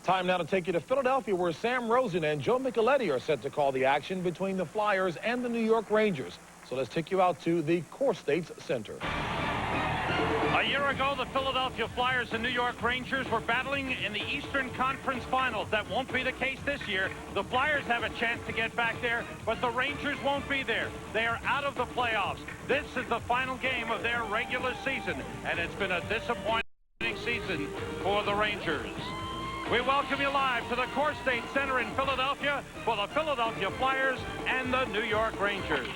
Time now to take you to Philadelphia, where Sam Rosen and Joe Micheletti are set to call the action between the Flyers and the New York Rangers. So let's take you out to the Core States Center. A year ago, the Philadelphia Flyers and New York Rangers were battling in the Eastern Conference Finals. That won't be the case this year. The Flyers have a chance to get back there, but the Rangers won't be there. They are out of the playoffs. This is the final game of their regular season, and it's been a disappointing season for the Rangers. We welcome you live to the Core State Center in Philadelphia for the Philadelphia Flyers and the New York Rangers.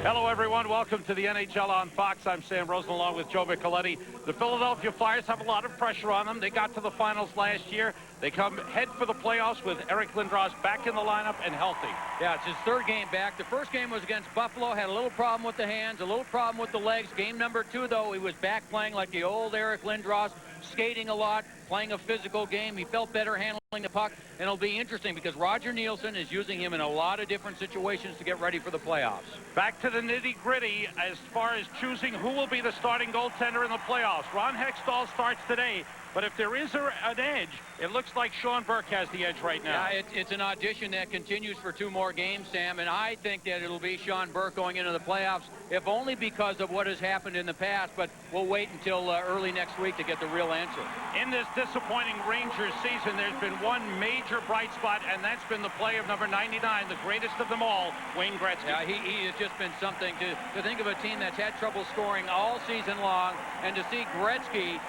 Hello, everyone. Welcome to the NHL on Fox. I'm Sam Rosen along with Joe Micheletti. The Philadelphia Flyers have a lot of pressure on them. They got to the finals last year. They come head for the playoffs with Eric Lindros back in the lineup and healthy. Yeah, it's his third game back. The first game was against Buffalo. Had a little problem with the hands, a little problem with the legs. Game number 2, though, he was back playing like the old Eric Lindros, skating a lot, playing a physical game. He felt better handling the puck, and it'll be interesting because Roger Nielsen is using him in a lot of different situations to get ready for the playoffs. Back to the nitty-gritty as far as choosing who will be the starting goaltender in the playoffs. Ron Hextall starts today, but if there is an edge, it looks like Sean Burke has the edge right now. Yeah, it's an audition that continues for 2 more games, Sam, and I think that it'll be Sean Burke going into the playoffs, if only because of what has happened in the past, but we'll wait until early next week to get the real answer. In this disappointing Rangers season, there's been one major bright spot, and that's been the play of number 99, the greatest of them all, Wayne Gretzky. Yeah, he has just been something to think of, a team that's had trouble scoring all season long, and to see Gretzky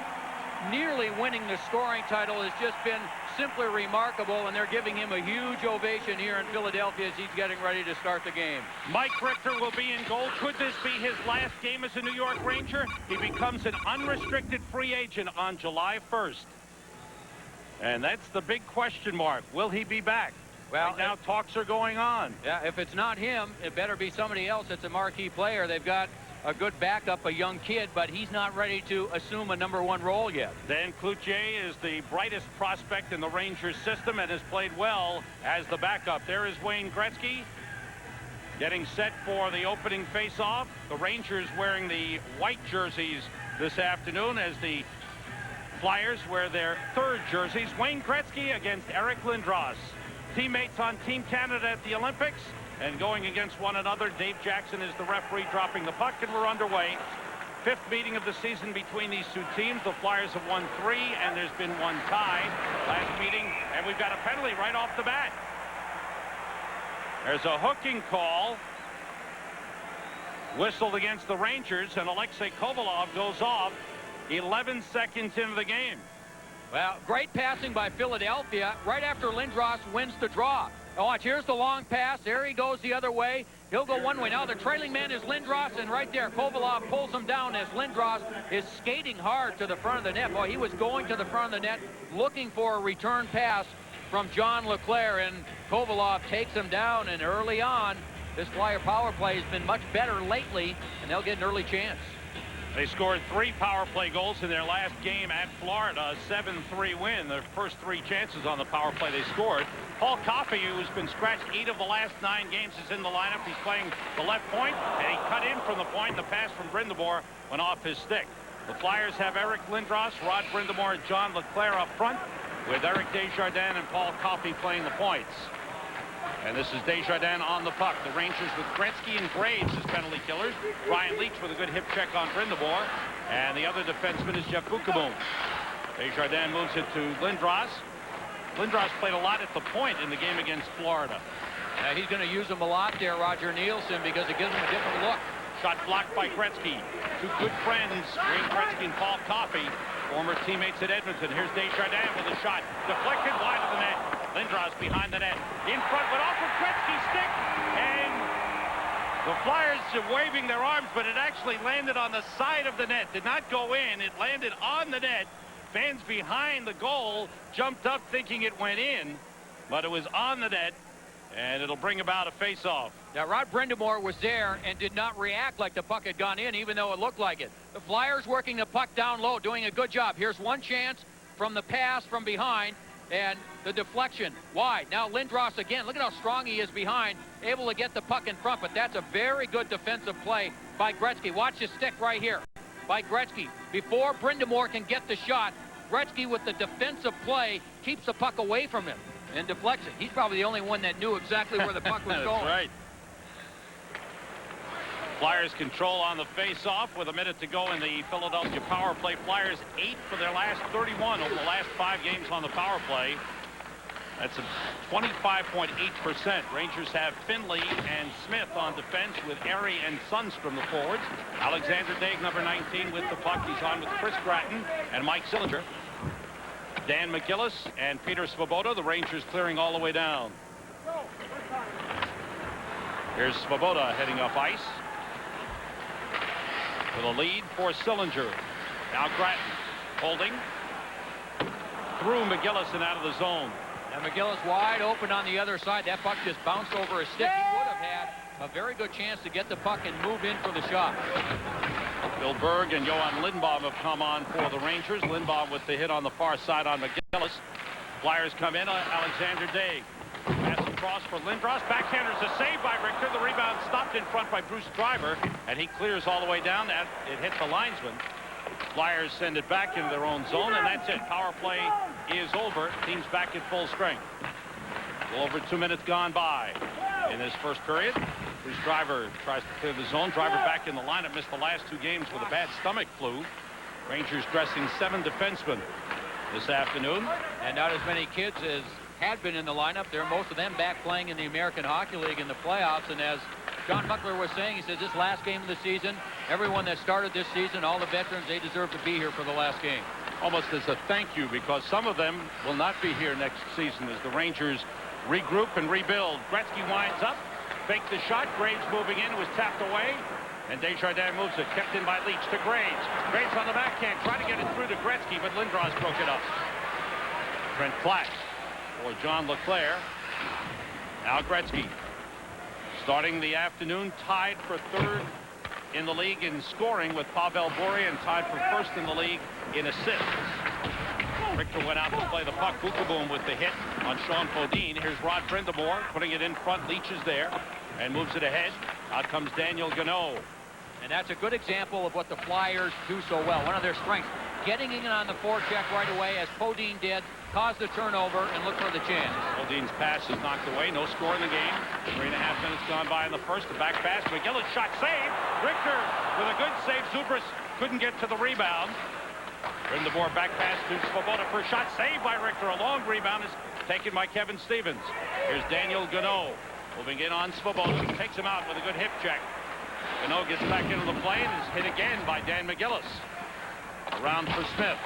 nearly winning the scoring title has just been simply remarkable, and they're giving him a huge ovation here in Philadelphia as he's getting ready to start the game. Mike Richter will be in goal. Could this be his last game as a New York Ranger? He becomes an unrestricted free agent on July 1st. And that's the big question mark. Will he be back? Well, right now talks are going on. Yeah, if it's not him, it better be somebody else that's a marquee player. They've got a good backup, a young kid, but he's not ready to assume a #1 role yet. Dan Cloutier is the brightest prospect in the Rangers system and has played well as the backup. There is Wayne Gretzky getting set for the opening face-off. The Rangers wearing the white jerseys this afternoon as the Flyers wear their 3rd jerseys. Wayne Gretzky against Eric Lindros. Teammates on Team Canada at the Olympics. And going against one another, Dave Jackson is the referee dropping the puck, and we're underway. 5th meeting of the season between these 2 teams. The Flyers have won 3, and there's been 1 tie last meeting, and we've got a penalty right off the bat. There's a hooking call whistled against the Rangers, and Alexei Kovalov goes off 11 seconds into the game. Well, great passing by Philadelphia right after Lindros wins the draw. Oh, watch, here's the long pass. There he goes the other way. He'll go one way. Now the trailing man is Lindros, and right there, Kovalov pulls him down as Lindros is skating hard to the front of the net. Boy, he was going to the front of the net looking for a return pass from John LeClair, and Kovalov takes him down, and early on, this Flyer power play has been much better lately, and they'll get an early chance. They scored 3 power play goals in their last game at Florida, a 7-3 win. Their first 3 chances on the power play they scored. Paul Coffey, who's been scratched 8 of the last 9 games, is in the lineup. He's playing the left point, and he cut in from the point. The pass from Brind'Amour went off his stick. The Flyers have Eric Lindros, Rod Brind'Amour, and John LeClair up front, with Eric Desjardins and Paul Coffey playing the points. And this is Desjardins on the puck. The Rangers with Gretzky and Graves as penalty killers. Brian Leetch with a good hip check on Brind'Amour. And the other defenseman is Jeff Bukaboom. Desjardins moves it to Lindros. Lindros played a lot at the point in the game against Florida. He's going to use him a lot there, Roger Nielsen, because it gives him a different look. Shot blocked by Gretzky. 2 good friends, Wayne Gretzky and Paul Coffey, former teammates at Edmonton. Here's Desjardins with a shot. Deflected wide of the net. Lindros behind the net. In front, but off of Gretzky's stick. And the Flyers are waving their arms, but it actually landed on the side of the net. Did not go in. It landed on the net. Fans behind the goal jumped up thinking it went in, but it was on the net, and it'll bring about a face-off. Now, Rod Brind'Amour was there and did not react like the puck had gone in, even though it looked like it. The Flyers working the puck down low, doing a good job. Here's one chance from the pass from behind, and the deflection wide. Now Lindros again. Look at how strong he is behind, able to get the puck in front, but that's a very good defensive play by Gretzky. Watch his stick right here by Gretzky. Before Brind'Amour can get the shot, Gretzky, with the defensive play, keeps the puck away from him and deflects it. He's probably the only one that knew exactly where the puck was That's going. right. Flyers control on the face-off with a minute to go in the Philadelphia power play. Flyers 8 for their last 31 over the last 5 games on the power play. That's a 25.8%. Rangers have Finley and Smith on defense with Erie and Sundstrom the forwards. Alexander Daig, number 19, with the puck. He's on with Chris Gratton and Mike Sillinger. Dan McGillis and Peter Svoboda. The Rangers clearing all the way down. Here's Svoboda heading up ice. With a lead for Sillinger. Now Gratton holding. Through McGillis and out of the zone. And McGillis wide open on the other side. That puck just bounced over his stick. He would have had a very good chance to get the puck and move in for the shot. Bill Berg and Johan Lindbaum have come on for the Rangers. Lindbaum with the hit on the far side on McGillis. Flyers come in. Alexander Daig. Pass across for Lindros. Backhander's a save by Richter. The rebound stopped in front by Bruce Driver, and he clears all the way down. That it hit the linesman. Flyers send it back into their own zone, and that's it. Power play is over. Team's back at full strength. A little over 2 minutes gone by in this first period. Bruce Driver tries to clear the zone. Driver back in the lineup. Missed the last 2 games with a bad stomach flu. Rangers dressing 7 defensemen this afternoon. And not as many kids as had been in the lineup. There, most of them back playing in the American Hockey League in the playoffs. And as John Buckler was saying, he says this last game of the season, everyone that started this season, all the veterans, they deserve to be here for the last game. Almost as a thank you, because some of them will not be here next season as the Rangers regroup and rebuild. Gretzky winds up, faked the shot. Graves moving in, was tapped away. And Desjardins moves it, kept in by Leach to Graves. Graves on the backhand, trying to get it through to Gretzky, but Lindros broke it up. Trent Platt for John LeClaire. Now Gretzky. Starting the afternoon, tied for 3rd in the league in scoring with Pavel Bure, and tied for 1st in the league in assists. Richter went out to play the puck. Boom with the hit on Sean Bodine. Here's Rod Brindamore putting it in front. Leach is there and moves it ahead. Out comes Daniel Gano. And that's a good example of what the Flyers do so well. One of their strengths, getting in on the forecheck right away, as Bodine did, caused the turnover and look for the chance. Bodine's pass is knocked away. No score in the game. 3.5 minutes gone by in the first. The back pass. McGillis shot save. Richter with a good save. Zubris couldn't get to the rebound. Brindamore back pass to Svoboda for a shot. Saved by Richter. A long rebound is taken by Kevin Stevens. Here's Daniel Gano moving in on Svoboda. Takes him out with a good hip check. Gano gets back into the play and is hit again by Dan McGillis. Around for Smith.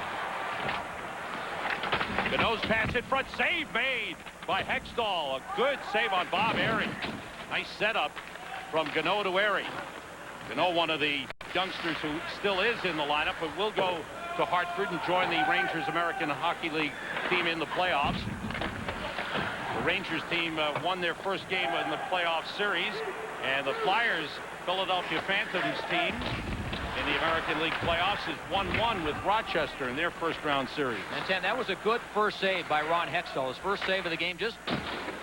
Gano's pass in front. Save made by Hextall. A good save on Bob Erie. Nice setup from Gano to Erie. Gano, one of the youngsters who still is in the lineup, but will go to Hartford and join the Rangers American Hockey League team in the playoffs. The Rangers team won their first game in the playoff series, and the Flyers Philadelphia Phantoms team in the American League playoffs is 1-1 with Rochester in their first round series. And Sam, that was a good first save by Ron Hextall. His first save of the game, just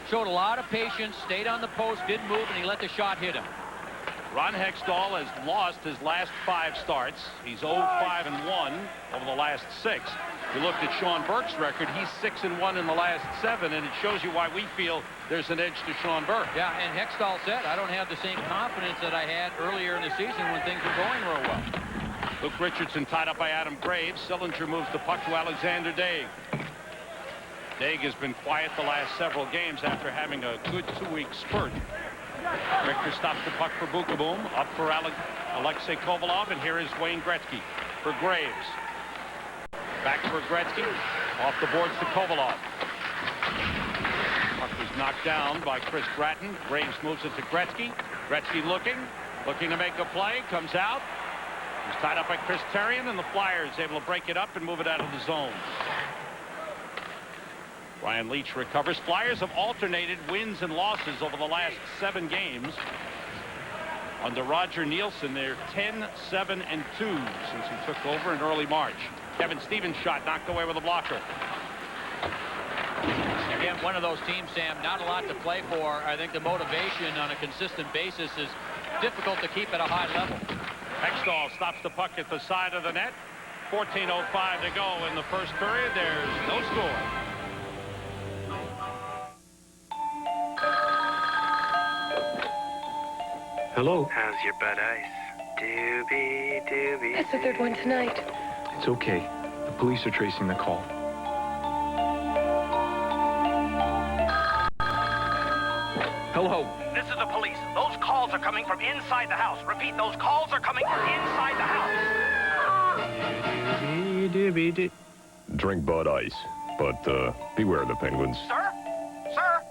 showed a lot of patience, stayed on the post, didn't move, and he let the shot hit him. Ron Hextall has lost his last 5 starts. He's 0-5-1 over the last 6. You looked at Sean Burke's record, he's 6-1 in the last 7, and it shows you why we feel there's an edge to Sean Burke. Yeah, and Hextall said, I don't have the same confidence that I had earlier in the season when things were going real well. Luke Richardson tied up by Adam Graves. Sillinger moves the puck to Alexander Daig. Daig has been quiet the last several games after having a good 2-week spurt. Richter stops the puck for Boom. Up for Alexei Kovalov, and here is Wayne Gretzky for Graves. Back for Gretzky. Off the boards to Kovalov. Puck was knocked down by Chris Gratton. Graves moves it to Gretzky. Gretzky looking to make a play. Comes out. He's tied up by Chris Therien, and the Flyers able to break it up and move it out of the zone. Ryan Leach recovers. Flyers have alternated wins and losses over the last 7 games. Under Roger Nielsen, they're 10-7-2 since he took over in early March. Kevin Stevens' shot knocked away with a blocker. Again, one of those teams, Sam, not a lot to play for. I think the motivation on a consistent basis is difficult to keep at a high level. Hextall stops the puck at the side of the net. 14:05 to go in the first period. There's no score. Hello. How's your butt ice? Doobie, doobie. That's the third one tonight. It's okay. The police are tracing the call. Hello. This is the police. Those calls are coming from inside the house. Repeat, those calls are coming from inside the house. Drink Bud Ice, but beware the penguins. Sir? Sir?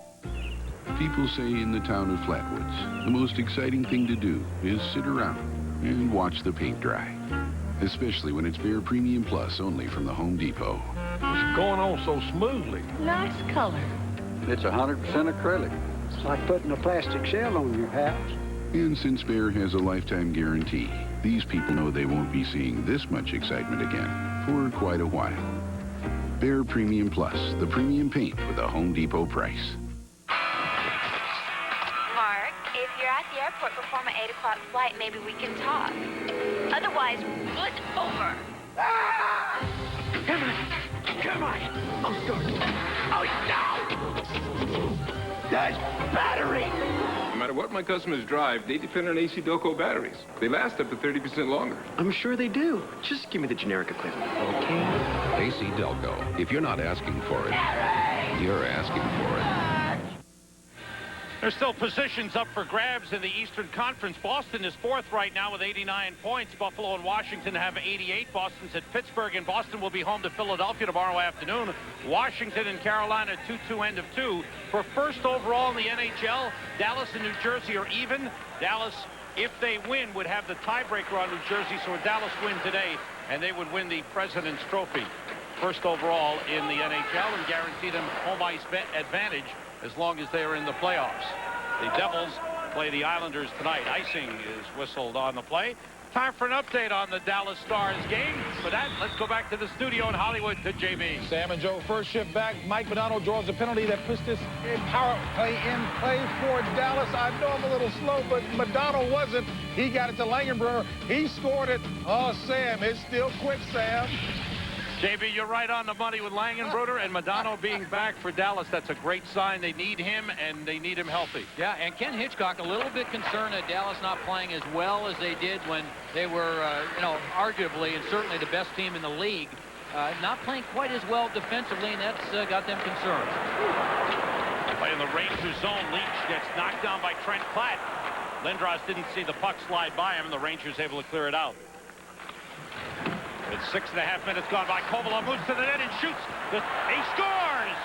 People say in the town of Flatwoods, the most exciting thing to do is sit around and watch the paint dry. Especially when it's Behr Premium Plus only from the Home Depot. It's going on so smoothly. Nice color. It's 100% acrylic. It's like putting a plastic shell on your house. And since Behr has a lifetime guarantee, these people know they won't be seeing this much excitement again for quite a while. Behr Premium Plus, the premium paint with a Home Depot price. Mark, if you're at the airport before my 8 o'clock flight, maybe we can talk. Otherwise, it's over. Come on. Come on. Oh, start. Oh, no. That's battery. No matter what my customers drive, they depend on AC Delco batteries. They last up to 30% longer. I'm sure they do. Just give me the generic equivalent, okay? AC Delco. If you're not asking for it, you're asking for it. There's still positions up for grabs in the Eastern Conference. Boston is fourth right now with 89 points. Buffalo and Washington have 88. Boston's at Pittsburgh, and Boston will be home to Philadelphia tomorrow afternoon. Washington and Carolina 2-2 end of 2. For first overall in the NHL, Dallas and New Jersey are even. Dallas, if they win, would have the tiebreaker on New Jersey, so if Dallas win today, and they would win the President's Trophy. First overall in the NHL and guarantee them home ice advantage as long as they are in the playoffs. The Devils play the Islanders tonight. Icing is whistled on the play. Time for an update on the Dallas Stars game. For that, let's go back to the studio in Hollywood to JB. Sam and Joe, first shift back. Mike Modano draws a penalty that puts this power play in play for Dallas. I know I'm a little slow, but Modano wasn't. He got it to Langenbrunner. He scored it. Oh, Sam, it's still quick, Sam. JB, you're right on the money with Langenbrunner and Modano being back for Dallas. That's a great sign. They need him, and they need him healthy. Yeah, and Ken Hitchcock a little bit concerned that Dallas not playing as well as they did when they were, arguably and certainly the best team in the league. Not playing quite as well defensively, and that's got them concerned. Playing the Rangers zone, Leach gets knocked down by Trent Platt. Lindros didn't see the puck slide by him, and the Rangers able to clear it out. With 6.5 minutes gone by, Kovalov moves to the net and shoots. He scores!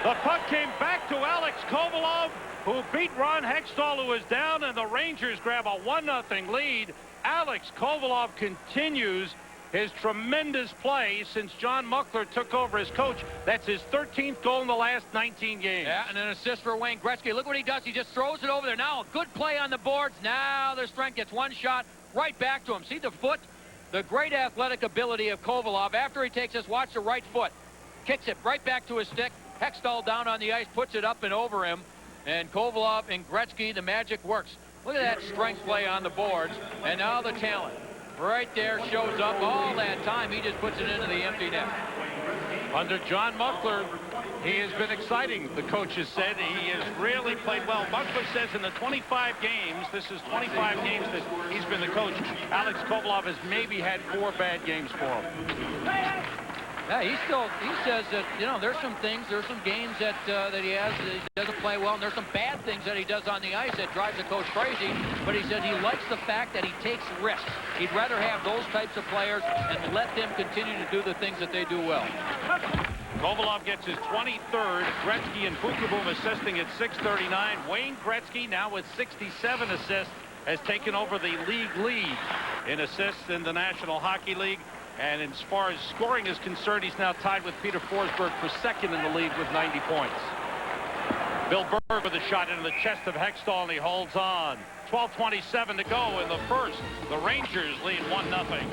The puck came back to Alex Kovalov, who beat Ron Hextall, who was down, and the Rangers grab a 1-0 lead. Alex Kovalov continues his tremendous play since John Muckler took over as coach. That's his 13th goal in the last 19 games. Yeah, and an assist for Wayne Gretzky. Look what he does. He just throws it over there. Now a good play on the boards. Now their strength gets one shot right back to him. See the foot? The great athletic ability of Kovalov. After he takes this, watch the right foot. Kicks it right back to his stick. Hextall down on the ice, puts it up and over him. And Kovalov and Gretzky, the magic works. Look at that strength play on the boards. And now the talent. Right there shows up all that time. He just puts it into the empty net. Under John Muckler, he has been exciting. The coaches said he has really played well. Muckler says in the 25 games, this is 25 games that he's been the coach, Alex Kovalov has maybe had 4 bad games for him. Yeah, he says that, there's some games that he has that he doesn't play well, and there's some bad things that he does on the ice that drives the coach crazy, but he said he likes the fact that he takes risks. He'd rather have those types of players and let them continue to do the things that they do well. Kovalov gets his 23rd. Gretzky and Bukaboom assisting at 639. Wayne Gretzky, now with 67 assists, has taken over the league lead in assists in the National Hockey League. And as far as scoring is concerned, he's now tied with Peter Forsberg for second in the league with 90 points. Bill Berg with a shot into the chest of Hextall, and he holds on. 12:27 to go in the first. The Rangers lead 1-0.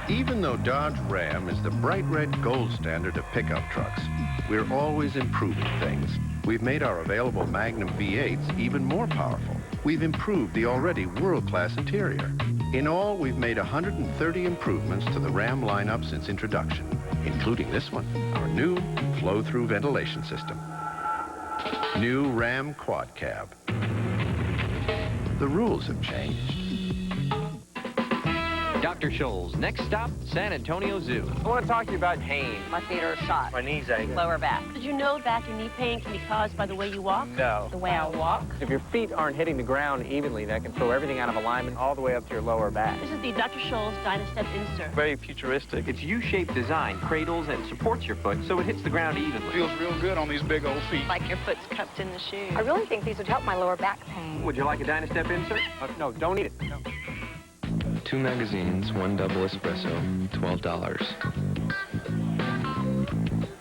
Even though Dodge Ram is the bright red gold standard of pickup trucks, we're always improving things. We've made our available Magnum V8s even more powerful. We've improved the already world-class interior. In all, we've made 130 improvements to the Ram lineup since introduction, including this one, our new flow-through ventilation system. New Ram Quad Cab. The rules have changed. Dr. Scholl's next stop, San Antonio Zoo. I want to talk to you about pain. My feet are shot. My knees ache. Lower back. Did you know back and knee pain can be caused by the way you walk? No. The way I walk? If your feet aren't hitting the ground evenly, that can throw everything out of alignment all the way up to your lower back. This is the Dr. Scholl's Dynastep insert. Very futuristic. Its U-shaped design cradles and supports your foot so it hits the ground evenly. Feels real good on these big old feet. Like your foot's cupped in the shoe. I really think these would help my lower back pain. Would you like a Dynastep insert? No, don't eat it. No. 2 magazines, 1 double espresso, $12.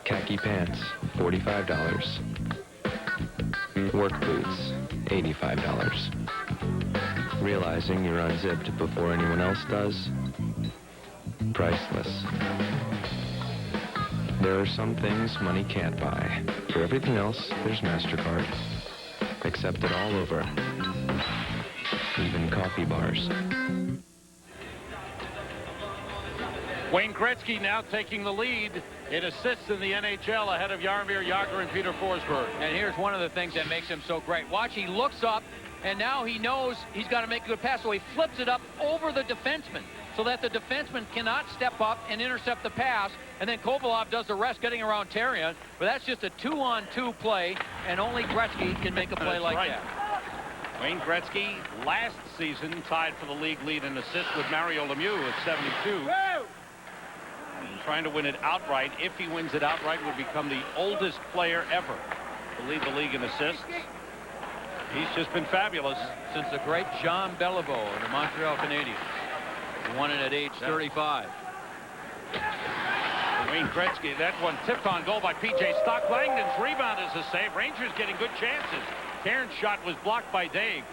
Khaki pants, $45. Work boots, $85. Realizing you're unzipped before anyone else does? Priceless. There are some things money can't buy. For everything else, there's MasterCard. Accepted all over. Even coffee bars. Wayne Gretzky now taking the lead in assists in the NHL ahead of Jaromir Jagr and Peter Forsberg. And here's one of the things that makes him so great. Watch, he looks up, and now he knows he's got to make a good pass, so he flips it up over the defenseman so that the defenseman cannot step up and intercept the pass, and then Kovalov does the rest getting around Therrien. But that's just a 2-on-2 play, and only Gretzky can make a play like that. Wayne Gretzky last season tied for the league lead in assists with Mario Lemieux at 72. Trying to win it outright. If he wins it outright, would become the oldest player ever to lead the league in assists. He's just been fabulous. Since the great Jean Beliveau of the Montreal Canadiens. He won it at age 35. Wayne Gretzky, that one tipped on goal by P.J. Stock. Langdon's rebound is a save. Rangers getting good chances. Cairns' shot was blocked by Dave.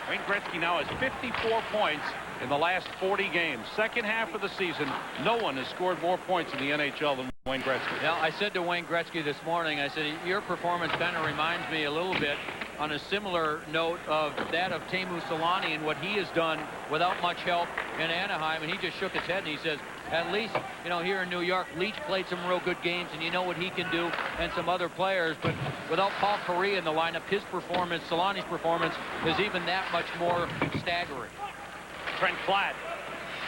Wayne Gretzky now has 54 points in the last 40 games. Second half of the season, no one has scored more points in the NHL than Wayne Gretzky. Now, I said to Wayne Gretzky this morning, I said, your performance kind of reminds me a little bit on a similar note of that of Teemu Selanne and what he has done without much help in Anaheim. And he just shook his head and he says, at least, you know, here in New York, Leach played some real good games, and you know what he can do, and some other players. But without Paul Kariya in the lineup, his performance, Solanne's performance, is even that much more staggering. Trent Platt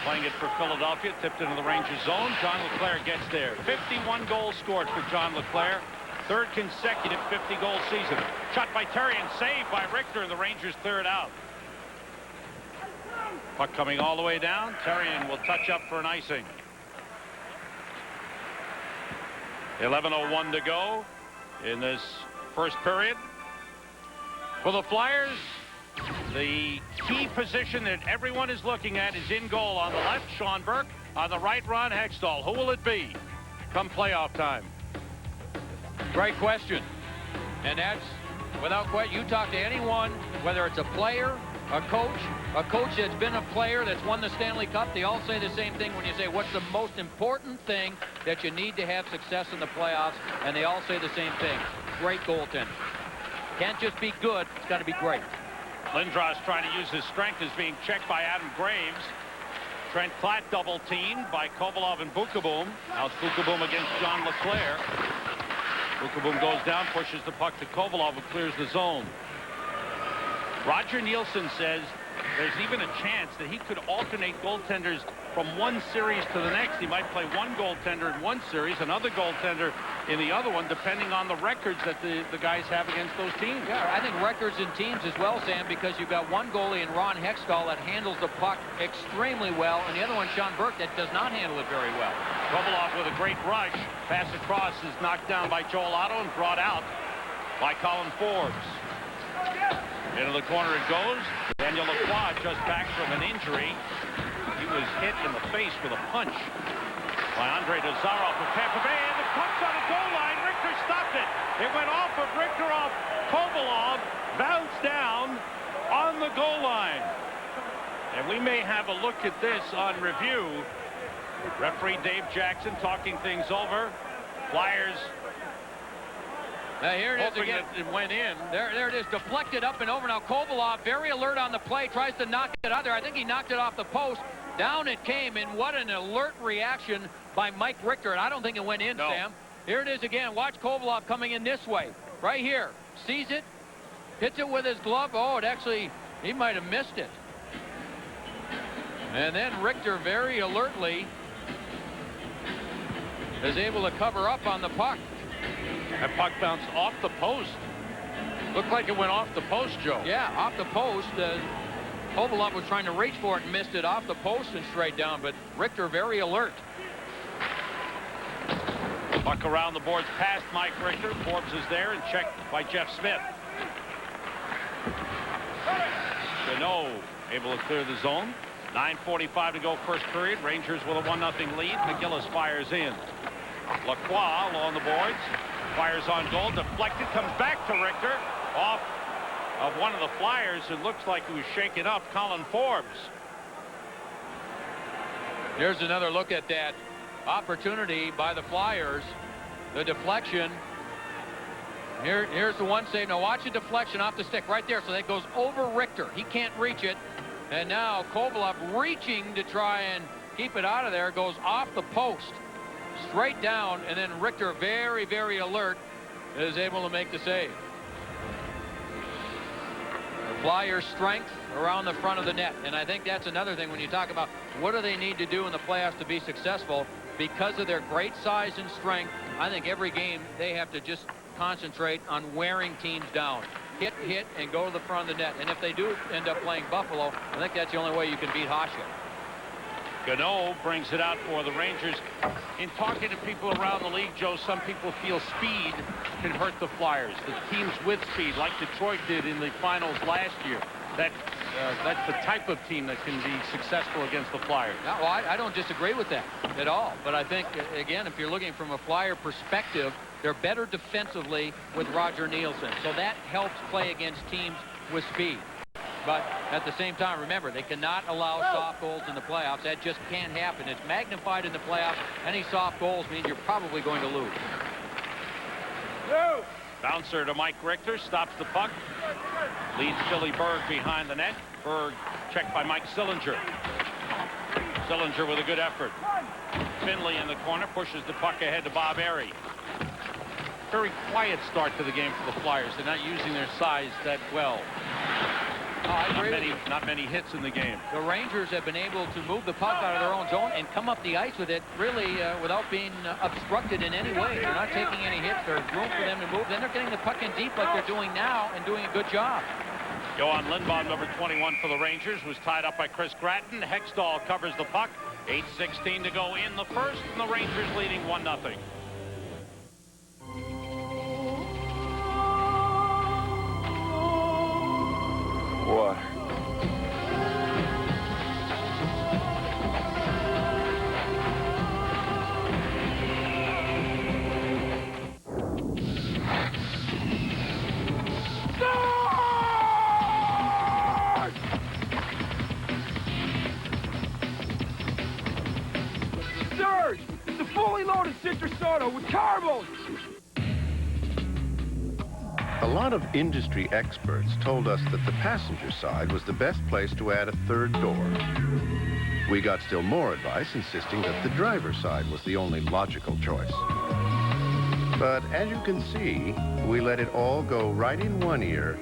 playing it for Philadelphia, tipped into the Rangers zone. John LeClair gets there. 51 goals scored for John LeClair. Third consecutive 50-goal season. Shot by Therrien, saved by Richter, and the Rangers clear it out. Puck coming all the way down. Therrien will touch up for an icing. 11:01 to go in this first period. For the Flyers, the key position that everyone is looking at is in goal. On the left, Sean Burke. On the right, Ron Hextall. Who will it be come playoff time? Great question. And that's, without question, you talk to anyone, whether it's a player, a coach that's been a player that's won the Stanley Cup, they all say the same thing when you say, what's the most important thing that you need to have success in the playoffs? And they all say the same thing. Great goaltender. Can't just be good, it's got to be great. Lindros trying to use his strength, is being checked by Adam Graves. Trent Platt double teamed by Kovalov and Bukaboom. Now it's Bukaboom against John LeClair. Bukaboom goes down, pushes the puck to Kovalov, who clears the zone. Roger Nielsen says there's even a chance that he could alternate goaltenders from one series to the next. He might play one goaltender in one series, another goaltender in the other one, depending on the records that the guys have against those teams. Yeah, I think records in teams as well, Sam, because you've got one goalie in Ron Hextall that handles the puck extremely well, and the other one, Sean Burke, that does not handle it very well. Kovalov with a great rush. Pass across is knocked down by Joel Otto and brought out by Colin Forbes. Into the corner it goes. Daniel Lacroix just back from an injury. He was hit in the face with a punch by Andre Nazarov from Tampa Bay. And the puck's on the goal line. Richter stopped it. It went off of Richter, off Kovalov, bounced down on the goal line. And we may have a look at this on review. Referee Dave Jackson talking things over. Flyers Here it is again. It went in. There it is, deflected up and over. Now Kovalov, very alert on the play, tries to knock it out there. I think he knocked it off the post. Down it came, and what an alert reaction by Mike Richter. And I don't think it went in, Sam. Here it is again. Watch Kovalov coming in this way. Right here. Sees it. Hits it with his glove. Oh, it actually, he might have missed it. And then Richter very alertly is able to cover up on the puck. That puck bounced off the post. Looked like it went off the post, Joe. Yeah, off the post. Kovalov was trying to reach for it and missed it off the post and straight down, but Richter very alert. Puck around the boards past Mike Richter. Forbes is there and checked by Jeff Smith. Gano able to clear the zone. 9:45 to go first period. Rangers with a 1-0 lead. McGillis fires in. Lacroix along the boards. Fires on goal. Deflected. Comes back to Richter. Off of one of the Flyers. It looks like he was shaken up. Colin Forbes. Here's another look at that opportunity by the Flyers. The deflection. Here's the one save. Now watch the deflection off the stick right there. So that goes over Richter. He can't reach it. And now Kovalov reaching to try and keep it out of there. Goes off the post. Straight down. And then Richter, very, very alert, is able to make the save. The Flyers' strength around the front of the net. And I think that's another thing when you talk about what do they need to do in the playoffs to be successful. Because of their great size and strength, I think every game they have to just concentrate on wearing teams down. Hit, and go to the front of the net. And if they do end up playing Buffalo, I think that's the only way you can beat Hasek. Gano brings it out for the Rangers. In talking to people around the league, Joe, some people feel speed can hurt the Flyers. The teams with speed, like Detroit did in the finals last year, that's the type of team that can be successful against the Flyers. Well, I don't disagree with that at all. But I think, again, if you're looking from a Flyer perspective, they're better defensively with Roger Nielsen. So that helps play against teams with speed. But at the same time, remember, they cannot allow soft goals in the playoffs. That just can't happen. It's magnified in the playoffs. Any soft goals means you're probably going to lose. Bouncer to Mike Richter. Stops the puck. Leads Billy Berg behind the net. Berg checked by Mike Sillinger. Sillinger with a good effort. Finley in the corner pushes the puck ahead to Bob Airey. Very quiet start to the game for the Flyers. They're not using their size that well. I agree. Not many hits in the game. The Rangers have been able to move the puck out of their own zone and come up the ice with it really without being obstructed in any way. They're not taking any hits. There's room for them to move. Then they're getting the puck in deep like they're doing now and doing a good job. Johan Lindblom, number 21 for the Rangers, was tied up by Chris Gratton. Hextall covers the puck. 8:16 to go in the first, and the Rangers leading 1-0. What? Surge! It's a fully loaded citrus soda with carbos! A lot of industry experts told us that the passenger side was the best place to add a third door. We got still more advice insisting that the driver's side was the only logical choice. But as you can see, we let it all go right in one ear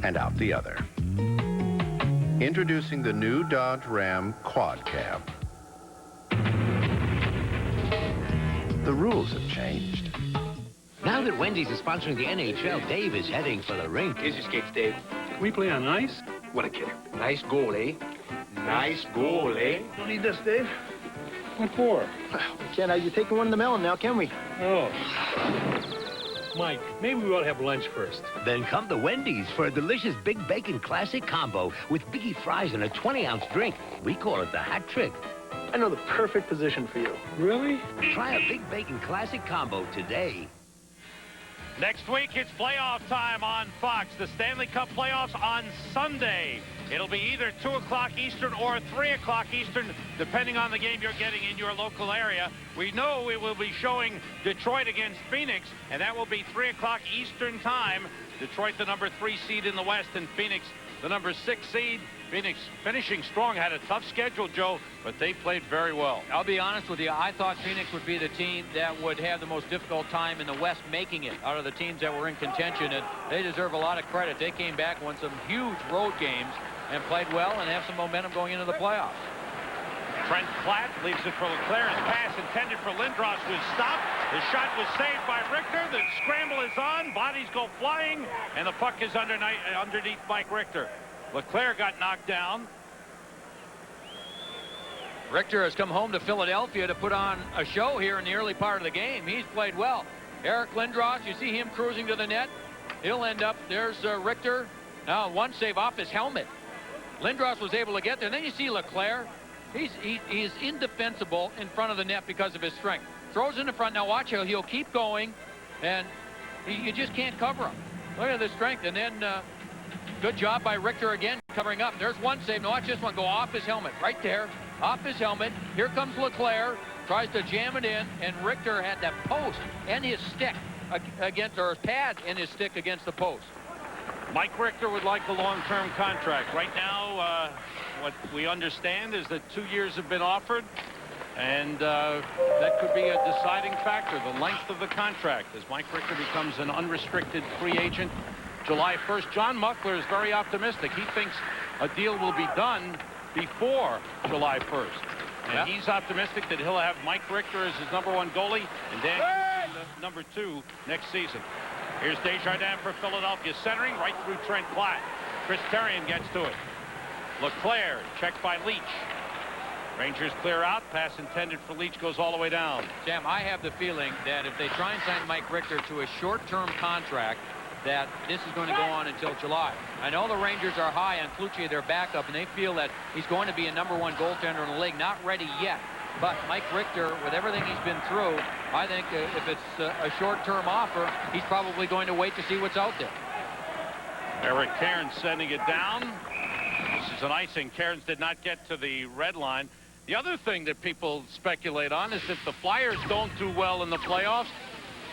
and out the other. Introducing the new Dodge Ram Quad Cab. The rules have changed. Now that Wendy's is sponsoring the NHL, Dave is heading for the rink. Here's your skates, Dave. We play on ice? What a kid. Nice goal, eh? Nice goal, eh? Don't need this, Dave. What for? We can't have you taking one in the melon now, can we? Oh. Mike, maybe we ought to have lunch first. Then come to Wendy's for a delicious Big Bacon Classic Combo with biggie fries and a 20-ounce drink. We call it the hat trick. I know the perfect position for you. Really? Try a Big Bacon Classic Combo today. Next week, it's playoff time on Fox. The Stanley Cup playoffs on Sunday. It'll be either 2 o'clock Eastern or 3 o'clock Eastern, depending on the game you're getting in your local area. We know we will be showing Detroit against Phoenix, and that will be 3 o'clock Eastern time. Detroit, the number 3 seed in the West, and Phoenix, the number 6 seed. Phoenix finishing strong, had a tough schedule, Joe, but they played very well. I'll be honest with you, I thought Phoenix would be the team that would have the most difficult time in the West making it out of the teams that were in contention, and they deserve a lot of credit. They came back, won some huge road games, and played well and have some momentum going into the playoffs. Trent Platt leaves it for Leclerc. His pass intended for Lindros was stopped. The shot was saved by Richter. The scramble is on. Bodies go flying, and the puck is underneath Mike Richter. Leclerc got knocked down. Richter has come home to Philadelphia to put on a show here in the early part of the game. He's played well. Eric Lindros, you see him cruising to the net. He'll end up, there's Richter. Now one save off his helmet. Lindros was able to get there. And then you see Leclerc. He is indefensible in front of the net because of his strength. Throws in the front. Now watch how he'll keep going, and you just can't cover him. Look at the strength. And then good job by Richter again covering up. There's one save. Now watch this one go off his helmet. Right there. Off his helmet. Here comes Leclerc. Tries to jam it in, and Richter had that post and his stick against, or his pad and his stick against the post. Mike Richter would like a long-term contract. Right now, what we understand is that 2 years have been offered, and that could be a deciding factor, the length of the contract, as Mike Richter becomes an unrestricted free agent July 1st. John Muckler is very optimistic. He thinks a deal will be done before July 1st. And he's optimistic that he'll have Mike Richter as his #1 goalie and Dan the #2 next season. Here's Desjardins for Philadelphia, centering right through Trent Platt. Chris Therien gets to it. Leclerc, checked by Leach. Rangers clear out. Pass intended for Leach goes all the way down. Sam, I have the feeling that if they try and sign Mike Richter to a short-term contract, that this is going to go on until July. I know the Rangers are high on Cloutier, their backup, and they feel that he's going to be a #1 goaltender in the league. Not ready yet. But Mike Richter, with everything he's been through, I think if it's a short-term offer, he's probably going to wait to see what's out there. Eric Cairns sending it down. This is an icing. Cairns did not get to the red line. The other thing that people speculate on is if the Flyers don't do well in the playoffs,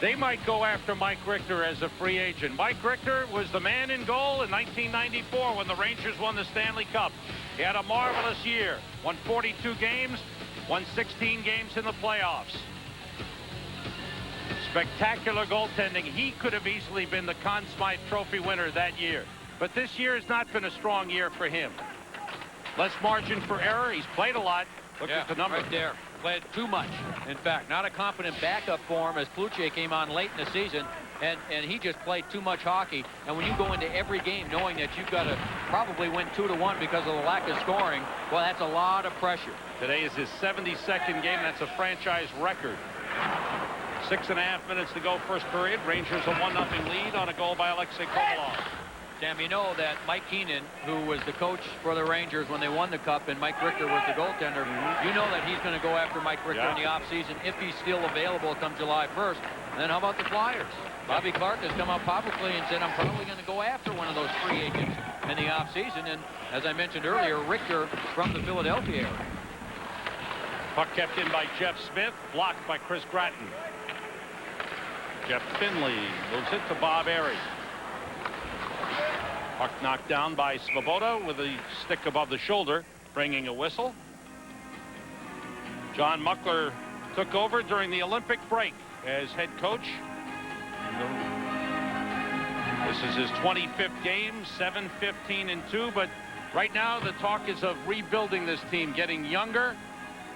they might go after Mike Richter as a free agent. Mike Richter was the man in goal in 1994 when the Rangers won the Stanley Cup. He had a marvelous year, won 42 games, won 16 games in the playoffs. Spectacular goaltending. He could have easily been the Conn Smythe Trophy winner that year. But this year has not been a strong year for him. Less margin for error. He's played a lot. Look at the number. Right there. Played too much. In fact, not a competent backup for him as Cloutier came on late in the season. And he just played too much hockey. And when you go into every game knowing that you've got to probably win 2-1 because of the lack of scoring, well, that's a lot of pressure. Today is his 72nd game. That's a franchise record. 6.5 minutes to go first period. Rangers a 1-0 lead on a goal by Alexei Kovalov. Sam, you know that Mike Keenan, who was the coach for the Rangers when they won the Cup, and Mike Richter was the goaltender, you know that he's going to go after Mike Richter in the offseason if he's still available come July 1st. And then how about the Flyers? Bobby Clark has come out publicly and said, I'm probably going to go after one of those free agents in the offseason. And as I mentioned earlier, Richter from the Philadelphia area. Puck kept in by Jeff Smith, blocked by Chris Gratton. Jeff Finley moves it to Bob Airy. Puck knocked down by Svoboda with a stick above the shoulder, bringing a whistle. John Muckler took over during the Olympic break as head coach. This is his 25th game, 7-15-2, but right now the talk is of rebuilding this team, getting younger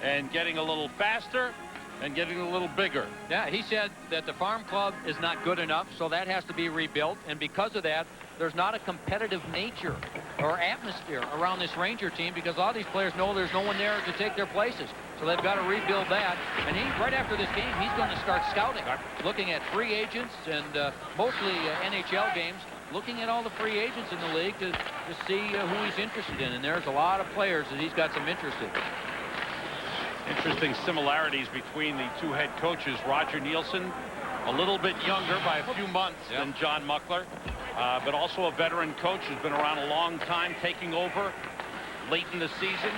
and getting a little faster and getting a little bigger. Yeah, he said that the farm club is not good enough, so that has to be rebuilt, and because of that, there's not a competitive nature or atmosphere around this Ranger team because all these players know there's no one there to take their places. So they've got to rebuild that. And right after this game, he's going to start scouting, looking at free agents and mostly NHL games, looking at all the free agents in the league to see who he's interested in. And there's a lot of players that he's got some interest in. Interesting similarities between the two head coaches. Roger Nielsen A little bit younger by a few months than John Muckler, but also a veteran coach who's been around a long time, taking over late in the season.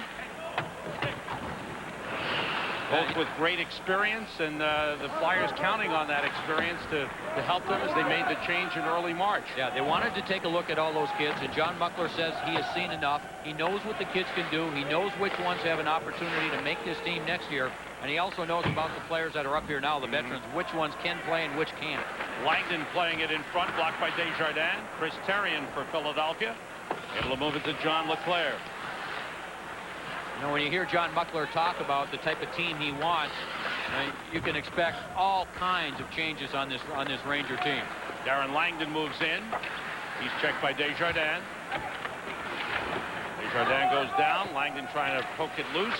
Both with great experience, and the Flyers counting on that experience to help them as they made the change in early March. Yeah, they wanted to take a look at all those kids, and John Muckler says he has seen enough. He knows what the kids can do. He knows which ones have an opportunity to make this team next year, and he also knows about the players that are up here now, the veterans, which ones can play and which can't. Langdon playing it in front, blocked by Desjardins. Chris Therien for Philadelphia. Able to move it to John LeClair. You know, when you hear John Muckler talk about the type of team he wants, you can expect all kinds of changes on this Ranger team. Darren Langdon moves in. He's checked by Desjardins. Desjardins goes down. Langdon trying to poke it loose.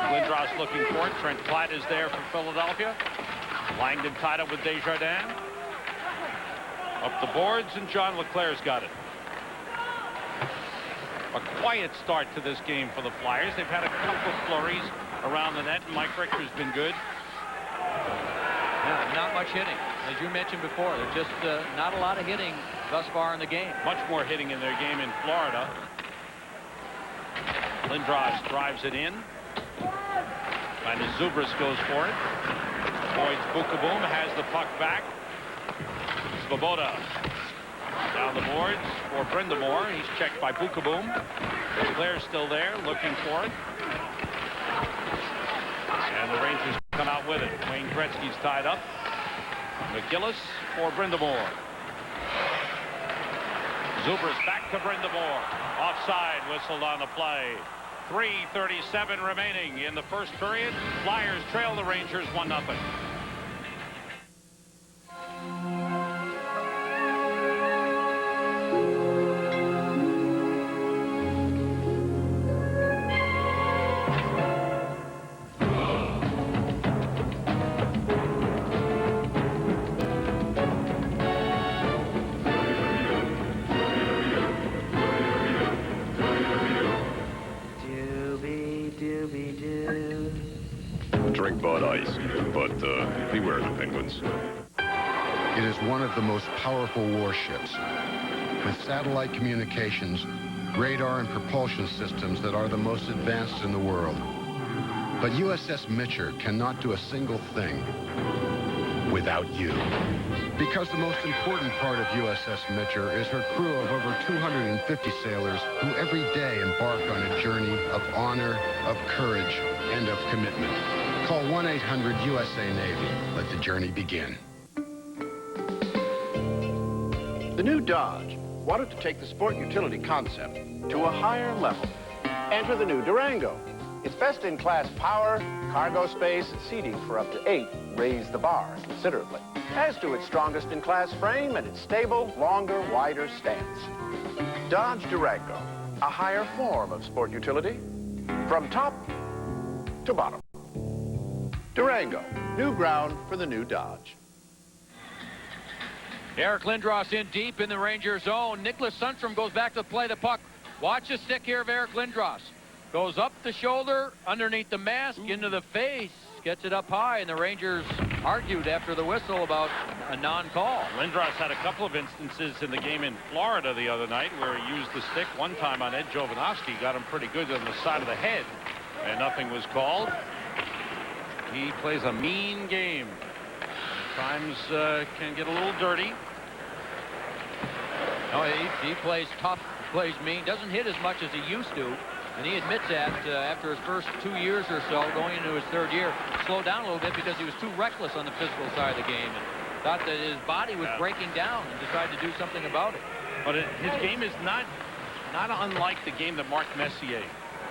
Lindros looking for it. Trent Platt is there for Philadelphia. Langdon tied up with Desjardins. Up the boards, and John LeClair's got it. A quiet start to this game for the Flyers. They've had a couple of flurries around the net, and Mike Richter's been good. Yeah, not much hitting. As you mentioned before, there's just not a lot of hitting thus far in the game. Much more hitting in their game in Florida. Lindros drives it in. And Zubris goes for it. Avoids Bukaboom, has the puck back. Svoboda down the boards for Brindamore. He's checked by Bukaboom. Leclerc's still there, looking for it. And the Rangers come out with it. Wayne Gretzky's tied up. McGillis for Brindamore. Zubris back to Brindamore. Offside whistled on the play. 3:37 remaining in the first period. Flyers trail the Rangers 1-0. Drink Bud Ice, but beware the penguins. It is one of the most powerful warships, with satellite communications, radar and propulsion systems that are the most advanced in the world. But USS Mitcher cannot do a single thing without you. Because the most important part of USS Mitcher is her crew of over 250 sailors who every day embark on a journey of honor, of courage, and of commitment. Call 1-800-USA-NAVY. Let the journey begin. The new Dodge wanted to take the sport utility concept to a higher level. Enter the new Durango. Its best-in-class power, cargo space, and seating for up to 8 raise the bar considerably, as do its strongest-in-class frame and its stable, longer, wider stance. Dodge Durango, a higher form of sport utility, from top to bottom. Durango, new ground for the new Dodge. Eric Lindros in deep in the Ranger zone. Nicholas Sundstrom goes back to play the puck. Watch the stick here of Eric Lindros. Goes up the shoulder, underneath the mask, into the face. Gets it up high, and the Rangers argued after the whistle about a non-call. Lindros had a couple of instances in the game in Florida the other night where he used the stick. One time on Ed Jovanovski, got him pretty good on the side of the head, and nothing was called. He plays a mean game. Times can get a little dirty. No, he plays tough, plays mean, doesn't hit as much as he used to. And he admits that after his first 2 years or so, going into his third year, slowed down a little bit because he was too reckless on the physical side of the game and thought that his body was breaking down and decided to do something about it. But his game is not unlike the game that Mark Messier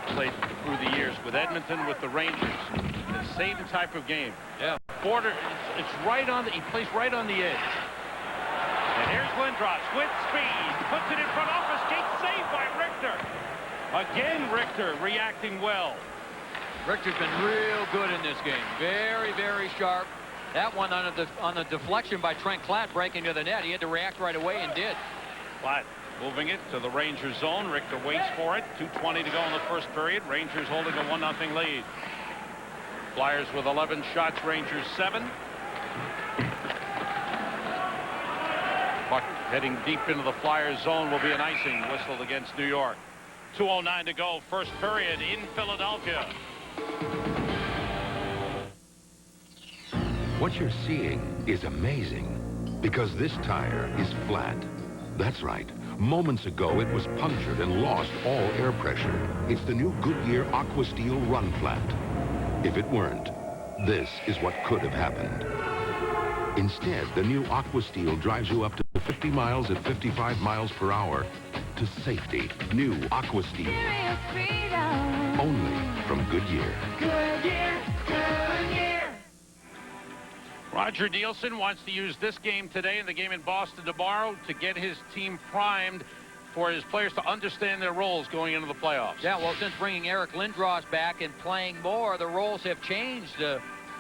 played through the years with Edmonton, with the Rangers. The same type of game. Yeah. Border, it's right on he plays right on the edge. And here's Lindros with speed. Puts it in front off a skate, saved by Richter. Again, Richter reacting well. Richter's been real good in this game. Very, very sharp. That one on the deflection by Trent Platt breaking to the net. He had to react right away and did. Platt moving it to the Rangers zone. Richter waits for it. 2:20 to go in the first period. Rangers holding a 1-0 lead. Flyers with 11 shots, Rangers 7. Heading deep into the Flyers zone will be an icing whistled against New York. 2:09 to go, first period in Philadelphia. What you're seeing is amazing because this tire is flat. That's right. Moments ago, it was punctured and lost all air pressure. It's the new Goodyear AquaSteel Run Flat. If it weren't, this is what could have happened. Instead, the new AquaSteel drives you up to 50 miles at 55 miles per hour to safety. New AquaSteel. Only from Goodyear. Goodyear, Goodyear. Roger Nielsen wants to use this game today and the game in Boston tomorrow to get his team primed for his players to understand their roles going into the playoffs. Yeah, well, since bringing Eric Lindros back and playing more, the roles have changed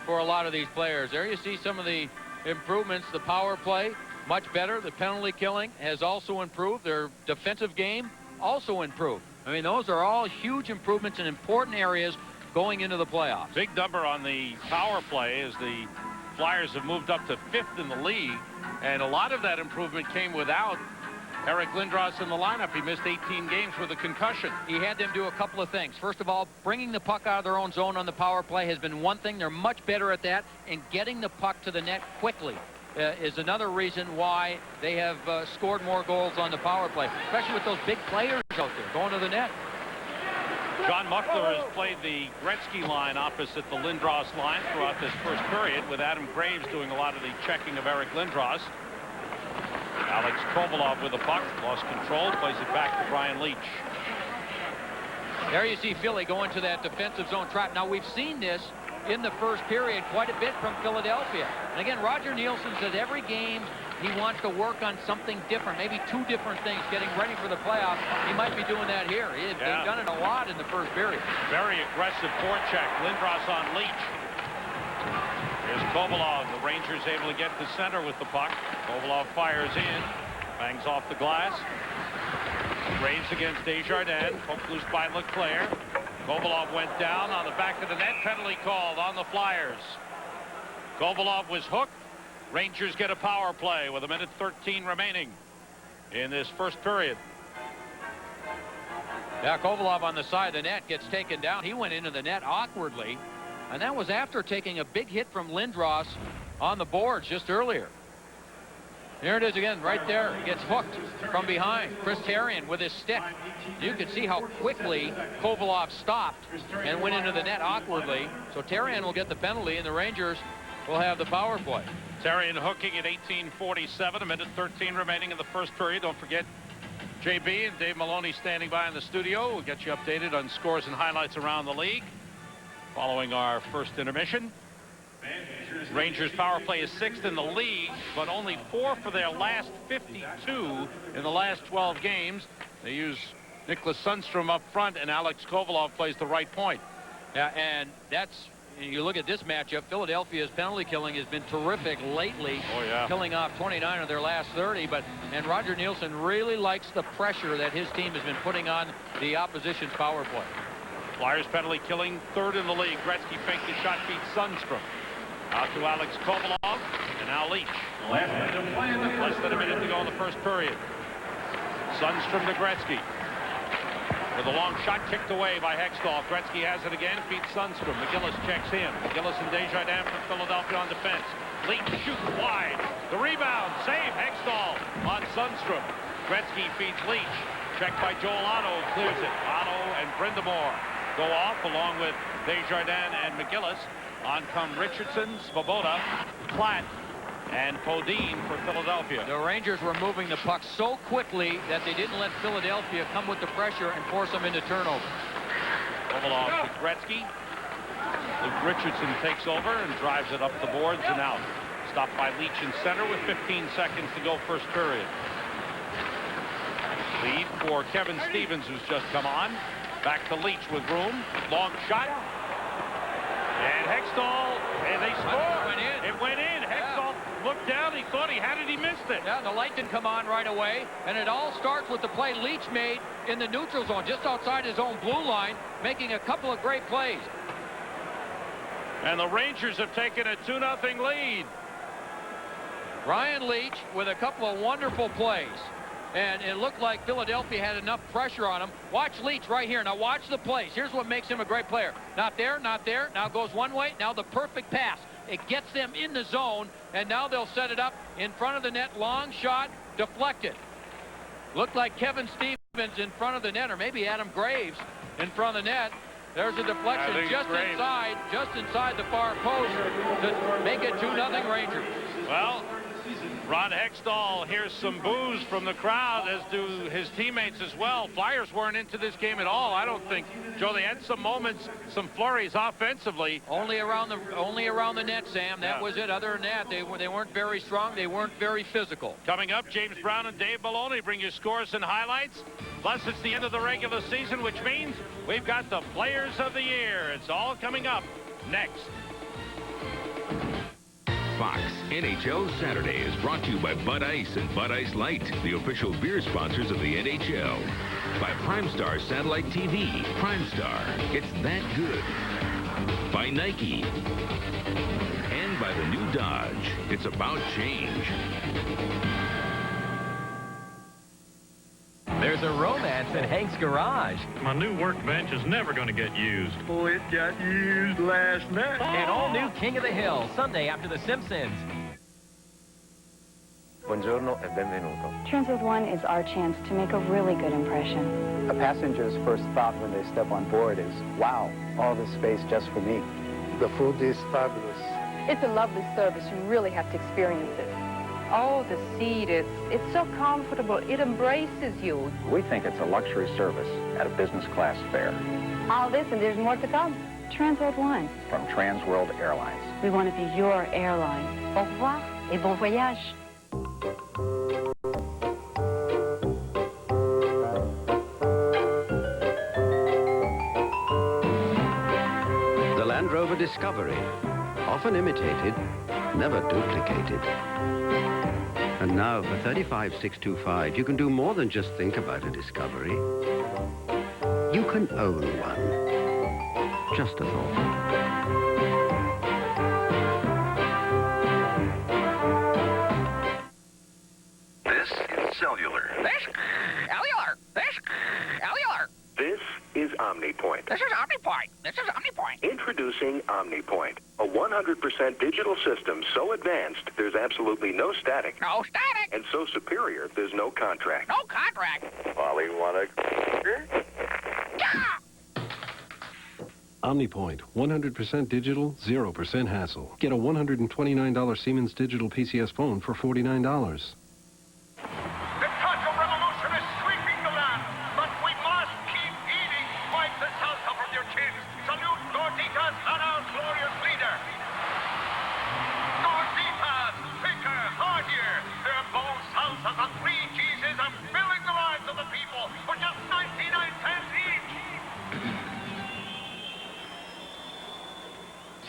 for a lot of these players. There you see some of the improvements. The power play, much better. The penalty killing has also improved. Their defensive game also improved. I mean, those are all huge improvements in important areas going into the playoffs. Big number on the power play as the Flyers have moved up to 5th in the league, and a lot of that improvement came without Eric Lindros in the lineup. He missed 18 games with a concussion. He had them do a couple of things. First of all, bringing the puck out of their own zone on the power play has been one thing. They're much better at that, and getting the puck to the net quickly is another reason why they have scored more goals on the power play, especially with those big players out there going to the net. John Muckler has played the Gretzky line opposite the Lindros line throughout this first period, with Adam Graves doing a lot of the checking of Eric Lindros. Alex Kovalov with the puck, lost control, plays it back to Brian Leetch. There you see Philly going to that defensive zone trap. Now, we've seen this in the first period quite a bit from Philadelphia. And again, Roger Nielsen says every game he wants to work on something different, maybe two different things, getting ready for the playoffs. He might be doing that here. They've done it a lot in the first period. Very aggressive forecheck. Lindros on Leetch. Here's Kovalov. The Rangers able to get to center with the puck. Kovalov fires in. Bangs off the glass. Graves against Desjardins. Poked loose by Leclerc. Kovalov went down on the back of the net. Penalty called on the Flyers. Kovalov was hooked. Rangers get a power play with 1:13 remaining in this first period. Yeah, Kovalov on the side of the net gets taken down. He went into the net awkwardly, and that was after taking a big hit from Lindros on the boards just earlier. Here it is again, right there. He gets hooked from behind. Chris Therien with his stick. You can see how quickly Kovalov stopped and went into the net awkwardly. So Therien will get the penalty, and the Rangers will have the power play. Therien hooking at 18:47, 1:13 remaining in the first period. Don't forget, JB and Dave Maloney standing by in the studio. We'll get you updated on scores and highlights around the league following our first intermission. Rangers power play is 6th in the league, but only 4 for their last 52 in the last 12 games. They use Nicholas Sundstrom up front, and Alex Kovalov plays the right point. Yeah, and that's, you look at this matchup, Philadelphia's penalty killing has been terrific lately. Oh, yeah. Killing off 29 of their last 30, and Roger Nielsen really likes the pressure that his team has been putting on the opposition's power play. Flyers penalty killing 3rd in the league. Gretzky faked the shot, beat Sundstrom. Out to Alex Kovalov, and now Leetch. Less than a minute to go in the first period. Sundstrom to Gretzky. With a long shot kicked away by Hextall. Gretzky has it again, beats Sundstrom. McGillis checks in. McGillis and Desjardins from Philadelphia on defense. Leetch shoots wide. The rebound, save Hextall on Sundstrom. Gretzky feeds Leetch. Checked by Joel Otto, clears it. Otto and Brindamore go off along with Desjardins and McGillis. On come Richardson, Svoboda, Platt, and Podine for Philadelphia. The Rangers were moving the puck so quickly that they didn't let Philadelphia come with the pressure and force them into turnover. Kovalov to Gretzky. Luke Richardson takes over and drives it up the boards and out. Stopped by Leetch in center with 15 seconds to go first period. Lead for Kevin Stevens, who's just come on. Back to Leetch with room. Long shot. And Hextall, and they scored. It went in. Hextall looked down. He thought he had it. He missed it. Yeah, the light didn't come on right away. And it all starts with the play Leetch made in the neutral zone, just outside his own blue line, making a couple of great plays. And the Rangers have taken a 2-0 lead. Ryan Leach with a couple of wonderful plays. And it looked like Philadelphia had enough pressure on him. Watch Leach right here. Now watch the plays. Here's what makes him a great player. Not there, not there. Now goes one way. Now the perfect pass. It gets them in the zone, and now they'll set it up in front of the net. Long shot, deflected. Looked like Kevin Stevens in front of the net, or maybe Adam Graves in front of the net. There's a deflection just inside the far post to make it 2-0 Rangers. Well, Ron Hextall hears some boos from the crowd, as do his teammates as well. Flyers weren't into this game at all, I don't think. Joe, they had some moments, some flurries offensively. Only around the net, Sam. That was it. Other than that, they weren't very strong. They weren't very physical. Coming up, James Brown and Dave Maloney bring you scores and highlights. Plus, it's the end of the regular season, which means we've got the Players of the Year. It's all coming up next. Fox NHL Saturday is brought to you by Bud Ice and Bud Ice Light, the official beer sponsors of the NHL. By Primestar Satellite TV. Primestar, it's that good. By Nike. And by the new Dodge. It's about change. There's a romance in Hank's garage. My new workbench is never going to get used. Oh, it got used last night. An all-new King of the Hill, Sunday after The Simpsons. Buongiorno e benvenuto. Transworld One is our chance to make a really good impression. A passenger's first thought when they step on board is, wow, all this space just for me. The food is fabulous. It's a lovely service. You really have to experience it. Oh, the seat, it's so comfortable. It embraces you. We think it's a luxury service at a business class fare. All this, and there's more to come. Transworld One. From Transworld Airlines. We want to be your airline. Au revoir et bon voyage. The Land Rover Discovery. Often imitated, never duplicated. And now for $35,625, you can do more than just think about a Discovery. You can own one. Just a thought. This is Cellular. This is OmniPoint. This is OmniPoint. This is OmniPoint. Introducing OmniPoint, a 100% digital system so advanced there's absolutely no static. No static. And so superior there's no contract. No contract. Molly, wanna... OmniPoint, 100% digital, 0% hassle. Get a $129 Siemens digital PCS phone for $49.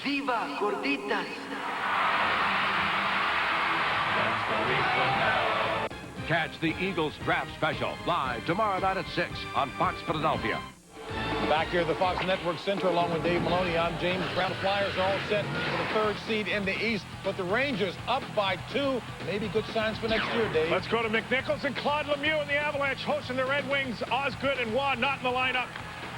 Viva Gorditas! Catch the Eagles Draft Special live tomorrow night at 6 on Fox Philadelphia. Back here at the Fox Network Center along with Dave Maloney, I'm James Brown. Flyers are all set for the third seed in the East, but the Rangers up by 2. Maybe good signs for next year, Dave. Let's go to McNichols and Claude Lemieux and the Avalanche hosting the Red Wings. Osgood and Waugh not in the lineup.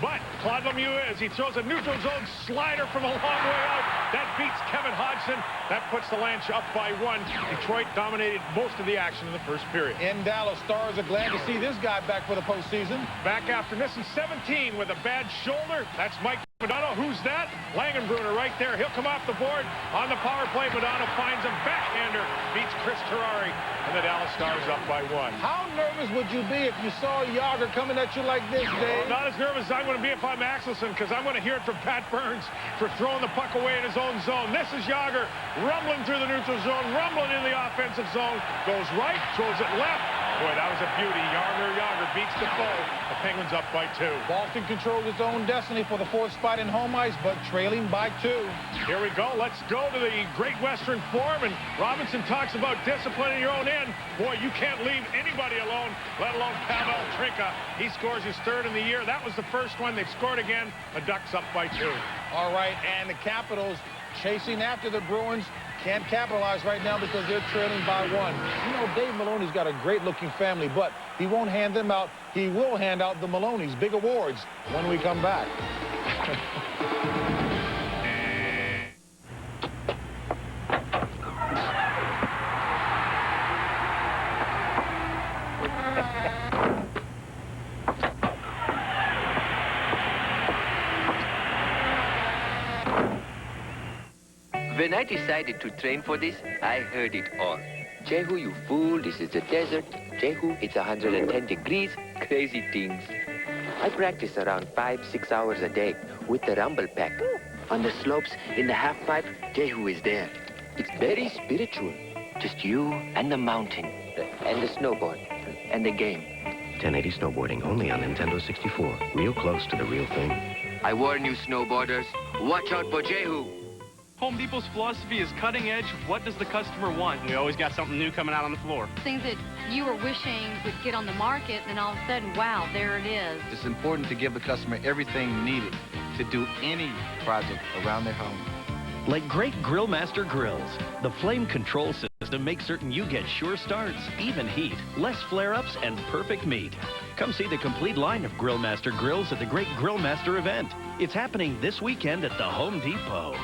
But Claude Lemieux is. He throws a neutral zone slider from a long way out. That beats Kevin Hodgson. That puts the Lanch up by 1. Detroit dominated most of the action in the first period. In Dallas, Stars are glad to see this guy back for the postseason. Back after missing 17 with a bad shoulder. That's Mike Modano. Who's that? Langenbrunner right there. He'll come off the board on the power play. Modano finds him. Backhander beats Chris Terrari. And the Dallas Stars up by 1. How nervous would you be if you saw Yager coming at you like this, Dave? Not as nervous as I'm going to be if I'm Axelson, because I'm going to hear it from Pat Burns for throwing the puck away in his own zone. This is Yager rumbling through the neutral zone, rumbling in the offensive zone. Goes right, throws it left. Boy, that was a beauty. Yager beats Defoe. The Penguins up by 2. Boston controls its own destiny for the 4th spot in home ice, but trailing by 2. Here we go. Let's go to the Great Western Forum. And Robinson talks about discipline in your own end. Boy, you can't leave anybody alone, let alone Pavel Trinka. He scores his 3rd in the year. That was the first one. They've scored again. The Ducks up by 2. All right, and the Capitals chasing after the Bruins. Can't capitalize right now because they're trailing by 1. You know, Dave Maloney's got a great-looking family, but he won't hand them out. He will hand out the Maloneys big awards when we come back. When I decided to train for this, I heard it all. Jehu, you fool, this is the desert. Jehu, it's 110 degrees. Crazy things. I practice around 5-6 hours a day with the rumble pack. On the slopes, in the half pipe, Jehu is there. It's very spiritual. Just you and the mountain, and the snowboard, and the game. 1080 snowboarding only on Nintendo 64. Real close to the real thing. I warn you, snowboarders, watch out for Jehu. Home Depot's philosophy is cutting edge. What does the customer want? We always got something new coming out on the floor. Things that you were wishing would get on the market, and all of a sudden, wow, there it is. It's important to give the customer everything needed to do any project around their home. Like great Grillmaster grills, the flame control system makes certain you get sure starts, even heat, less flare-ups, and perfect meat. Come see the complete line of Grillmaster grills at the Great Grillmaster event. It's happening this weekend at the Home Depot.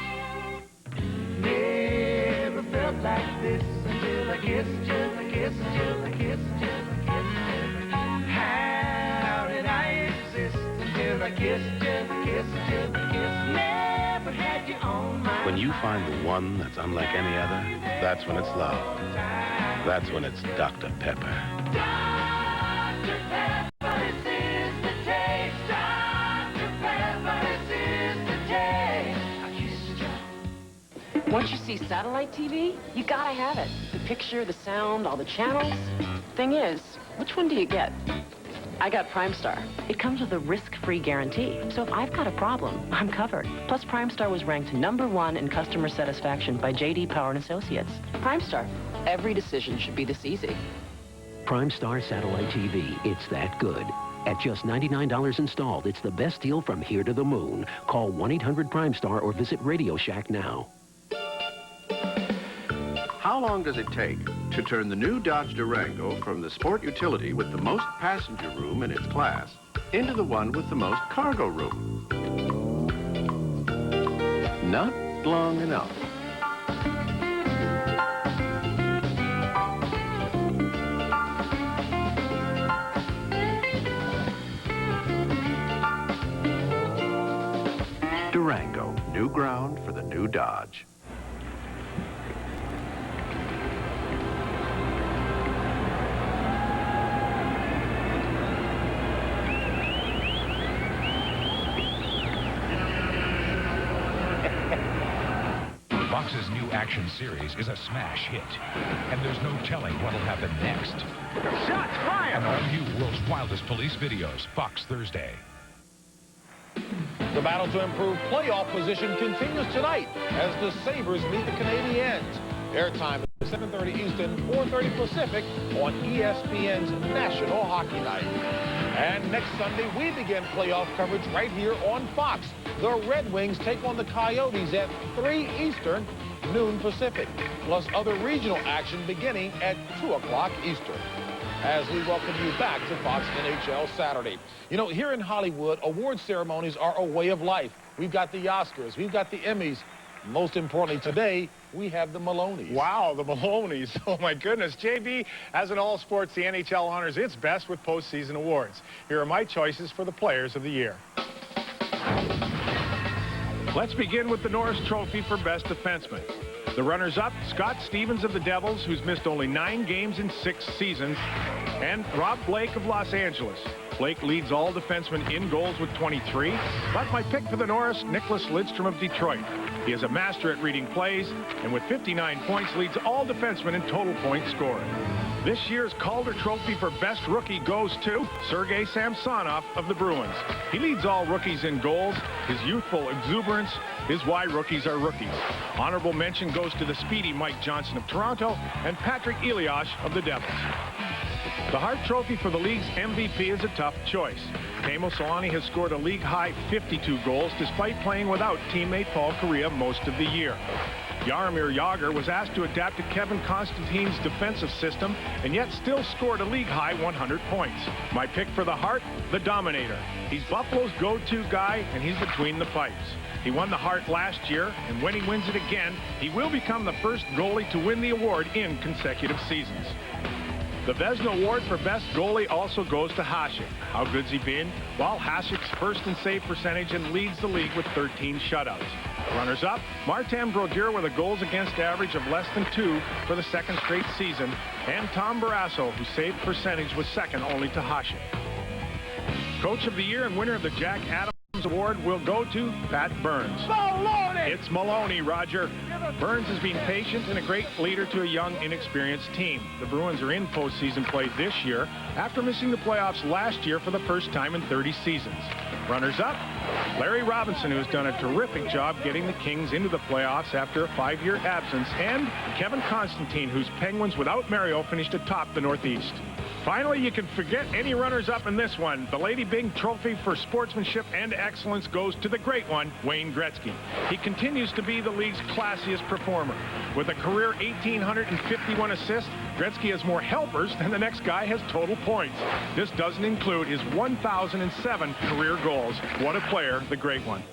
Never felt like this until I kissed you, I kissed you, I kissed you, I kissed you. How did I exist until I kissed you, kissed you, kissed you? Never had you on my mind. When you find the one that's unlike any other, that's when it's love. That's when it's Dr. Pepper. Dr. Pepper, this is the taste. Dr. Pepper, this is the taste. I kissed you. Once you see satellite TV, you gotta have it. The picture, the sound, all the channels. Thing is, which one do you get? I got PrimeStar. It comes with a risk-free guarantee. So if I've got a problem, I'm covered. Plus, PrimeStar was ranked #1 in customer satisfaction by J.D. Power & Associates. PrimeStar. Every decision should be this easy. PrimeStar Satellite TV. It's that good. At just $99 installed, it's the best deal from here to the moon. Call 1-800-PRIME-STAR or visit Radio Shack now. How long does it take to turn the new Dodge Durango from the sport utility with the most passenger room in its class into the one with the most cargo room? Not long enough. Durango, new ground for the new Dodge. Fox's new action series is a smash hit, and there's no telling what'll happen next. Shots fired! On all new World's Wildest Police Videos, Fox Thursday. The battle to improve playoff position continues tonight as the Sabres meet the Canadiens. Airtime is 7:30 Eastern, 4:30 Pacific on ESPN's National Hockey Night. And next Sunday, we begin playoff coverage right here on Fox. The Red Wings take on the Coyotes at 3 Eastern, noon Pacific, plus other regional action beginning at 2 o'clock Eastern. As we welcome you back to Fox NHL Saturday. You know, here in Hollywood, award ceremonies are a way of life. We've got the Oscars, we've got the Emmys. Most importantly today, we have the Maloneys. Wow, the Maloneys. Oh, my goodness. JB, as in all sports, the NHL honors its best with postseason awards. Here are my choices for the Players of the Year. Let's begin with the Norris Trophy for Best Defenseman. The runners-up, Scott Stevens of the Devils, who's missed only 9 games in 6 seasons, and Rob Blake of Los Angeles. Blake leads all defensemen in goals with 23, but my pick for the Norris, Nicholas Lidstrom of Detroit. He is a master at reading plays, and with 59 points, leads all defensemen in total point scoring. This year's Calder Trophy for Best Rookie goes to Sergei Samsonov of the Bruins. He leads all rookies in goals. His youthful exuberance is why rookies are rookies. Honorable mention goes to the speedy Mike Johnson of Toronto and Patrick Elias of the Devils. The Hart Trophy for the league's MVP is a tough choice. Teemu Selanne has scored a league-high 52 goals despite playing without teammate Paul Kariya most of the year. Jaromir Jagr was asked to adapt to Kevin Constantine's defensive system and yet still scored a league-high 100 points. My pick for the Hart, the Dominator. He's Buffalo's go-to guy, and he's between the pipes. He won the Hart last year, and when he wins it again, he will become the first goalie to win the award in consecutive seasons. The Vezina Award for Best Goalie also goes to Hasek. How good's he been? Well, Hasek's first in save percentage and leads the league with 13 shutouts. Runners-up, Martin Brodeur with a goals against average of less than 2 for the second straight season, and Tom Barrasso, whose save percentage was second only to Hasek. Coach of the Year and winner of the Jack Adams Award will go to Pat Burns. Maloney! It's Maloney, Roger. Burns has been patient and a great leader to a young, inexperienced team. The Bruins are in postseason play this year after missing the playoffs last year for the first time in 30 seasons. Runners-up, Larry Robinson, who has done a terrific job getting the Kings into the playoffs after a 5-year absence, and Kevin Constantine, whose Penguins without Mario finished atop the Northeast. Finally, you can forget any runners-up in this one. The Lady Byng Trophy for sportsmanship and excellence goes to the great one, Wayne Gretzky. He continues to be the league's classiest performer. With a career 1,851 assists, Gretzky has more helpers than the next guy has total points. This doesn't include his 1,007 career goals. What a player, the great one.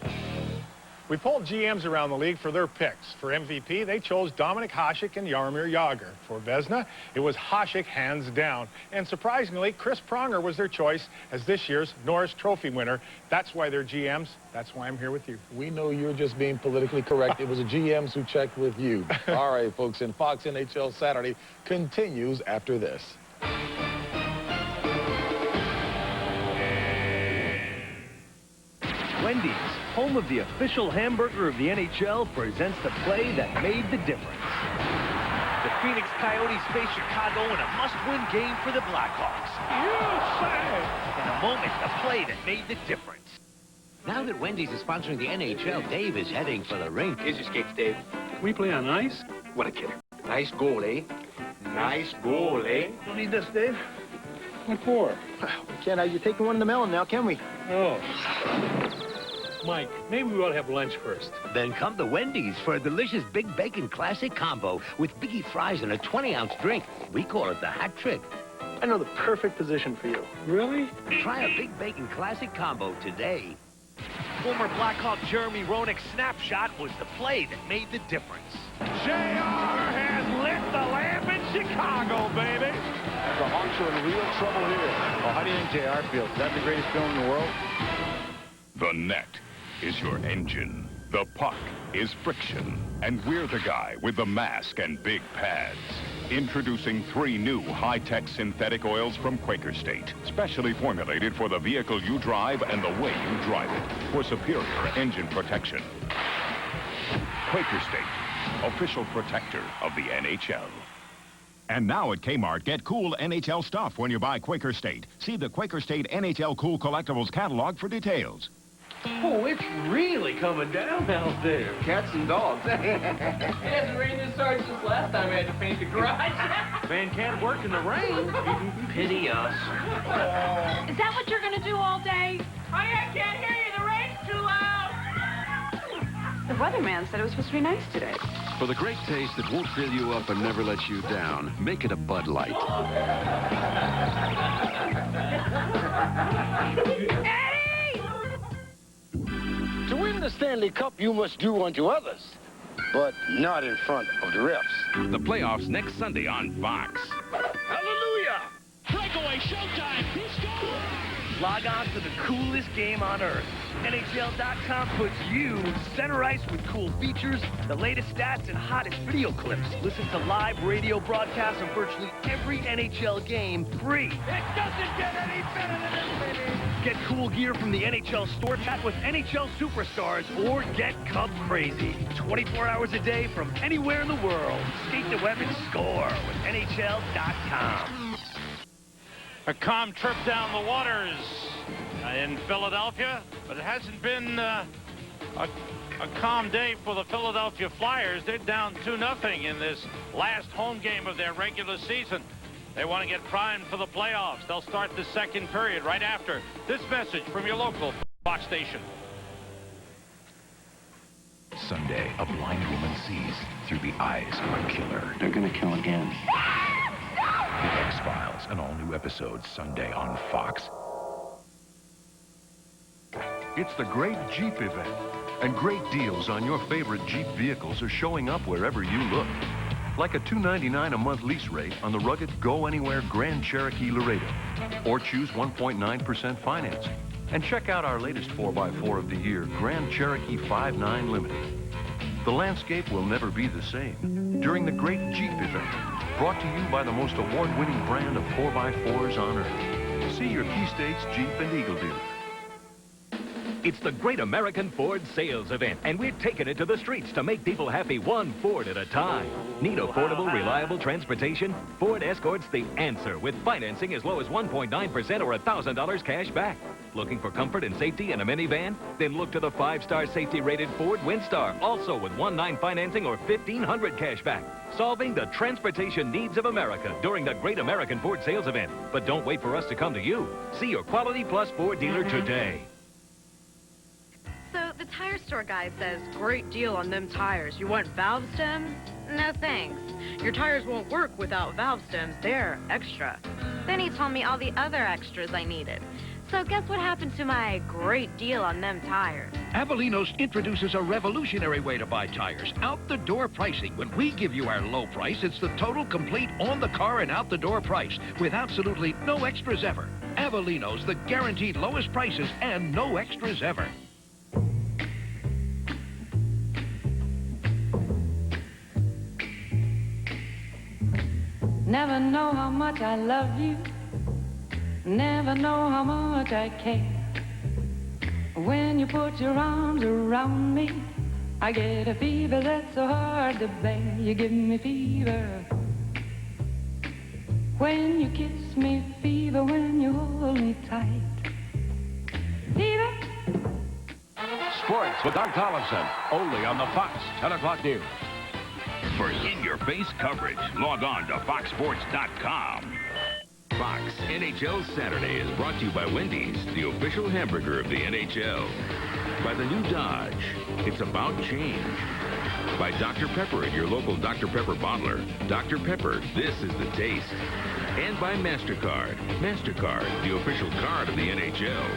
We polled GMs around the league for their picks. For MVP, they chose Dominik Hasek and Jaromir Jagr. For Vezina, it was Hasek hands down. And surprisingly, Chris Pronger was their choice as this year's Norris Trophy winner. That's why they're GMs. That's why I'm here with you. We know you're just being politically correct. It was the GMs who checked with you. All right, folks, and Fox NHL Saturday continues after this. Wendy's, home of the official hamburger of the NHL, presents the play that made the difference. The Phoenix Coyotes face Chicago in a must-win game for the Blackhawks. In a moment, the play that made the difference. Now that Wendy's is sponsoring the NHL, Dave is heading for the rink. Here's your skates, Dave. Can we play on ice? What a kidder. Nice goal, eh? Nice goal, eh? Don't need this, Dave. What for? We can't have you taking one in the melon now, can we? Oh. Mike, maybe we ought to have lunch first. Then come to Wendy's for a delicious Big Bacon Classic Combo with Biggie fries and a 20-ounce drink. We call it the hat trick. I know the perfect position for you. Really? Try a Big Bacon Classic Combo today. Former Blackhawk Jeremy Roenick's snapshot was the play that made the difference. JR has lit the lamp in Chicago, baby. The Hawks are in real trouble here. Well, how do you think JR feels? Is that the greatest feeling in the world? The net is your engine. The puck is friction. And we're the guy with the mask and big pads. Introducing 3 new high-tech synthetic oils from Quaker State, specially formulated for the vehicle you drive and the way you drive it, for superior engine protection. Quaker State, official protector of the NHL. And now at Kmart, get cool NHL stuff when you buy Quaker State. See the Quaker State NHL Cool Collectibles catalog for details. Oh, it's really coming down out there. Cats and dogs. It hasn't rained this hard since last time I had to paint the garage. Man can't work in the rain. Pity us. Is that what you're going to do all day? I can't hear you. The rain's too loud. The weatherman said it was supposed to be nice today. For the great taste that won't fill you up and never lets you down, make it a Bud Light. To win the Stanley Cup, you must do unto others, but not in front of the refs. The playoffs next Sunday on Fox. Hallelujah! Breakaway showtime! He scores! Log on to the coolest game on earth. NHL.com puts you center ice with cool features, the latest stats, and hottest video clips. Listen to live radio broadcasts of virtually every NHL game free. It doesn't get any better than this, baby. Get cool gear from the NHL store, chat with NHL superstars, or get Cub crazy. 24 hours a day from anywhere in the world. Skate the web and score with NHL.com. A calm trip down the waters in Philadelphia, but it hasn't been a calm day for the Philadelphia Flyers. They're down 2-0 in this last home game of their regular season. They want to get primed for the playoffs. They'll start the second period right after this message from your local Fox station. Sunday, a blind woman sees through the eyes of a killer. They're gonna kill again. The X-Files, an all-new episode Sunday on Fox. It's the Great Jeep event, and great deals on your favorite Jeep vehicles are showing up wherever you look. Like a $299 a month lease rate on the rugged Go Anywhere Grand Cherokee Laredo. Or choose 1.9% financing. And check out our latest 4x4 of the year, Grand Cherokee 5.9 Limited. The landscape will never be the same during the Great Jeep event, brought to you by the most award-winning brand of 4x4s on earth. See your Key States Jeep and Eagle dealer. It's the Great American Ford Sales Event, and we're taking it to the streets to make people happy one Ford at a time. Need affordable, reliable transportation? Ford Escort's the answer, with financing as low as 1.9% or $1,000 cash back. Looking for comfort and safety in a minivan? Then look to the 5-star safety-rated Ford Windstar, also with 1.9 financing or $1,500 cash back. Solving the transportation needs of America during the Great American Ford Sales Event. But don't wait for us to come to you. See your Quality Plus Ford dealer today. So the tire store guy says, great deal on them tires. You want valve stems? No thanks. Your tires won't work without valve stems. They're extra. Then he told me all the other extras I needed. So guess what happened to my great deal on them tires? Avelinos introduces a revolutionary way to buy tires. Out-the-door pricing. When we give you our low price, it's the total, complete, on-the-car and out-the-door price with absolutely no extras ever. Avelinos, the guaranteed lowest prices and no extras ever. Never know how much I love you. Never know how much I care. When you put your arms around me, I get a fever that's so hard to bear. You give me fever when you kiss me, fever when you hold me tight. Fever. Sports with Art Collison, only on the Fox 10 o'clock news. For in-your-face coverage, log on to foxsports.com. Fox NHL Saturday is brought to you by Wendy's, the official hamburger of the NHL. By the new Dodge, it's about change. By Dr. Pepper and your local Dr. Pepper bottler. Dr. Pepper, this is the taste. And by MasterCard. MasterCard, the official card of the NHL.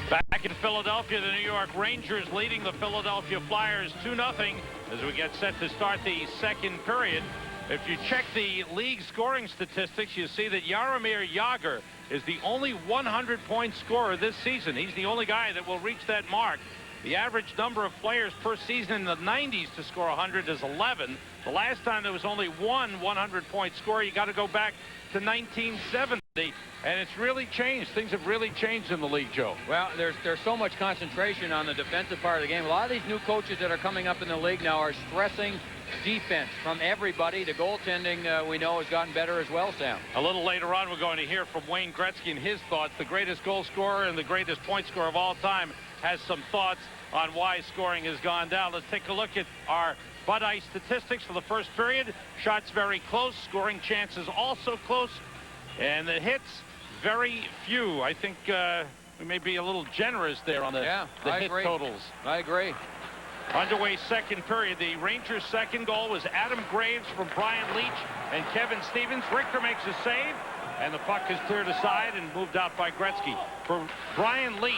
Back in Philadelphia, the New York Rangers leading the Philadelphia Flyers 2-0 as we get set to start the second period. If you check the league scoring statistics, you see that Jaromir Jagr is the only 100-point scorer this season. He's the only guy that will reach that mark. The average number of players per season in the 90s to score 100 is 11. The last time there was only one 100-point scorer, you got to go back to 1970. And it's really changed. Things have really changed in the league, Joe. Well, there's so much concentration on the defensive part of the game. A lot of these new coaches that are coming up in the league now are stressing defense from everybody. The goaltending, we know, has gotten better as well, Sam. A little later on, we're going to hear from Wayne Gretzky and his thoughts. The greatest goal scorer and the greatest point scorer of all time has some thoughts on why scoring has gone down. Let's take a look at our Bud Ice statistics for the first period. Shots very close. Scoring chances also close. And the hits, very few. I think we may be a little generous there on the hit totals. I agree. Underway second period. The Rangers' second goal was Adam Graves from Brian Leach and Kevin Stevens. Richter makes a save, and the puck is cleared aside and moved out by Gretzky. For Brian Leach,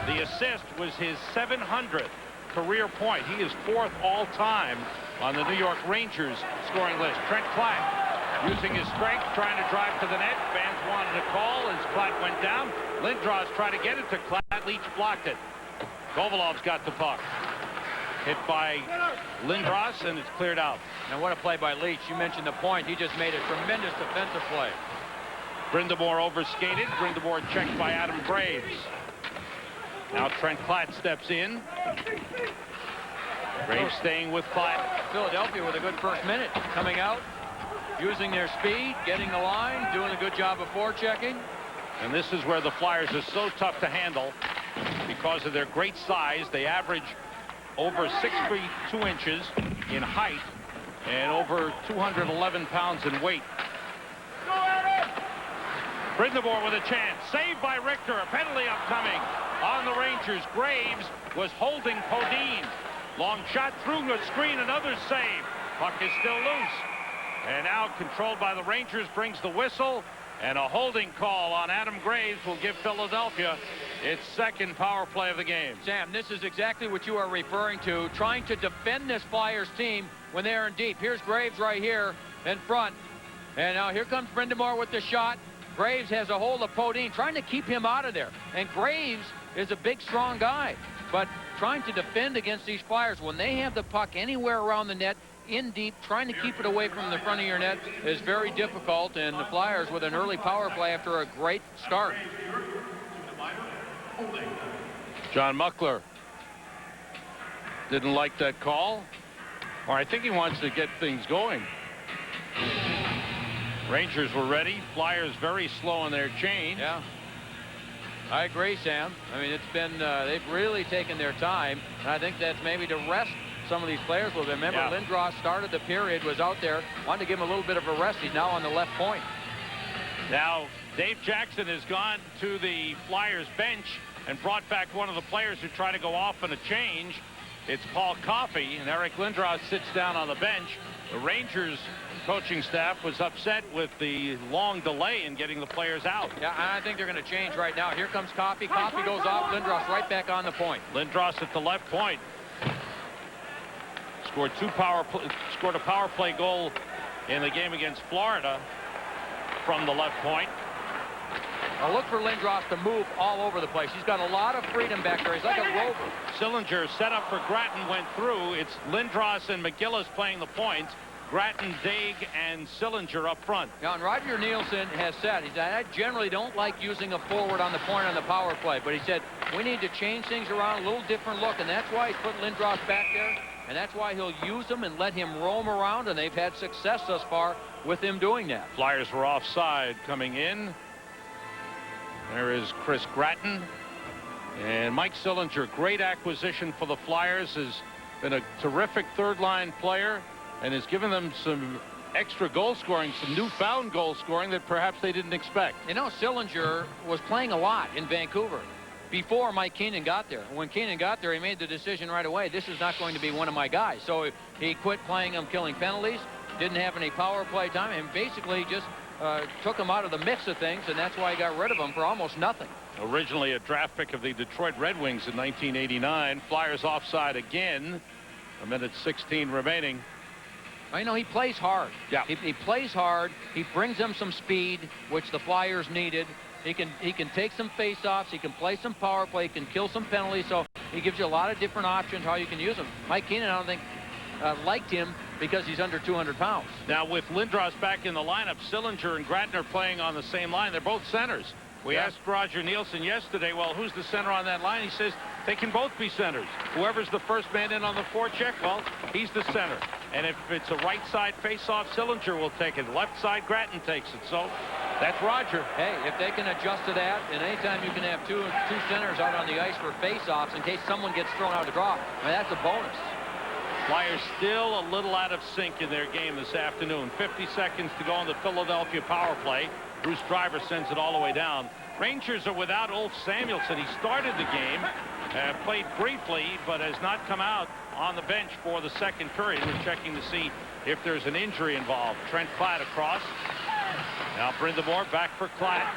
the assist was his 700th career point. He is fourth all-time on the New York Rangers scoring list. Trent Klatt, using his strength, trying to drive to the net. Fans wanted a call as Klatt went down. Lindros tried to get it to Klatt. Leach blocked it. Kovalov's got the puck. Hit by Lindros, and it's cleared out. And what a play by Leach. You mentioned the point. He just made a tremendous defensive play. Brind'Amour overskated. Brind'Amour checked by Adam Graves. Now Trent Klatt steps in. Graves staying with Klatt. Philadelphia with a good first minute. Coming out, using their speed, getting the line, doing a good job of forechecking. And this is where the Flyers are so tough to handle because of their great size. They average over 6 feet 2 inches in height. and over 211 pounds in weight. Brindamore with a chance. Saved by Richter. A penalty upcoming on the Rangers. Graves was holding Podine. Long shot through the screen. Another save. Puck is still loose. And now controlled by the Rangers brings the whistle. And a holding call on Adam Graves will give Philadelphia its second power play of the game. Sam, this is exactly what you are referring to. Trying to defend this Flyers team when they're in deep. Here's Graves right here in front. And now here comes Brindamore with the shot. Graves has a hold of Podine, trying to keep him out of there. And Graves is a big, strong guy. But trying to defend against these Flyers, when they have the puck anywhere around the net, in deep, trying to keep it away from the front of your net is very difficult. And the Flyers with an early power play after a great start. John Muckler didn't like that call. Or I think he wants to get things going. Rangers were ready. Flyers very slow in their change. Yeah. I agree, Sam. I mean, it's been, they've really taken their time. And I think that's maybe to rest some of these players will. Remember, Lindros started the period, was out there, wanted to give him a little bit of a rest. He's now on the left point. Now, Dave Jackson has gone to the Flyers bench and brought back one of the players who tried to go off on a change. It's Paul Coffey, and Eric Lindros sits down on the bench. The Rangers coaching staff was upset with the long delay in getting the players out. Yeah, I think they're going to change right now. Here comes Coffey. Coffey goes off. Lindros right back on the point. Lindros at the left point. Scored a power play goal in the game against Florida from the left point. Now look for Lindros to move all over the place. He's got a lot of freedom back there. He's like a rover. Sillinger set up for Gratton, went through. It's Lindros and McGillis playing the points. Gratton, Daig, and Sillinger up front. Now, and Roger Nielsen has said, he said, I generally don't like using a forward on the point on the power play, but he said, we need to change things around, a little different look, and that's why he's put Lindros back there, and that's why he'll use him and let him roam around, and they've had success thus far with him doing that. Flyers were offside coming in. There is Chris Gratton. And Mike Sillinger, great acquisition for the Flyers, has been a terrific third-line player and has given them some extra goal scoring, some newfound goal scoring that perhaps they didn't expect. You know, Sillinger was playing a lot in Vancouver before Mike Keenan got there. When Keenan got there, he made the decision right away, this is not going to be one of my guys. So he quit playing him killing penalties, didn't have any power play time, and basically just took him out of the mix of things, and that's why he got rid of him for almost nothing. Originally a draft pick of the Detroit Red Wings in 1989. Flyers offside again. A minute 16 remaining. I know he plays hard. Yeah. He plays hard. He brings them some speed, which the Flyers needed. He can take some face-offs. He can play some power play. He can kill some penalties. So he gives you a lot of different options how you can use him. Mike Keenan, I don't think, liked him because he's under 200 pounds. Now with Lindros back in the lineup, Sillinger and Gratton are playing on the same line. They're both centers. We asked Roger Nielsen yesterday, well, who's the center on that line? He says they can both be centers. Whoever's the first man in on the forecheck, well, he's the center. And if it's a right side face-off, Sillinger will take it. Left side, Gratton takes it. So that's Roger. Hey, if they can adjust to that, and anytime you can have two centers out on the ice for face-offs in case someone gets thrown out of draw, I mean, that's a bonus. Flyers still a little out of sync in their game this afternoon. 50 seconds to go on the Philadelphia power play. Bruce Driver sends it all the way down. Rangers are without Ulf Samuelsson. He started the game, played briefly, but has not come out on the bench for the second period. We're checking to see if there's an injury involved. Trent Klatt across. Now Brindamore back for Klatt.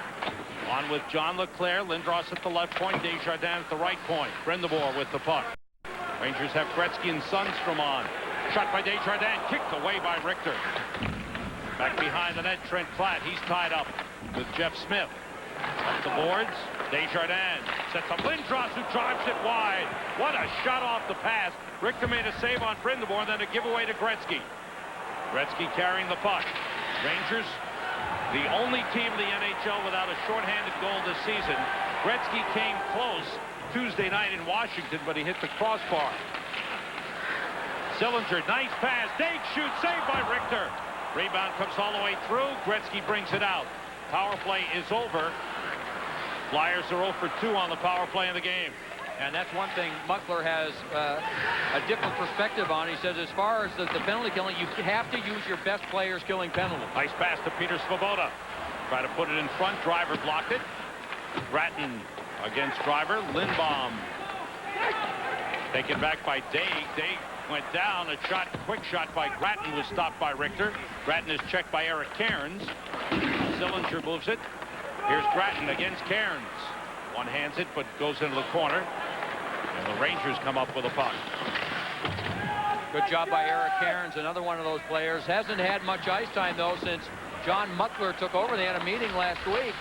On with John LeClaire. Lindros at the left point. Desjardins at the right point. Brindamore with the puck. Rangers have Gretzky and Sundstrom on. Shot by Desjardins. Kicked away by Richter. Back behind the net, Trent Klatt. He's tied up with Jeff Smith. Up the boards. Desjardins sets up Lindros, who drives it wide. What a shot off the pass. Richter made a save on Brindamore, then a giveaway to Gretzky. Gretzky carrying the puck. Rangers, the only team in the NHL without a shorthanded goal this season. Gretzky came close Tuesday night in Washington, but he hit the crossbar. Sillinger, nice pass. Daig shoots, saved by Richter. Rebound comes all the way through. Gretzky brings it out. Power play is over. Flyers are 0 for 2 on the power play in the game. And that's one thing Muckler has a different perspective on. He says as far as the penalty killing, you have to use your best players killing penalties. Nice pass to Peter Svoboda. Try to put it in front. Driver blocked it. Gratton against Driver. Lindbaum taken back by Day. Day went down. A shot, quick shot by Gratton was stopped by Richter. Gratton is checked by Eric Cairns. Sillinger moves it. Here's Gratton against Cairns. One-hands it, but goes into the corner. And the Rangers come up with a puck. Good job by Eric Cairns, another one of those players. Hasn't had much ice time, though, since John Muckler took over. They had a meeting last week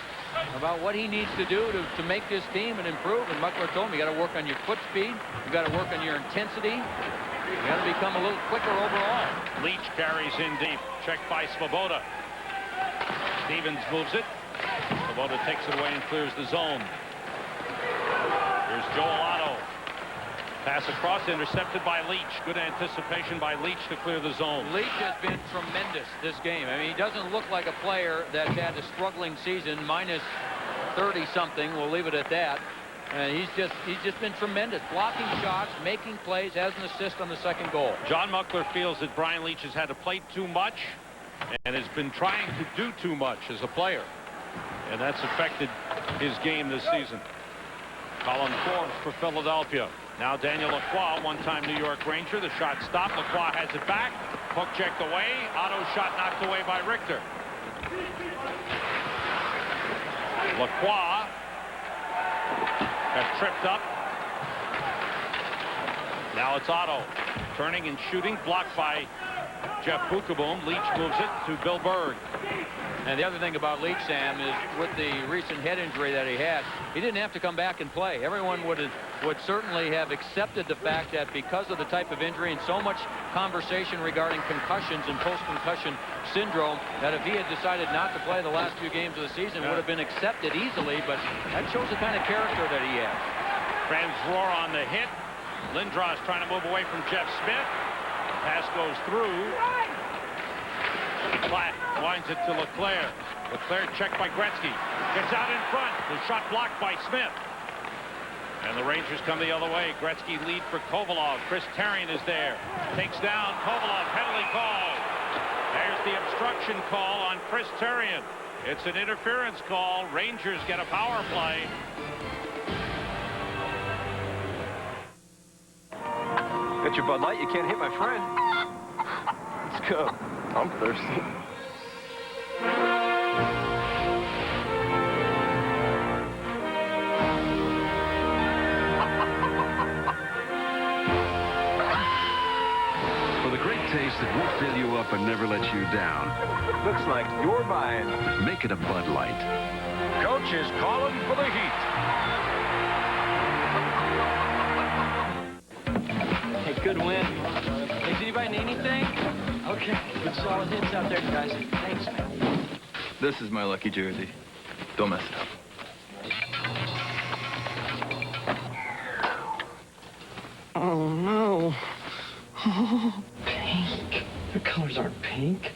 about what he needs to do to make this team and improve. And Muckler told him, you got to work on your foot speed. You got to work on your intensity. You got to become a little quicker overall. Leach carries in deep. Checked by Svoboda. Stevens moves it. Svoboda takes it away and clears the zone. Here's Joel Otto. Pass across, intercepted by Leach. Good anticipation by Leach to clear the zone. Leach has been tremendous this game. I mean, he doesn't look like a player that's had a struggling season, minus 30-something. We'll leave it at that. And he's just been tremendous. Blocking shots, making plays, has an assist on the second goal. John Muckler feels that Brian Leach has had to play too much and has been trying to do too much as a player. And that's affected his game this season. Colin Forbes for Philadelphia. Now Daniel Lacroix, one-time New York Ranger. The shot stopped. Lacroix has it back. Puck checked away. Otto's shot knocked away by Richter. Lacroix got tripped up. Now it's Otto. Turning and shooting. Blocked by Jeff Bukaboom. Leach moves it to Bill Berg. And the other thing about Leach, Sam, is with the recent head injury that he had, he didn't have to come back and play. Everyone would certainly have accepted the fact that because of the type of injury and so much conversation regarding concussions and post-concussion syndrome, that if he had decided not to play the last few games of the season, it would have been accepted easily, but that shows the kind of character that he has. Francoeur on the hit. Lindros trying to move away from Jeff Smith. Pass goes through. Platt winds it to Leclerc. Leclerc checked by Gretzky. Gets out in front. The shot blocked by Smith. And the Rangers come the other way. Gretzky lead for Kovalov. Chris Therien is there. Takes down Kovalov. Penalty call. There's the obstruction call on Chris Therien. It's an interference call. Rangers get a power play. Got your Bud Light. You can't hit my friend. Let's go. I'm thirsty. For the great taste that will fill you up and never let you down. Looks like you're buying. Make it a Bud Light. Coach is calling for the Heat. Hey, good win. Hey, does anybody need anything? Okay, good solid hits out there, guys. Thanks, man. This is my lucky jersey. Don't mess it up. Oh, no. Oh, pink. The colors aren't pink.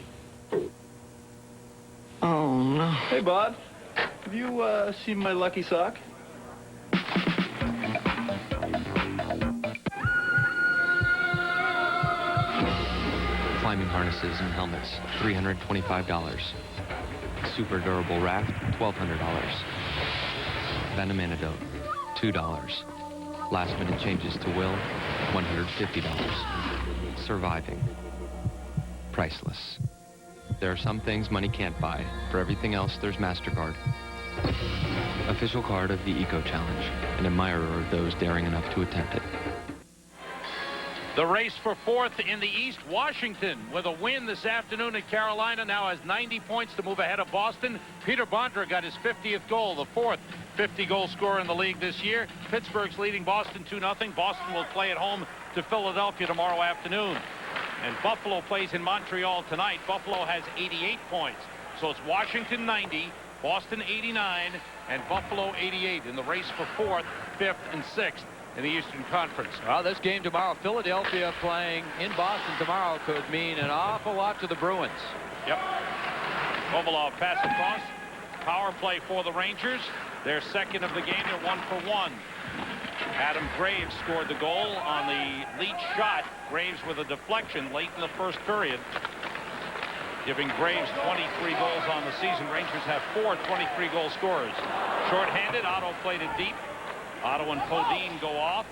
Oh, no. Hey, Bob. Have you seen my lucky sock? Climbing harnesses and helmets, $325. Super durable raft, $1,200. Venom antidote, $2. Last minute changes to will, $150. Surviving, priceless. There are some things money can't buy. For everything else, there's MasterCard. Official card of the Eco Challenge, an admirer of those daring enough to attempt it. The race for fourth in the East, Washington, with a win this afternoon at Carolina, now has 90 points to move ahead of Boston. Peter Bondra got his 50th goal, the fourth 50-goal scorer in the league this year. Pittsburgh's leading Boston 2-0. Boston will play at home to Philadelphia tomorrow afternoon. And Buffalo plays in Montreal tonight. Buffalo has 88 points. So it's Washington 90, Boston 89, and Buffalo 88 in the race for fourth, fifth, and sixth in the Eastern Conference. Well, this game tomorrow, Philadelphia playing in Boston tomorrow, could mean an awful lot to the Bruins. Yep. Kovalov pass across. Power play for the Rangers. They're second of the game. They're 1 for 1. Adam Graves scored the goal on the Leach shot. Graves with a deflection late in the first period, giving Graves 23 goals on the season. Rangers have 4 23-goal scorers. Short-handed, Otto played it deep. Otto and Podine go off,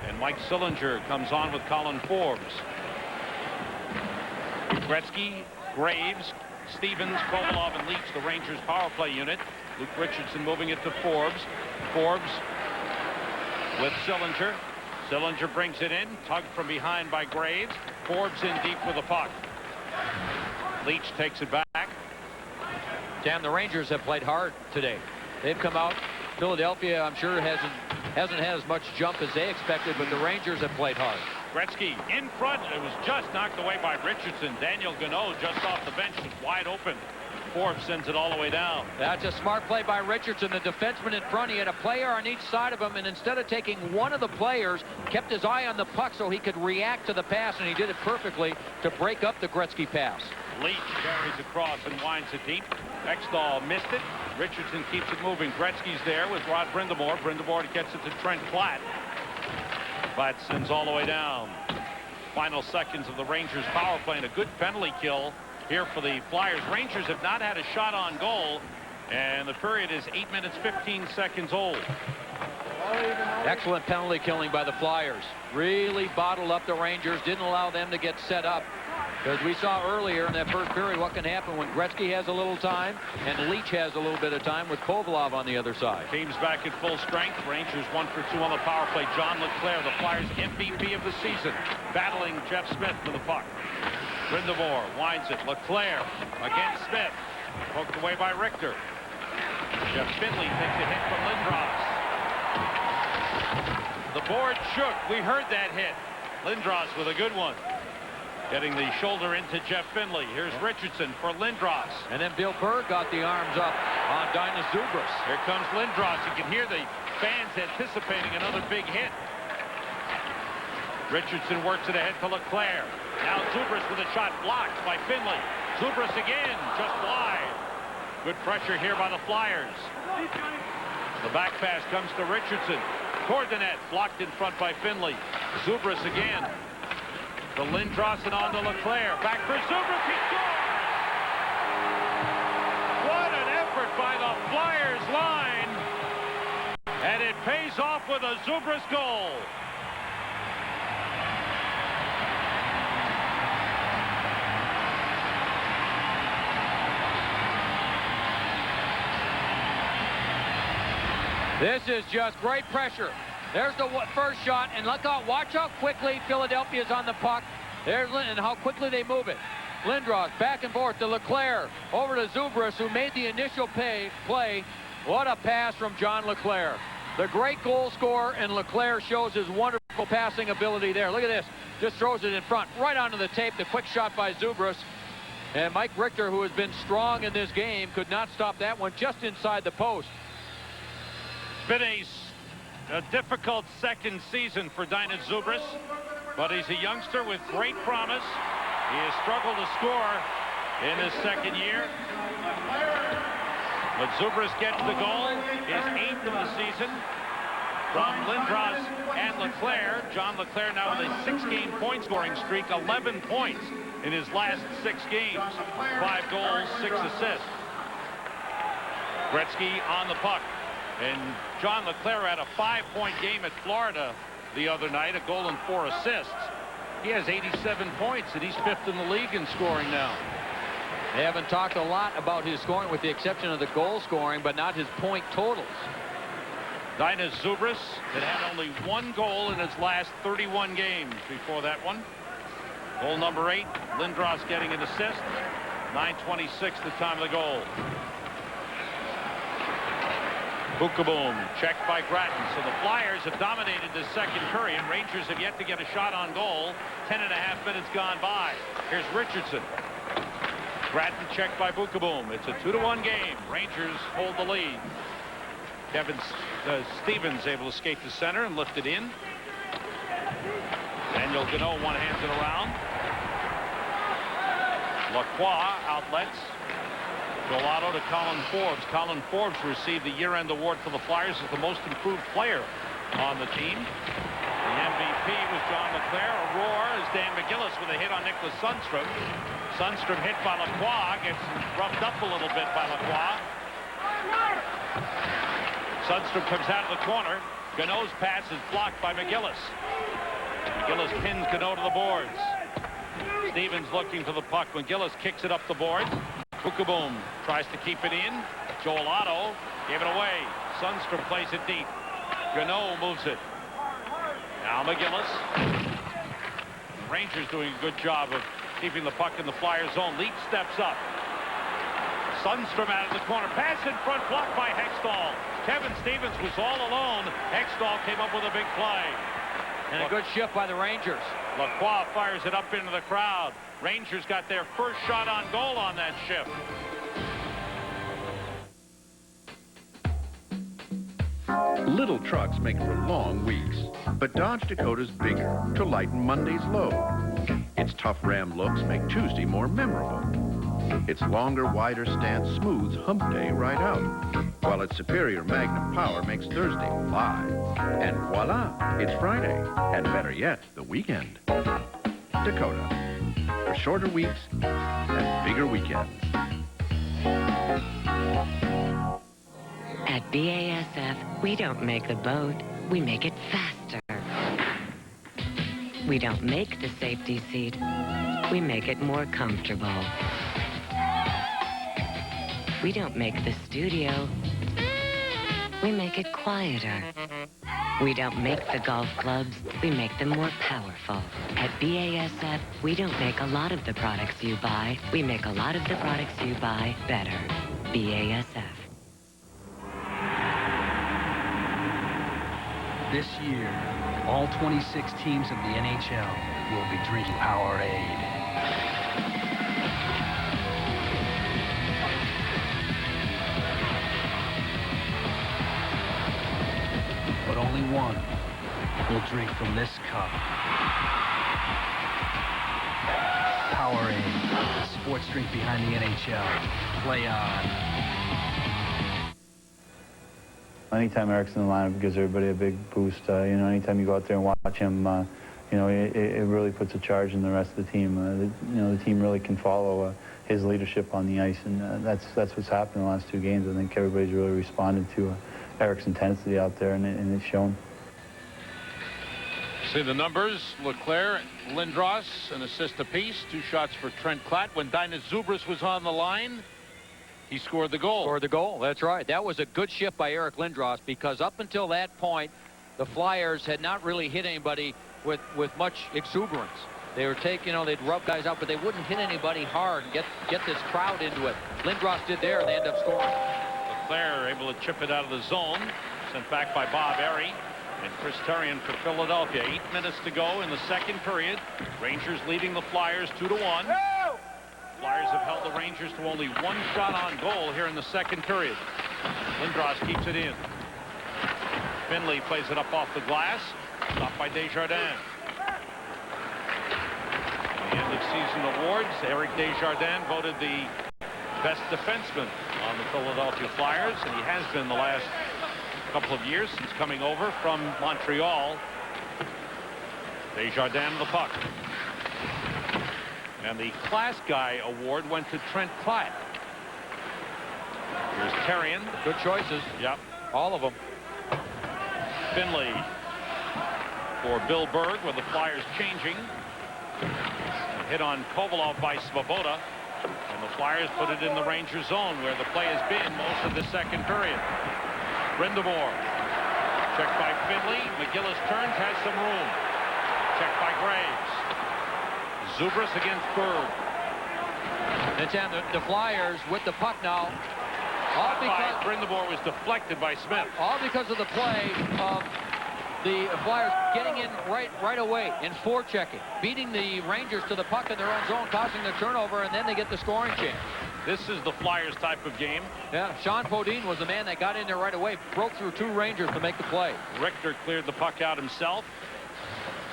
and Mike Sillinger comes on with Colin Forbes. Gretzky, Graves, Stevens, Kovalov, and Leach, the Rangers power play unit. Luke Richardson moving it to Forbes. Forbes with Sillinger. Sillinger brings it in, tugged from behind by Graves. Forbes in deep with the puck. Leach takes it back. Dan, the Rangers have played hard today. They've come out. Philadelphia, I'm sure, hasn't had as much jump as they expected, but the Rangers have played hard. Gretzky in front. It was just knocked away by Richardson. Daniel Gano just off the bench was wide open. Forbes sends it all the way down. That's a smart play by Richardson, the defenseman in front. He had a player on each side of him, and instead of taking one of the players, kept his eye on the puck so he could react to the pass, and he did it perfectly to break up the Gretzky pass. Leach carries across and winds it deep. Extall missed it. Richardson keeps it moving. Gretzky's there with Rod Brindamore. Brindamore gets it to Trent Platt. Platt sends all the way down. Final seconds of the Rangers power play, and a good penalty kill here for the Flyers. Rangers have not had a shot on goal, and the period is 8 minutes 15 seconds old. Excellent penalty killing by the Flyers. Really bottled up the Rangers, didn't allow them to get set up. Because we saw earlier in that first period what can happen when Gretzky has a little time and Leach has a little bit of time with Kovalov on the other side. Team's back at full strength. Rangers 1 for 2 on the power play. John LeClair, the Flyers MVP of the season, battling Jeff Smith for the puck. Brindamore winds it. LeClair against Smith. Poked away by Richter. Jeff Finley takes a hit from Lindros. The board shook. We heard that hit. Lindros with a good one. Getting the shoulder into Jeff Finley. Here's Richardson for Lindros. And then Bill Burr got the arms up on Dinas Zubras. Here comes Lindros. You can hear the fans anticipating another big hit. Richardson works it ahead to LeClair. Now Zubras with a shot blocked by Finley. Zubras again, just wide. Good pressure here by the Flyers. The back pass comes to Richardson. Toward the net, blocked in front by Finley. Zubras again. To Lindros and on to LeClair. Back for Zubras. He scores! What an effort by the Flyers line. And it pays off with a Zubras goal. This is just great pressure. There's the first shot, and watch how quickly Philadelphia's on the puck. There's and how quickly they move it. Lindros back and forth to LeClair, over to Zubras, who made the initial play. What a pass from John LeClair. The great goal scorer, and LeClair shows his wonderful passing ability there. Look at this. Just throws it in front, right onto the tape. The quick shot by Zubras. And Mike Richter, who has been strong in this game, could not stop that one just inside the post. Been a difficult second season for Dinas Zubras, but he's a youngster with great promise. He has struggled to score in his second year. But Zubras gets the goal, his 8th of the season, from Lindros and LeClair. John LeClair now with a 6-game point scoring streak, 11 points in his last 6 games. 5 goals, 6 assists. Gretzky on the puck. And John LeClair had a 5-point game at Florida the other night, a goal and 4 assists. He has 87 points, and he's 5th in the league in scoring now. They haven't talked a lot about his scoring, with the exception of the goal scoring, but not his point totals. Dinas Zubras had had only 1 goal in his last 31 games before that one. Goal number 8, Lindros getting an assist. 9:26 the time of the goal. Bukaboom, checked by Grattan. So the Flyers have dominated the second period. Rangers have yet to get a shot on goal. 10.5 minutes gone by. Here's Richardson. Grattan checked by Bukaboom. It's a 2-1 game. Rangers hold the lead. Kevin Stevens able to skate to center and lift it in. Daniel Gano one-hands it around. Lacroix outlets. Golato to Colin Forbes. Colin Forbes received the year-end award for the Flyers as the most improved player on the team. The MVP was John LeClair. A roar is Dan McGillis with a hit on Nicholas Sundstrom. Sundstrom hit by Lacroix. Gets roughed up a little bit by Lacroix. Sundstrom comes out of the corner. Gano's pass is blocked by McGillis. McGillis pins Gano to the boards. Stevens looking for the puck. McGillis kicks it up the boards. Bukaboom tries to keep it in. Joel Otto gave it away. Sundstrom plays it deep. Gano moves it. Now McGillis. Rangers doing a good job of keeping the puck in the Flyers zone. Leach steps up. Sundstrom out of the corner. Pass in front, blocked by Hextall. Kevin Stevens was all alone. Hextall came up with a big play. And a good shift by the Rangers. Lacroix fires it up into the crowd. Rangers got their first shot on goal on that shift. Little trucks make for long weeks, but Dodge Dakota's bigger to lighten Monday's load. Its tough Ram looks make Tuesday more memorable. Its longer, wider stance smooths hump day right out, while its superior Magnum power makes Thursday fly. And voila, it's Friday, and better yet, the weekend. Dakota, for shorter weeks and bigger weekends. At BASF, we don't make the boat, we make it faster. We don't make the safety seat, we make it more comfortable. We don't make the studio, we make it quieter. We don't make the golf clubs, we make them more powerful. At BASF, we don't make a lot of the products you buy, we make a lot of the products you buy better. BASF. This year, all 26 teams of the NHL will be drinking Powerade. But only one will drink from this cup. Powerade, the sports drink behind the NHL. Play on. Anytime Eric's in the lineup gives everybody a big boost. You know, anytime you go out there and watch him, you know, it really puts a charge in the rest of the team. You know, the team really can follow his leadership on the ice, and that's what's happened in the last two games. I think everybody's really responded to Eric's intensity out there, and it's shown. See the numbers. LeClair, Lindros, an assist apiece. 2 shots for Trent Klatt. When Dinas Zubris was on the line, he scored the goal. Scored the goal, that's right. That was a good shift by Eric Lindros, because up until that point, the Flyers had not really hit anybody with much exuberance. They were taking, you know, they'd rub guys out, but they wouldn't hit anybody hard and get this crowd into it. Lindros did there, and they end up scoring. LeClair able to chip it out of the zone. Sent back by Bob Airy. And Chris Therien for Philadelphia. 8 minutes to go in the second period. Rangers leading the Flyers 2-1. Flyers have held the Rangers to only 1 shot on goal here in the second period. Lindros keeps it in. Finley plays it up off the glass. Stopped by Desjardins. The end of season awards. Eric Desjardins voted the best defenseman on the Philadelphia Flyers, and he has been the last couple of years since coming over from Montreal. Desjardins to the puck. And the Class Guy award went to Trent Klatt. Here's Therien. Good choices. Yep. All of them. Finley for Bill Berg with the Flyers changing. A hit on Kovalov by Svoboda. And the Flyers put it in the Ranger zone where the play has been most of the second period. Brindamore. Checked by Finley. McGillis turns, has some room. Checked by Graves. Zubris against Berg. And Sam, the Flyers with the puck now. All because Brindamore was deflected by Smith. All because of the play of the Flyers getting in right away and forechecking, beating the Rangers to the puck in their own zone, causing the turnover, and then they get the scoring chance. This is the Flyers type of game. Yeah, Sean Podine was the man that got in there right away, broke through 2 Rangers to make the play. Richter cleared the puck out himself.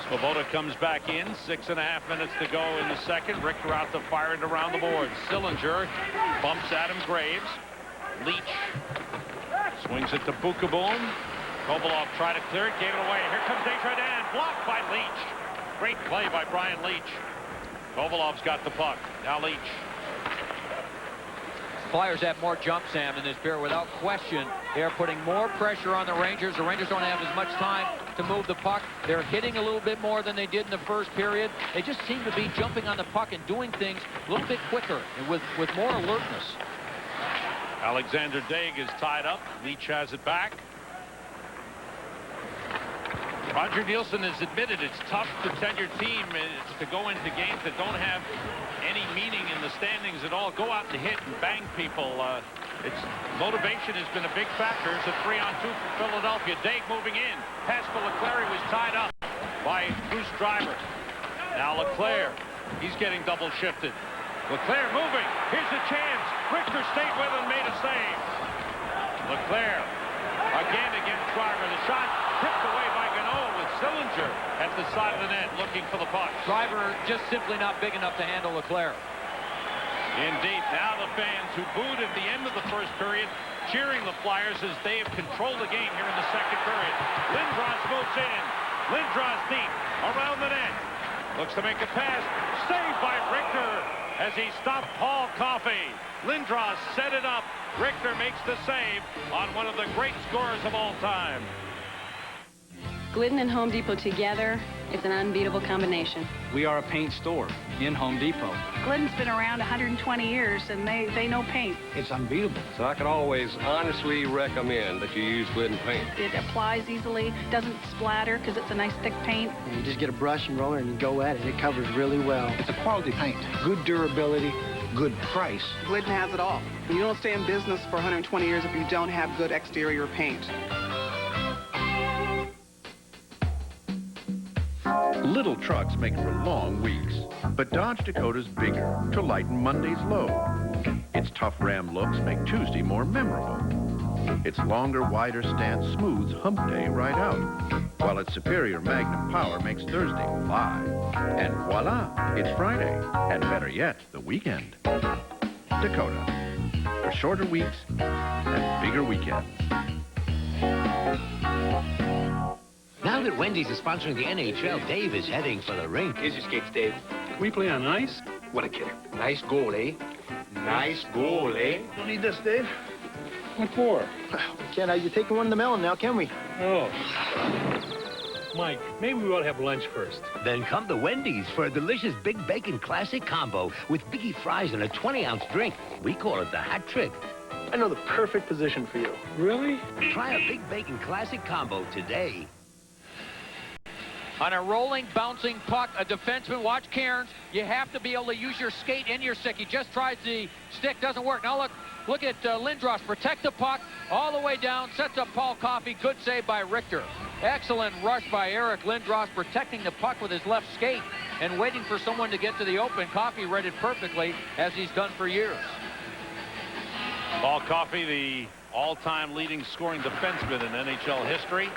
Svoboda comes back in. 6.5 minutes to go in the second. Richter out to fire it around the boards. Sillinger bumps Adam Graves. Leach swings it to Bukaboom. Kovalov tried to clear it, gave it away. Here comes Desjardins, blocked by Leach. Great play by Brian Leach. Kovalov's got the puck. Now Leach. Flyers have more jump, Sam, in this period. Without question, they are putting more pressure on the Rangers. The Rangers don't have as much time to move the puck. They're hitting a little bit more than they did in the first period. They just seem to be jumping on the puck and doing things a little bit quicker and with more alertness. Alexander Daig is tied up. Leach has it back. Roger Nielsen has admitted it's tough to tell your team to go into games that don't have any meaning in the standings at all. Go out and hit and bang people. Its motivation has been a big factor. It's a 3-on-2 for Philadelphia. Daig moving in. Pascal Leclerc was tied up by Bruce Driver. Now Leclerc, he's getting double shifted. Leclerc moving. Here's a chance. Richter stayed with and made a save. Leclerc again against Driver. The shot tipped away by Ganault with Sillinger at the side of the net looking for the puck. Driver just simply not big enough to handle Leclerc. Indeed, now the fans who booed at the end of the first period cheering the Flyers as they have controlled the game here in the second period. Lindros moves in. Lindros deep around the net. Looks to make a pass. Saved by Richter as he stopped Paul Coffey. Lindros set it up. Richter makes the save on one of the great scorers of all time. Glidden and Home Depot together, it's an unbeatable combination. We are a paint store in Home Depot. Glidden's been around 120 years, and they know paint. It's unbeatable. So I can always honestly recommend that you use Glidden paint. It applies easily, doesn't splatter because it's a nice thick paint. You just get a brush and roller and you go at it. It covers really well. It's a quality paint. Good durability, good price. Glidden has it all. You don't stay in business for 120 years if you don't have good exterior paint. Little trucks make for long weeks, but Dodge Dakota's bigger to lighten Monday's load. Its tough Ram looks make Tuesday more memorable. Its longer, wider stance smooths hump day right out, while its superior Magnum power makes Thursday fly. And voila, it's Friday, and better yet, the weekend. Dakota, for shorter weeks and bigger weekends. Now that Wendy's is sponsoring the NHL, Dave is heading for the rink. Here's your skates, Dave. We play on ice? What a kid. Nice goal, eh? Nice goal, eh? Don't need this, Dave. What for? Can't have you taking one in the melon now, can we? Oh. Mike, maybe we ought to have lunch first. Then come to Wendy's for a delicious Big Bacon Classic Combo with Biggie fries and a 20-ounce drink. We call it the hat trick. I know the perfect position for you. Really? Try a Big Bacon Classic Combo today. On a rolling, bouncing puck, a defenseman, watch Cairns, you have to be able to use your skate and your stick. He just tries the stick, doesn't work. Now look at Lindros, protect the puck all the way down, sets up Paul Coffey, good save by Richter. Excellent rush by Eric Lindros, protecting the puck with his left skate and waiting for someone to get to the open. Coffey read it perfectly, as he's done for years. Paul Coffey, the all-time leading scoring defenseman in NHL history,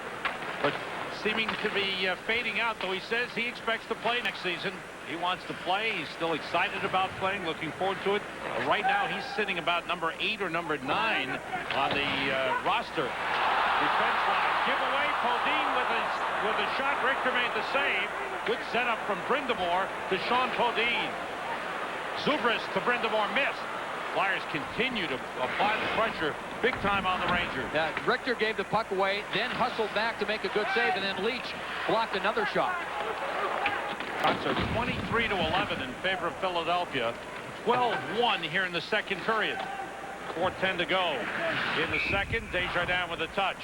but seeming to be fading out, though he says he expects to play next season. He wants to play. He's still excited about playing, looking forward to it. Right now, he's sitting about number 8 or number 9 on the roster. Defense line. Give away. Podine with a shot. Richter made the save. Good setup from Brind'Amour to Sean Podine. Zubris to Brind'Amour, missed. Flyers continue to apply the pressure big time on the Rangers. Yeah, Richter gave the puck away, then hustled back to make a good save, and then Leach blocked another shot. So 23-11 in favor of Philadelphia. 12-1 here in the second period. 4:10 to go in the second. Desjardins with a touch.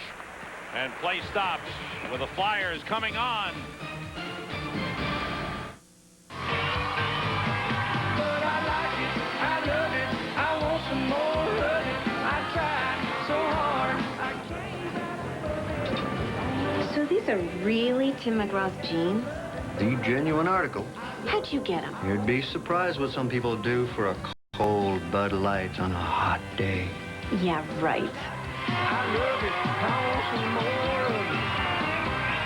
And play stops with the Flyers coming on. So these are really Tim McGraw's jeans? The genuine article. How'd you get them? You'd be surprised what some people do for a cold Bud Light on a hot day. Yeah, right.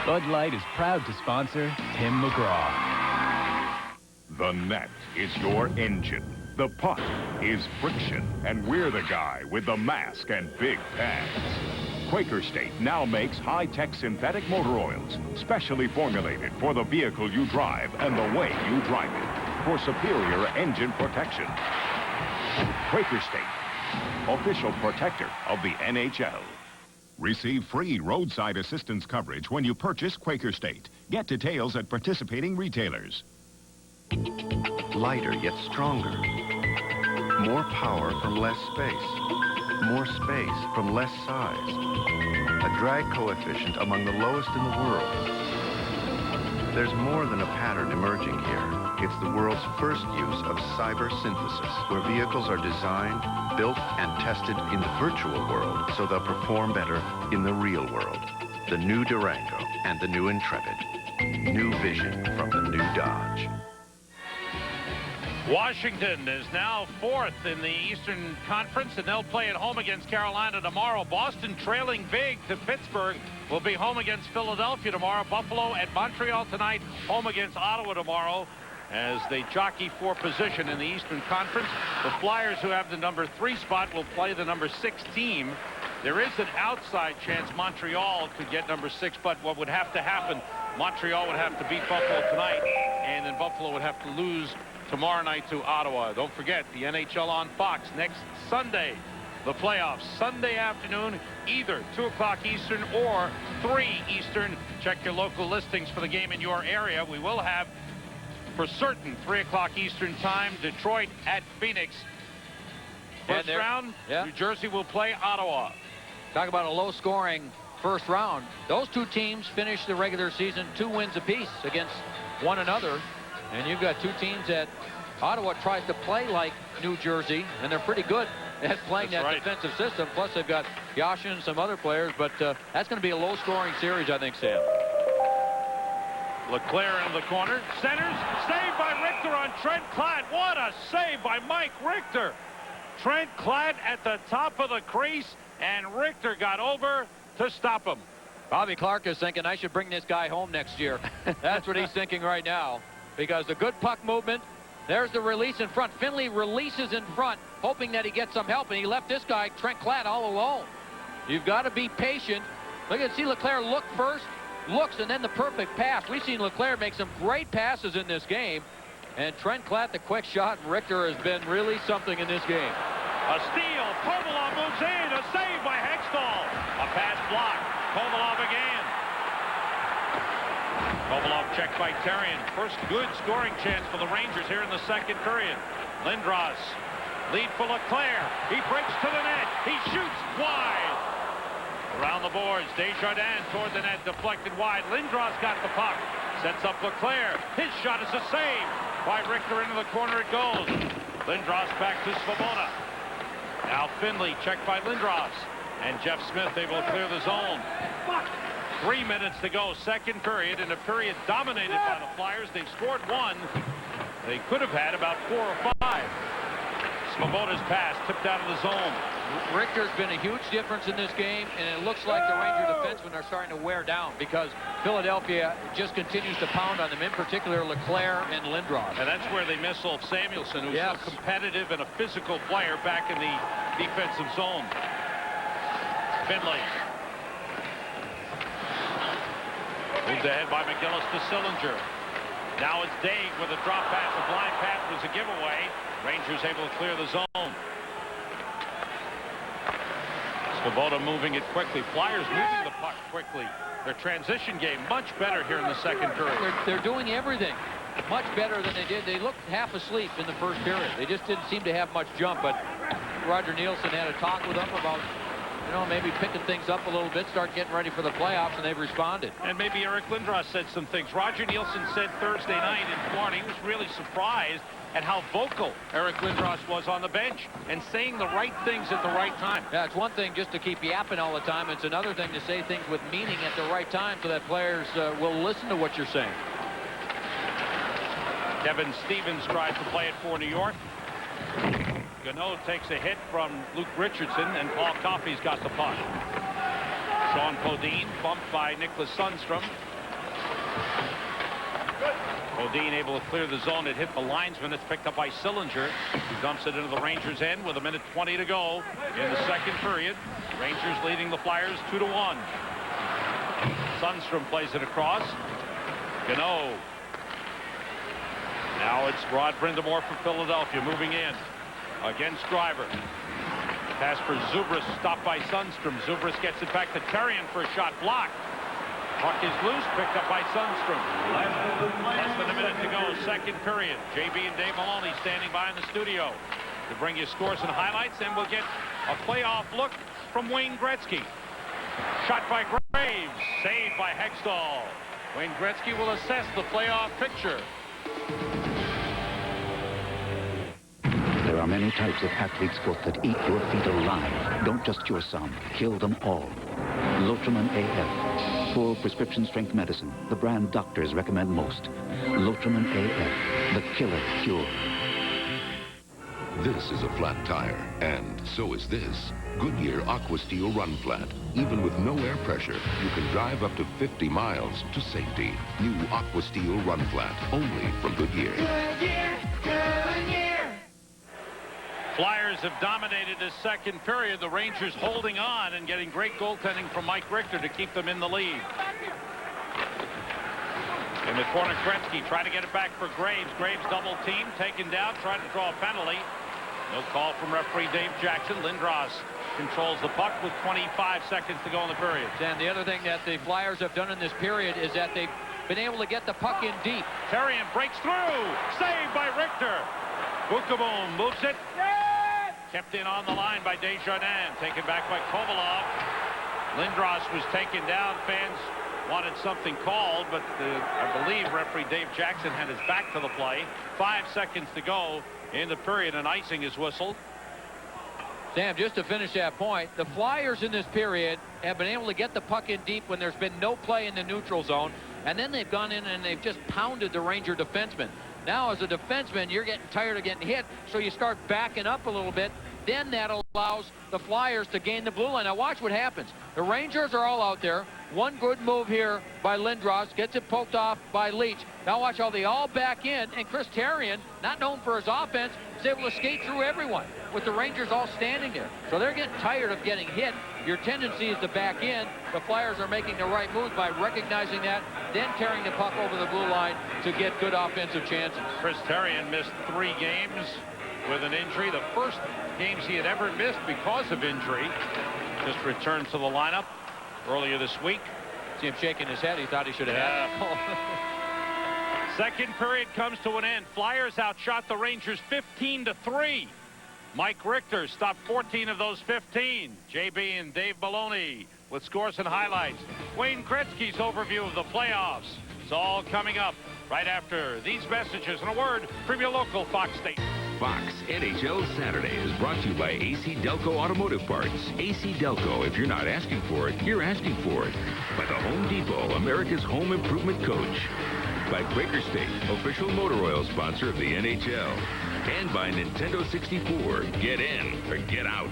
Bud Light is proud to sponsor Tim McGraw. The net is your engine. The puck is friction, and we're the guy with the mask and big pads. Quaker State now makes high-tech synthetic motor oils, specially formulated for the vehicle you drive and the way you drive it, for superior engine protection. Quaker State, official protector of the NHL. Receive free roadside assistance coverage when you purchase Quaker State. Get details at participating retailers. Lighter yet stronger. More power from less space. More space from less size. A drag coefficient among the lowest in the world. There's more than a pattern emerging here. It's the world's first use of cyber synthesis, where vehicles are designed, built, and tested in the virtual world so they'll perform better in the real world. The new Durango and the new Intrepid. New vision from the new Dodge. Washington is now 4th in the Eastern Conference, and they'll play at home against Carolina tomorrow. Boston trailing big to Pittsburgh will be home against Philadelphia tomorrow. Buffalo at Montreal tonight, home against Ottawa tomorrow as they jockey for position in the Eastern Conference. The Flyers, who have the number 3 spot, will play the number 6 team. There is an outside chance Montreal could get number 6, but what would have to happen, Montreal would have to beat Buffalo tonight, and then Buffalo would have to lose tomorrow night to Ottawa. Don't forget, the NHL on Fox next Sunday. The playoffs Sunday afternoon, either 2 o'clock Eastern or 3 Eastern. Check your local listings for the game in your area. We will have, for certain, 3 o'clock Eastern time, Detroit at Phoenix. First round, New Jersey will play Ottawa. Talk about a low-scoring first round. Those two teams finished the regular season 2 wins apiece against one another. And you've got 2 teams that Ottawa tries to play like New Jersey, and they're pretty good at playing that defensive system. Plus, they've got Yashin and some other players, but that's going to be a low-scoring series, I think, Sam. LeClaire in the corner. Centers. Saved by Richter on Trent Klatt. What a save by Mike Richter. Trent Klatt at the top of the crease, and Richter got over to stop him. Bobby Clark is thinking, I should bring this guy home next year. That's what he's thinking right now. Because the good puck movement, there's the release in front. Finley releases in front, hoping that he gets some help, and he left this guy, Trent Klatt, all alone. You've got to be patient. Look at, see LeClaire look first, looks, and then the perfect pass. We've seen LeClaire make some great passes in this game, and Trent Klatt, the quick shot, and Richter has been really something in this game. A steal, Kovalov moves in, a save by Hextall. A pass blocked, Kovalov again. Kovalov checked by Therrien. First good scoring chance for the Rangers here in the second period. Lindros, lead for LeClaire. He breaks to the net. He shoots wide. Around the boards, Desjardins toward the net, deflected wide. Lindros got the puck. Sets up LeClaire. His shot is a save by Richter. Into the corner it goes. Lindros back to Svoboda. Now Finley checked by Lindros. And Jeff Smith able to clear the zone. 3 minutes to go, second period, in a period dominated by the Flyers. They've scored 1. They could have had about 4 or 5. Svoboda's pass tipped out of the zone. Richter's been a huge difference in this game, and it looks like the Ranger defensemen are starting to wear down because Philadelphia just continues to pound on them, in particular LeClaire and Lindros. And that's where they miss Ulf Samuelsson, who's a competitive and a physical player back in the defensive zone. Finley. Moved ahead by McGillis to Sillinger. Now it's Dave with a drop pass. The blind pass was a giveaway. Rangers able to clear the zone. Svoboda moving it quickly. Flyers moving the puck quickly. Their transition game much better here in the second period. They're doing everything much better than they did. They looked half asleep in the first period. They just didn't seem to have much jump, but Roger Nielsen had a talk with them about, you know, maybe picking things up a little bit, start getting ready for the playoffs, and they've responded. And maybe Eric Lindros said some things. Roger Nielsen said Thursday night in Florida he was really surprised at how vocal Eric Lindros was on the bench and saying the right things at the right time. Yeah, it's one thing just to keep yapping all the time. It's another thing to say things with meaning at the right time so that players will listen to what you're saying. Kevin Stevens tries to play it for New York. Gano takes a hit from Luke Richardson, and Paul Coffey's got the puck. Sean Podine bumped by Nicholas Sundstrom. Bodine able to clear the zone. It hit the linesman. It's picked up by Sillinger, who dumps it into the Rangers' end with 1:20 to go in the second period. Rangers leading the Flyers 2-1. Sundstrom plays it across. Gano. Now it's Rod Brind'Amour for Philadelphia moving in against Driver. Pass for Zubris, stopped by Sundstrom. Zubris gets it back to Terrien for a shot blocked. Puck is loose, picked up by Sundstrom. Less than a minute to go, second period. JB and Dave Maloney standing by in the studio to bring you scores and highlights, and we'll get a playoff look from Wayne Gretzky. Shot by Graves, saved by Hextall. Wayne Gretzky will assess the playoff picture. There are many types of athlete's foot that eat your feet alive. Don't just cure some, kill them all. Lotrimin AF. Full prescription strength medicine. The brand doctors recommend most. Lotrimin AF. The killer cure. This is a flat tire, and so is this. Goodyear AquaSteel Run Flat. Even with no air pressure, you can drive up to 50 miles to safety. New AquaSteel Run Flat, only from Goodyear. Goodyear, Goodyear. Flyers have dominated this second period. The Rangers holding on and getting great goaltending from Mike Richter to keep them in the lead. In the corner, Gretzky trying to get it back for Graves. Graves double team, taken down, trying to draw a penalty. No call from referee Dave Jackson. Lindros controls the puck with 25 seconds to go in the period. And the other thing that the Flyers have done in this period is that they've been able to get the puck in deep. Terrien breaks through. Saved by Richter. Bukaboom moves it. Kept in on the line by Desjardins. Taken back by Kovalov. Lindros was taken down. Fans wanted something called, but I believe referee Dave Jackson had his back to the play. 5 seconds to go in the period, and icing is whistled. Sam, just to finish that point, the Flyers in this period have been able to get the puck in deep when there's been no play in the neutral zone, and then they've gone in and they've just pounded the Ranger defenseman. Now, as a defenseman, you're getting tired of getting hit, so you start backing up a little bit. Then that allows the Flyers to gain the blue line. Now, watch what happens. The Rangers are all out there. One good move here by Lindros. Gets it poked off by Leach. Now watch how they all back in, and Chris Terrien, not known for his offense, is able to skate through everyone with the Rangers all standing there. So they're getting tired of getting hit. Your tendency is to back in. The Flyers are making the right moves by recognizing that, then carrying the puck over the blue line to get good offensive chances. Chris Terrien missed 3 games with an injury. The first games he had ever missed because of injury. Just returned to the lineup earlier this week. See him shaking his head. He thought he should have had it. Second period comes to an end. Flyers outshot the Rangers 15-3. Mike Richter stopped 14 of those 15. JB and Dave Maloney with scores and highlights. Wayne Gretzky's overview of the playoffs. It's all coming up right after these messages and a word from your local Fox station. Fox NHL Saturday is brought to you by AC Delco Automotive Parts. AC Delco, if you're not asking for it, you're asking for it. By the Home Depot, America's home improvement coach. By Quaker State, official motor oil sponsor of the NHL. And by Nintendo 64. Get in or get out.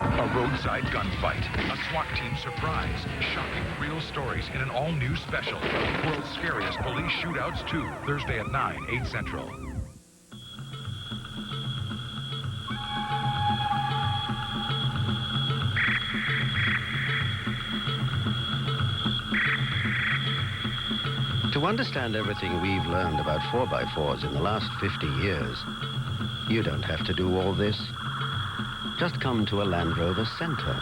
A roadside gunfight, a SWAT team surprise, shocking real stories in an all-new special. World's Scariest Police Shootouts 2, Thursday at 9, 8 Central. To understand everything we've learned about 4x4s in the last 50 years, you don't have to do all this. Just come to a Land Rover Center.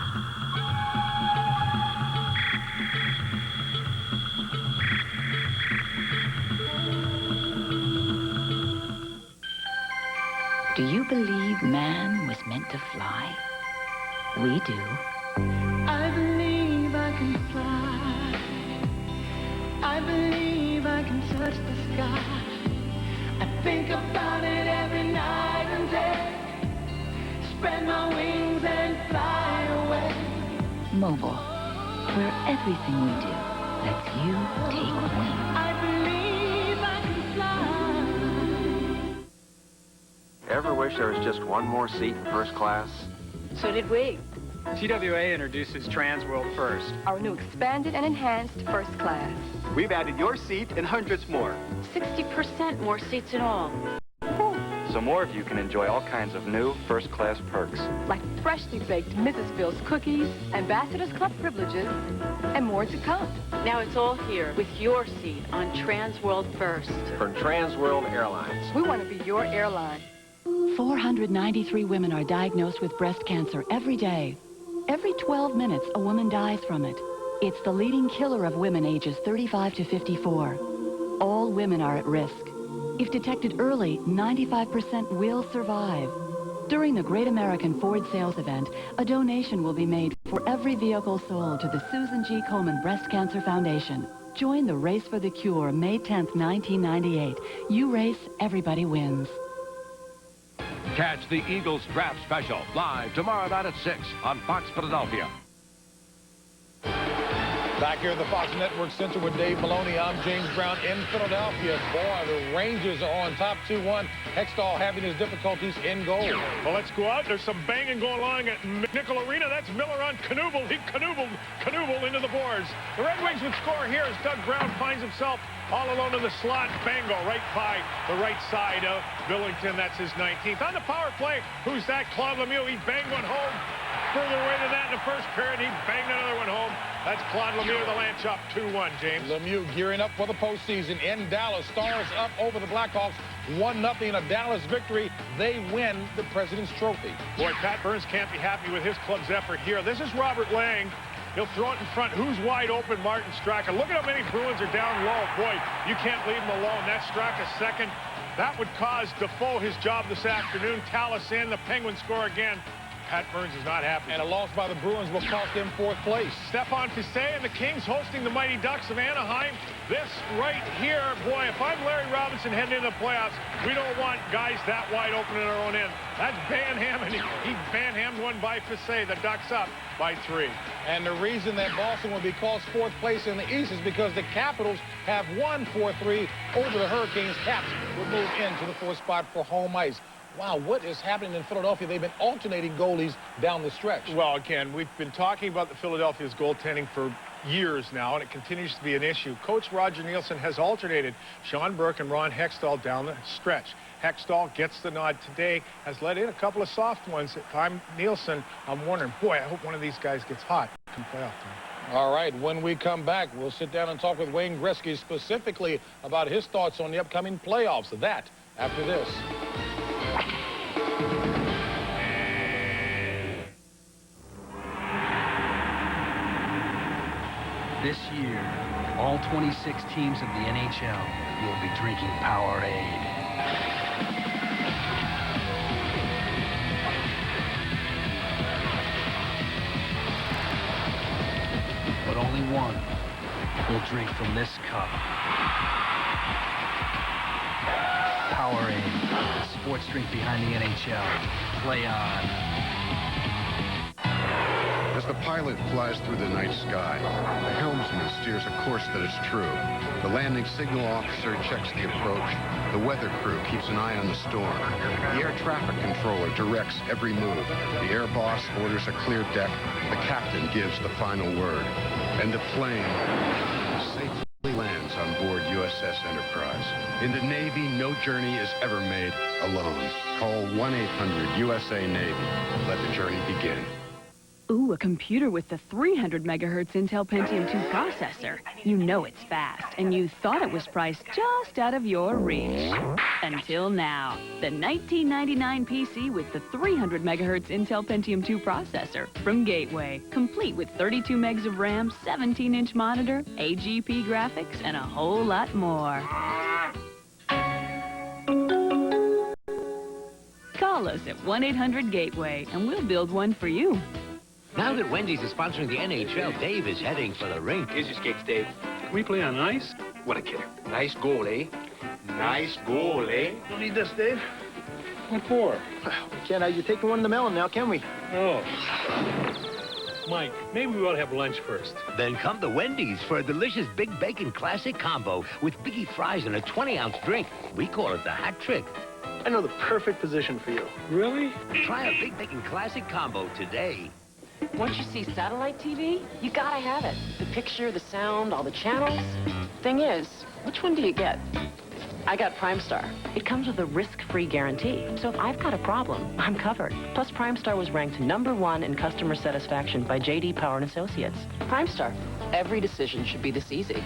Do you believe man was meant to fly? We do. I believe I can fly. I believe I can touch the sky. I think about it every night and day. Spread my wings and fly away. Mobile, where everything we do lets you take wing. I believe I can fly. Ever wish there was just one more seat in first class? So did we. TWA introduces Transworld First. Our new expanded and enhanced first class. We've added your seat and hundreds more. 60% more seats in all. So more of you can enjoy all kinds of new first-class perks. Like freshly baked Mrs. Phil's cookies, Ambassadors Club privileges, and more to come. Now it's all here with your seat on Transworld First. From Transworld Airlines. We want to be your airline. 493 women are diagnosed with breast cancer every day. Every 12 minutes, a woman dies from it. It's the leading killer of women ages 35 to 54. All women are at risk. If detected early, 95% will survive. During the Great American Ford Sales Event, a donation will be made for every vehicle sold to the Susan G. Komen Breast Cancer Foundation. Join the Race for the Cure, May 10th, 1998. You race, everybody wins. Catch the Eagles Draft Special live tomorrow night at 6 on Fox Philadelphia. Back here at the Fox Network Center with Dave Maloney, I'm James Brown in Philadelphia. Boy, the Rangers are on top 2-1. Hextall having his difficulties in goal. Well, let's go out. There's some banging going on at Nickel Arena. That's Miller on Knuble. He Knuble into the boards. The Red Wings would score here as Doug Brown finds himself all alone in the slot. Bango right by the right side of Billington. That's his 19th. On the power play, who's that? Claude Lemieux. He banged one home. Further away than that in the first period, he banged another one home. That's Claude Lemieux, the Lance up 2-1, James. Lemieux gearing up for the postseason in Dallas. Stars up over the Blackhawks. 1-0, a Dallas victory. They win the President's Trophy. Boy, Pat Burns can't be happy with his club's effort here. This is Robert Lang. He'll throw it in front. Who's wide open? Martin Straka. Look at how many Bruins are down low. Boy, you can't leave him alone. That's Straka's second. That would cause Defoe his job this afternoon. Tallis in. The Penguins score again. Pat Burns is not happy. And a loss by the Bruins will cost them 4th place. Stefan Fiset and the Kings hosting the Mighty Ducks of Anaheim. This right here, boy, if I'm Larry Robinson heading into the playoffs, we don't want guys that wide open in our own end. That's Banham, and he Banhammed one by Fiset. The Ducks up by 3. And the reason that Boston will be called 4th place in the East is because the Capitals have won 4-3 over the Hurricanes. Caps will move into the 4th spot for home ice. Wow, what is happening in Philadelphia? They've been alternating goalies down the stretch. Well, again, we've been talking about the Philadelphia's goaltending for years now, and it continues to be an issue. Coach Roger Nielsen has alternated Sean Burke and Ron Hextall down the stretch. Hextall gets the nod today, has let in a couple of soft ones. If I'm Nielsen, I'm wondering, boy, I hope one of these guys gets hot come playoff time. All right, when we come back, we'll sit down and talk with Wayne Gretzky specifically about his thoughts on the upcoming playoffs. That after this. This year, all 26 teams of the NHL will be drinking Powerade. But only one will drink from this cup. Powerade, sports drink behind the NHL. Play on. As the pilot flies through the night sky, the helmsman steers a course that is true. The landing signal officer checks the approach. The weather crew keeps an eye on the storm. The air traffic controller directs every move. The air boss orders a clear deck. The captain gives the final word. And the plane safely lands on board USS Enterprise. In the Navy, no journey is ever made alone. Call 1-800-USA-NAVY. Let the journey begin. Ooh, a computer with the 300 megahertz Intel Pentium 2 processor. You know it's fast, and you thought it was priced just out of your reach. Until now. The $19.99 PC with the 300 megahertz Intel Pentium 2 processor from Gateway. Complete with 32 megs of RAM, 17-inch monitor, AGP graphics, and a whole lot more. Call us at 1-800-GATEWAY, and we'll build one for you. Now that Wendy's is sponsoring the NHL, Dave is heading for the rink. Here's your skates, Dave. Can we play on ice? What a kid. Nice goal, eh? Nice goal, eh? Don't need this, Dave. What for? We can't have you taking one in the melon now, can we? Oh. Mike, maybe we ought to have lunch first. Then come to Wendy's for a delicious Big Bacon Classic Combo with biggie fries and a 20-ounce drink. We call it the hat trick. I know the perfect position for you. Really? Try a Big Bacon Classic Combo today. Once you see satellite TV, you gotta have it. The picture, the sound, all the channels. Thing is, which one do you get? I got Primestar. It comes with a risk-free guarantee. So if I've got a problem, I'm covered. Plus, Primestar was ranked #1 in customer satisfaction by J.D. Power & Associates. Primestar. Every decision should be this easy.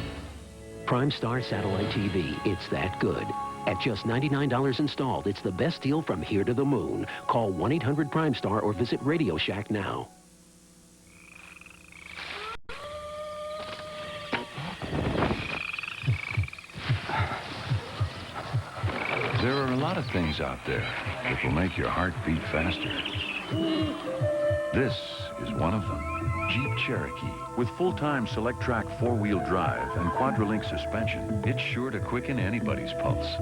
Primestar Satellite TV. It's that good. At just $99 installed, it's the best deal from here to the moon. Call 1-800-PRIMESTAR or visit Radio Shack now. There are a lot of things out there that will make your heart beat faster. This is one of them. Jeep Cherokee. With full-time select-track four-wheel drive and quadra-link suspension, it's sure to quicken anybody's pulse.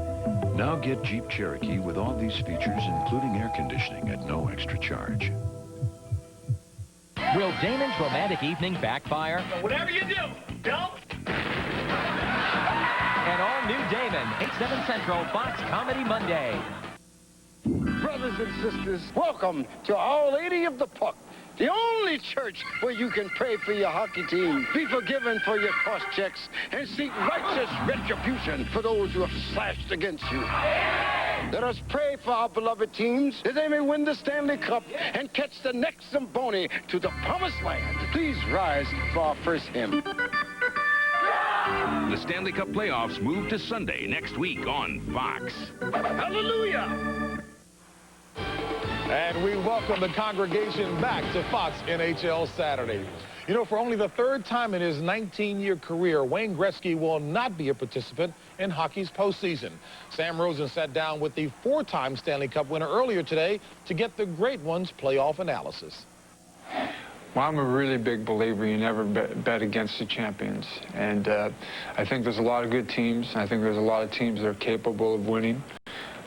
Now get Jeep Cherokee with all these features, including air conditioning at no extra charge. Will Damon's romantic evening backfire? Whatever you do, don't. An all-new Damon, 8/7 Central, Fox Comedy Monday. Brothers and sisters, welcome to Our Lady of the Puck, the only church where you can pray for your hockey team, be forgiven for your cross checks, and seek righteous retribution for those who have slashed against you. Let us pray for our beloved teams that they may win the Stanley Cup and catch the next Zamboni to the promised land. Please rise for our first hymn. The Stanley Cup playoffs move to Sunday next week on Fox. Hallelujah! And we welcome the congregation back to Fox NHL Saturday. You know, for only the third time in his 19-year career, Wayne Gretzky will not be a participant in hockey's postseason. Sam Rosen sat down with the four-time Stanley Cup winner earlier today to get the Great One's playoff analysis. Well, I'm a really big believer you never bet against the champions. And I think there's a lot of good teams. I think there's a lot of teams that are capable of winning.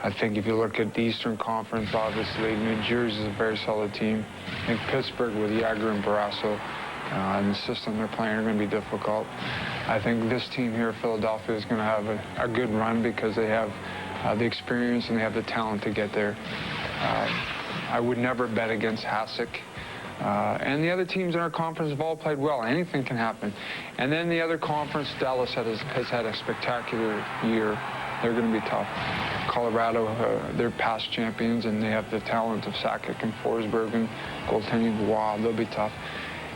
I think if you look at the Eastern Conference, obviously, New Jersey is a very solid team. I think Pittsburgh with Jagr and Barrasso and the system they're playing are going to be difficult. I think this team here, Philadelphia, is going to have a good run because they have the experience and they have the talent to get there. I would never bet against Hasek. And the other teams in our conference have all played well. Anything can happen. And then the other conference, Dallas has had a spectacular year. They're going to be tough. Colorado, they're past champions, and they have the talent of Sakic and Forsberg and goaltending. Wow, they'll be tough.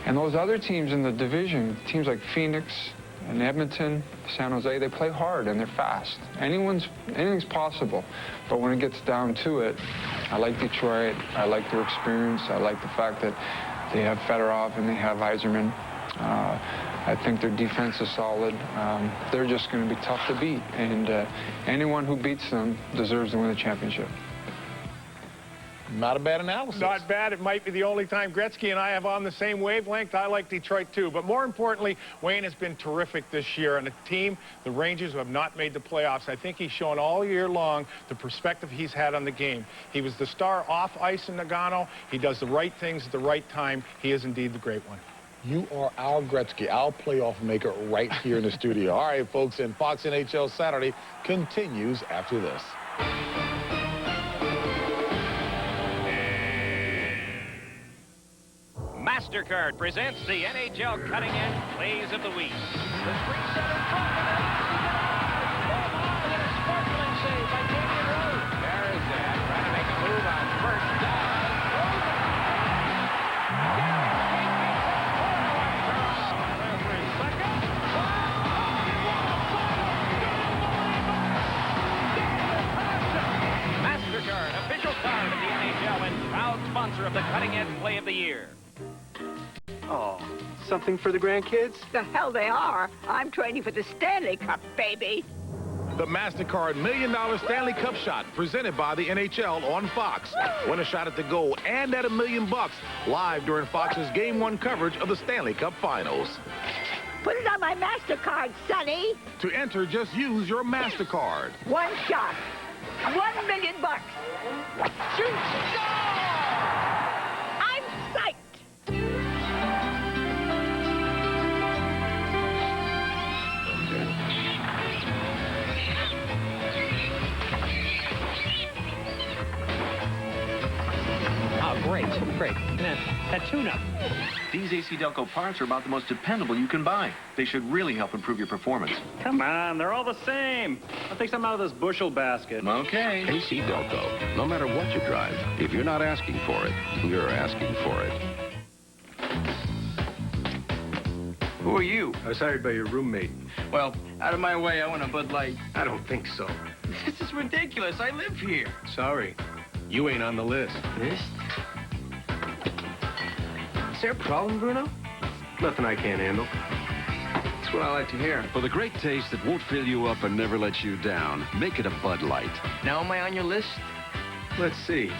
And those other teams in the division, teams like Phoenix and Edmonton, San Jose, they play hard and they're fast. Anything's possible. But when it gets down to it, I like Detroit. I like their experience. I like the fact that they have Fedorov and they have Yzerman. I think their defense is solid. They're just going to be tough to beat. And anyone who beats them deserves to win the championship. Not a bad analysis. Not bad. It might be the only time Gretzky and I have on the same wavelength. I like Detroit, too. But more importantly, Wayne has been terrific this year. And a team, the Rangers, who have not made the playoffs, I think he's shown all year long the perspective he's had on the game. He was the star off ice in Nagano. He does the right things at the right time. He is indeed the great one. You are our Gretzky, our playoff maker right here in the studio. All right, folks, and Fox NHL Saturday continues after this. MasterCard presents the NHL Cutting Edge Plays of the Week. The three-center front of it. Oh, and a sparkling save by Damian Rose. There's that, trying to make a move on first down. MasterCard, official card of the NHL and proud sponsor of the Cutting Edge Play of the Year. Oh, something for the grandkids? The hell they are. I'm training for the Stanley Cup, baby. The MasterCard $1 Million Stanley Cup shot presented by the NHL on Fox. Win a shot at the goal and at $1 million live during Fox's Game 1 coverage of the Stanley Cup Finals. Put it on my MasterCard, Sonny. To enter, just use your MasterCard. One shot. $1 million. Shoot! I'm psyched. Oh, great. Come in. that tune-up. These AC Delco parts are about the most dependable you can buy. They should really help improve your performance. Come on, they're all the same. I'll take some out of this bushel basket. Okay. AC Delco. No matter what you drive, if you're not asking for it, you're asking for it. Who are you? I was hired by your roommate. Well, out of my way, I want a Bud Light. I don't think so. This is ridiculous. I live here. Sorry. You ain't on the list. List? Is there a problem, Bruno? Nothing I can't handle. That's what I like to hear. For the great taste that won't fill you up and never let you down, make it a Bud Light. Now am I on your list? Let's see.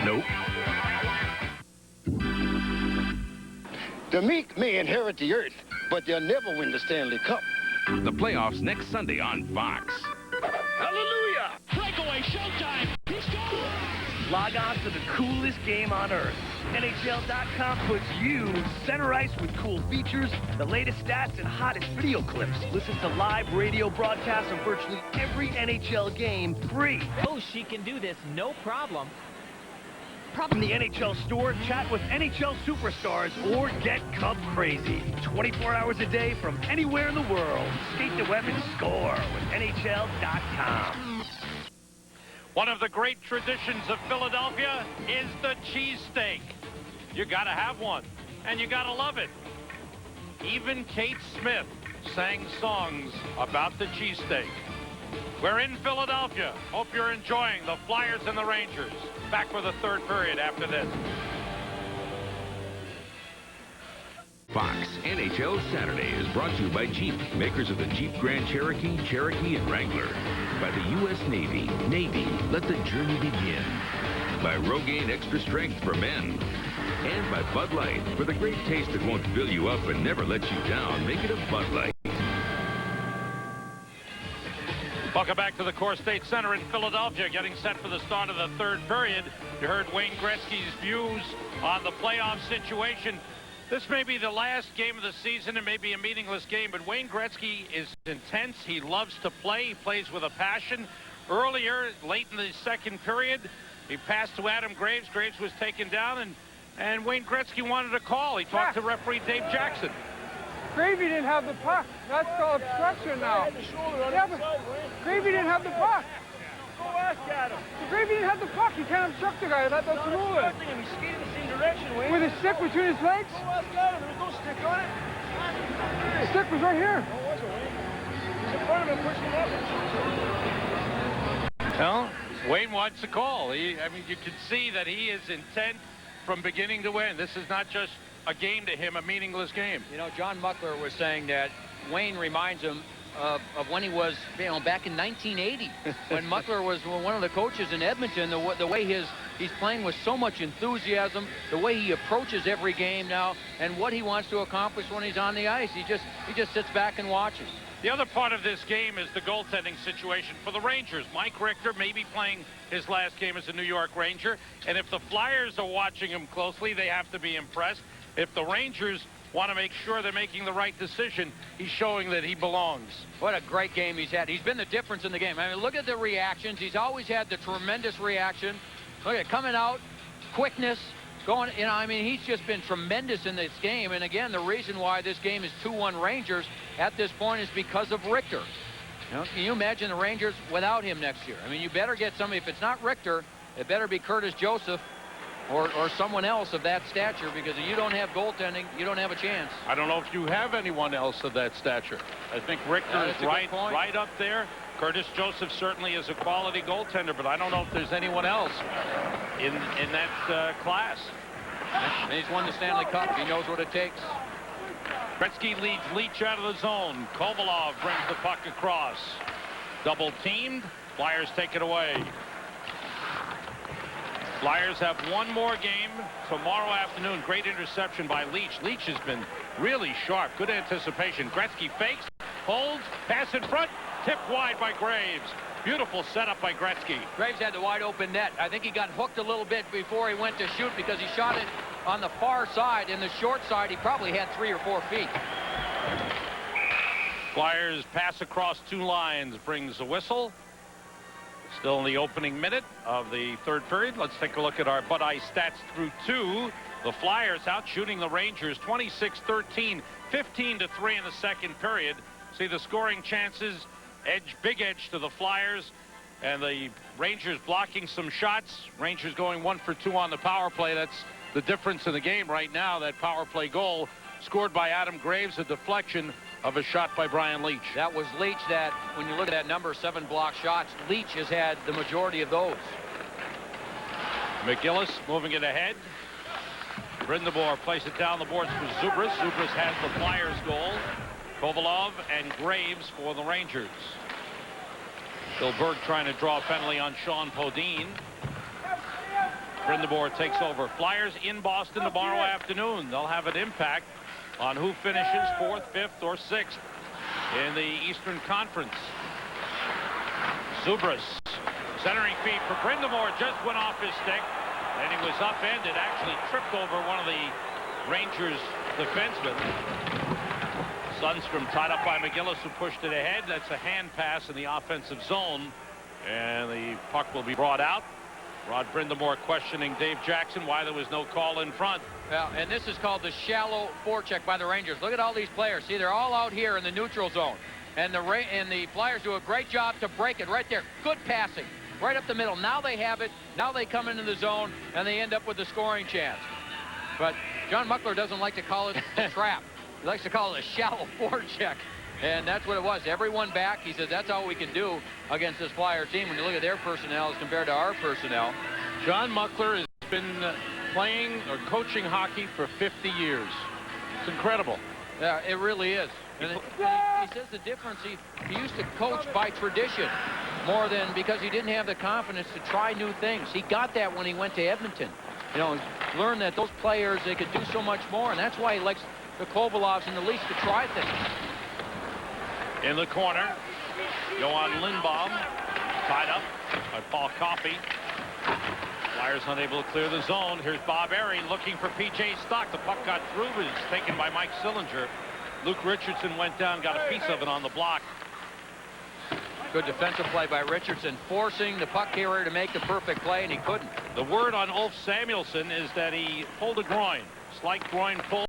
Nope. The meek may inherit the earth, but they'll never win the Stanley Cup. The playoffs next Sunday on Fox. Hallelujah! Breakaway showtime! He scores! Log on to the coolest game on earth. NHL.com puts you center ice with cool features, the latest stats, and hottest video clips. Listen to live radio broadcasts of virtually every NHL game free. Oh, she can do this, no problem. From the NHL store, chat with NHL superstars, or get Cub crazy. 24 hours a day from anywhere in the world. Skate the web and score with NHL.com. One of the great traditions of Philadelphia is the cheesesteak. You gotta have one, and you gotta love it. Even Kate Smith sang songs about the cheesesteak. We're in Philadelphia. Hope you're enjoying the Flyers and the Rangers. Back for the third period after this. Fox NHL Saturday is brought to you by Jeep, makers of the Jeep Grand Cherokee, Cherokee, and Wrangler. By the U.S. Navy. Navy, let the journey begin. By Rogaine Extra Strength for men. And by Bud Light, for the great taste that won't fill you up and never let you down. Make it a Bud Light. Welcome back to the Core State Center in Philadelphia, getting set for the start of the third period. You heard Wayne Gretzky's views on the playoff situation. This may be the last game of the season. It may be a meaningless game, but Wayne Gretzky is intense. He loves to play. He plays with a passion. Earlier, late in the second period, he passed to Adam Graves. Graves was taken down, and Wayne Gretzky wanted a call. He talked to referee Dave Jackson. Gravy didn't have the puck. That's called obstruction now. Yeah, but Gravy didn't have the puck. Go ask Adam. Gravy didn't have the puck. He can't obstruct the guy. That's the rule. He's skating the same direction, Wayne. With his stick between his legs? Go ask Adam. There was no stick on it. The stick was right here. Oh, was it, Wayne? He's in front of him pushing it up. Well, Wayne wants a call. I mean, you can see that he is intent from beginning to end. This is not just a game to him, a meaningless game. You know, John Muckler was saying that Wayne reminds him of when he was, back in 1980, when Muckler was one of the coaches in Edmonton. The way he's playing with so much enthusiasm, the way he approaches every game now, and what he wants to accomplish when he's on the ice. He just sits back and watches. The other part of this game is the goaltending situation for the Rangers. Mike Richter may be playing his last game as a New York Ranger, and if the Flyers are watching him closely, they have to be impressed. If the Rangers want to make sure they're making the right decision, he's showing that he belongs. What a great game he's had. He's been the difference in the game. I mean, look at the reactions. He's always had the tremendous reaction. Look at coming out, quickness, going, I mean, he's just been tremendous in this game. And again, the reason why this game is 2-1 Rangers at this point is because of Richter. Can you imagine the Rangers without him next year? I mean, you better get somebody. If it's not Richter, it better be Curtis Joseph or someone else of that stature, because if you don't have goaltending, you don't have a chance. I don't know if you have anyone else of that stature. I think Richter is right up there. Curtis Joseph certainly is a quality goaltender, but I don't know if there's anyone else in that class. And he's won the Stanley Cup. He knows what it takes. Gretzky leads Leach out of the zone. Kovalov brings the puck across. Double teamed. Flyers take it away. Flyers have one more game tomorrow afternoon. Great interception by Leach. Leach has been really sharp. Good anticipation. Gretzky fakes, holds, pass in front, tipped wide by Graves. Beautiful setup by Gretzky. Graves had the wide open net. I think he got hooked a little bit before he went to shoot, because he shot it on the far side. In the short side, he probably had 3 or 4 feet. Flyers pass across 2 lines, brings a whistle. Still in the opening minute of the third period. Let's take a look at our Bud Ice stats through 2. The Flyers out shooting the Rangers 26-13, 15-3 in the second period. See the scoring chances, big edge to the Flyers, and the Rangers blocking some shots. Rangers going 1 for 2 on the power play. That's the difference in the game right now. That power play goal scored by Adam Graves, a deflection of a shot by Brian Leetch. That was Leetch. That, when you look at that number, 7 block shots, Leetch has had the majority of those. McGillis moving it ahead. Brind'Amour plays it down the boards for Zubris. Zubris has the Flyers goal. Kovalov and Graves for the Rangers. Bill Berg trying to draw a penalty on Sean Podine. Brind'Amour takes over. Flyers in Boston tomorrow afternoon. They'll have an impact on who finishes 4th, 5th, or 6th in the Eastern Conference. Zubris, centering feed for Brind'Amour, just went off his stick, and he was upended, actually tripped over one of the Rangers defensemen. Sundstrom tied up by McGillis, who pushed it ahead. That's a hand pass in the offensive zone, and the puck will be brought out. Rod Brind'Amour questioning Dave Jackson why there was no call in front. Well, and this is called the shallow forecheck by the Rangers. Look at all these players. See, they're all out here in the neutral zone. And the Flyers do a great job to break it right there. Good passing right up the middle. Now they have it. Now they come into the zone, and they end up with a scoring chance. But John Muckler doesn't like to call it a trap. He likes to call it a shallow forecheck. And that's what it was. Everyone back. He said that's all we can do against this Flyer team when you look at their personnel as compared to our personnel. John Muckler has been playing or coaching hockey for 50 years. It's incredible. Yeah, it really is. And he says the difference, he used to coach by tradition more than because he didn't have the confidence to try new things. He got that when he went to Edmonton. You know, learned that those players, they could do so much more, and that's why he likes the Kovalovs and the Leafs to try things. In the corner, Johan Lindbaum tied up by Paul Coffey. Flyers unable to clear the zone. Here's Bob Airy looking for P.J. Stock. The puck got through, but it's taken by Mike Sillinger. Luke Richardson went down, got a piece of it on the block. Good defensive play by Richardson, forcing the puck carrier to make the perfect play, and he couldn't. The word on Ulf Samuelsson is that he pulled a groin. Slight groin pull.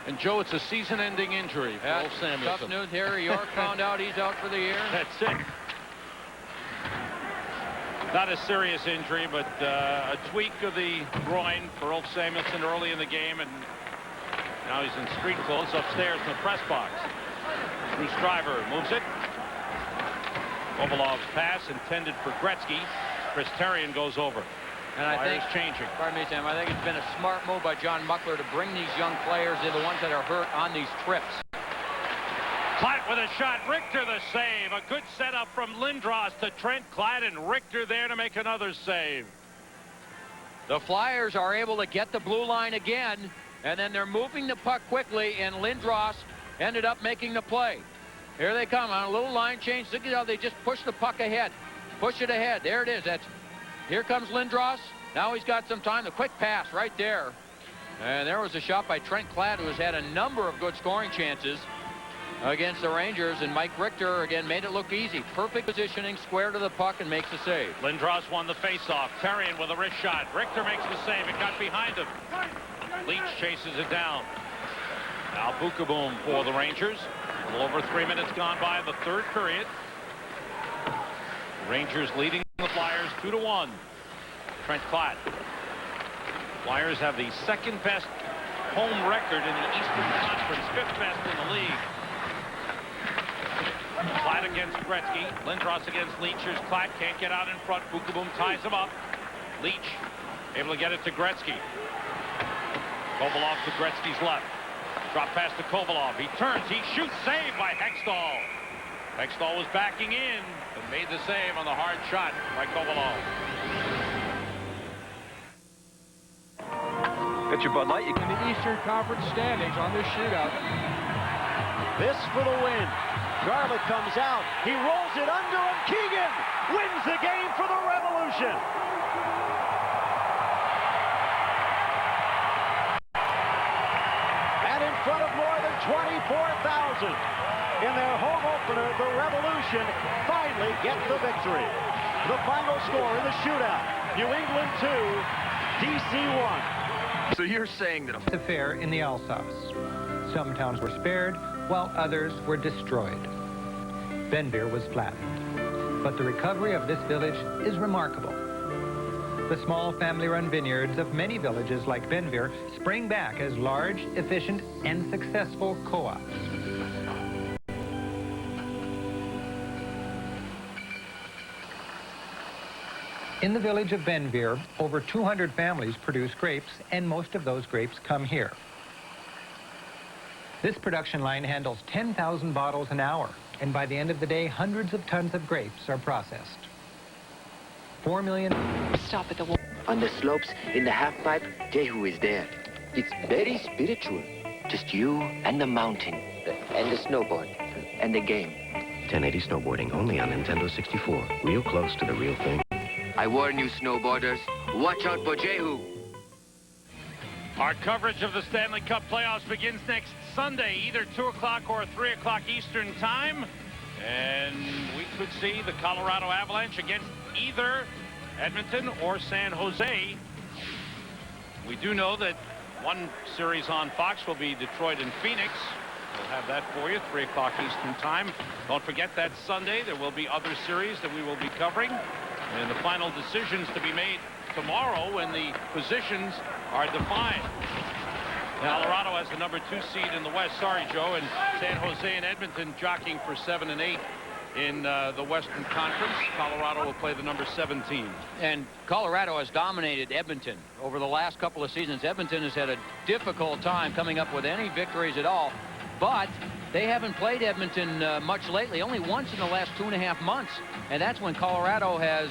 And, Joe, it's a season-ending injury for Ulf Samuelsson. Tough news. Harry York found out he's out for the year. That's it. Not a serious injury, but a tweak of the groin for Ulf Samuelsson early in the game, and now he's in street clothes upstairs in the press box. Bruce Driver moves it. Kovalov's pass intended for Gretzky. Chris Therien goes over. And I think, changing. Pardon me, Sam, I think it's been a smart move by John Muckler to bring these young players, they're the ones that are hurt, on these trips. Klatt with a shot. Richter the save. A good setup from Lindros to Trent Klatt, and Richter there to make another save. The Flyers are able to get the blue line again, and then they're moving the puck quickly, and Lindros ended up making the play. Here they come on a little line change. Look at how they just push the puck ahead. Push it ahead. There it is. Here comes Lindros. Now he's got some time. The quick pass right there. And there was a shot by Trent Klatt, who has had a number of good scoring chances against the Rangers. And Mike Richter, again, made it look easy. Perfect positioning, square to the puck, and makes the save. Lindros won the faceoff. Therien with a wrist shot. Richter makes the save. It got behind him. Leach chases it down. Now Bukaboom for the Rangers. A little over 3 minutes gone by in the third period. Rangers leading the Flyers 2-1. Trent Klatt. Flyers have the second best home record in the Eastern Conference, 5th best in the league. Klatt against Gretzky. Lindros against Leach. Here's Klatt, can't get out in front. Bukaboom ties him up. Leach able to get it to Gretzky. Kovalov to Gretzky's left. Drop pass to Kovalov. He turns. He shoots. Saved by Hextall. Hextall was backing in and made the save on the hard shot by Kovalov. Get your Bud Light. In the Eastern Conference standings on this shootout. This for the win. Charlotte comes out. He rolls it under him. Keegan wins the game for the Revolution. And in front of more than 24,000 in their home opener, the Revolution finally get the victory. The final score in the shootout, New England 2, DC 1. So you're saying that the fair in the Alsace. Some towns were spared, while others were destroyed. Benvir was flattened. But the recovery of this village is remarkable. The small family-run vineyards of many villages like Benvir spring back as large, efficient, and successful co-ops. In the village of Benvir, over 200 families produce grapes, and most of those grapes come here. This production line handles 10,000 bottles an hour, and by the end of the day, hundreds of tons of grapes are processed. 4 million... Stop at the wall. On the slopes, in the half-pipe, Jehu is there. It's very spiritual. Just you and the mountain, and the snowboard, and the game. 1080 snowboarding, only on Nintendo 64. Real close to the real thing. I warn you, snowboarders, watch out for Jehu. Our coverage of the Stanley Cup playoffs begins next Sunday, either 2 o'clock or 3 o'clock Eastern time. And we could see the Colorado Avalanche against either Edmonton or San Jose. We do know that one series on Fox will be Detroit and Phoenix. We'll have that for you, 3 o'clock Eastern time. Don't forget that Sunday there will be other series that we will be covering. And the final decisions to be made tomorrow when the positions are defined. Colorado has the number 2 seed in the West. Sorry, Joe. And San Jose and Edmonton jockeying for 7 and 8 in the Western Conference. Colorado will play the number 17. And Colorado has dominated Edmonton over the last couple of seasons. Edmonton has had a difficult time coming up with any victories at all. But they haven't played Edmonton much lately, only once in the last 2.5 months. And that's when Colorado has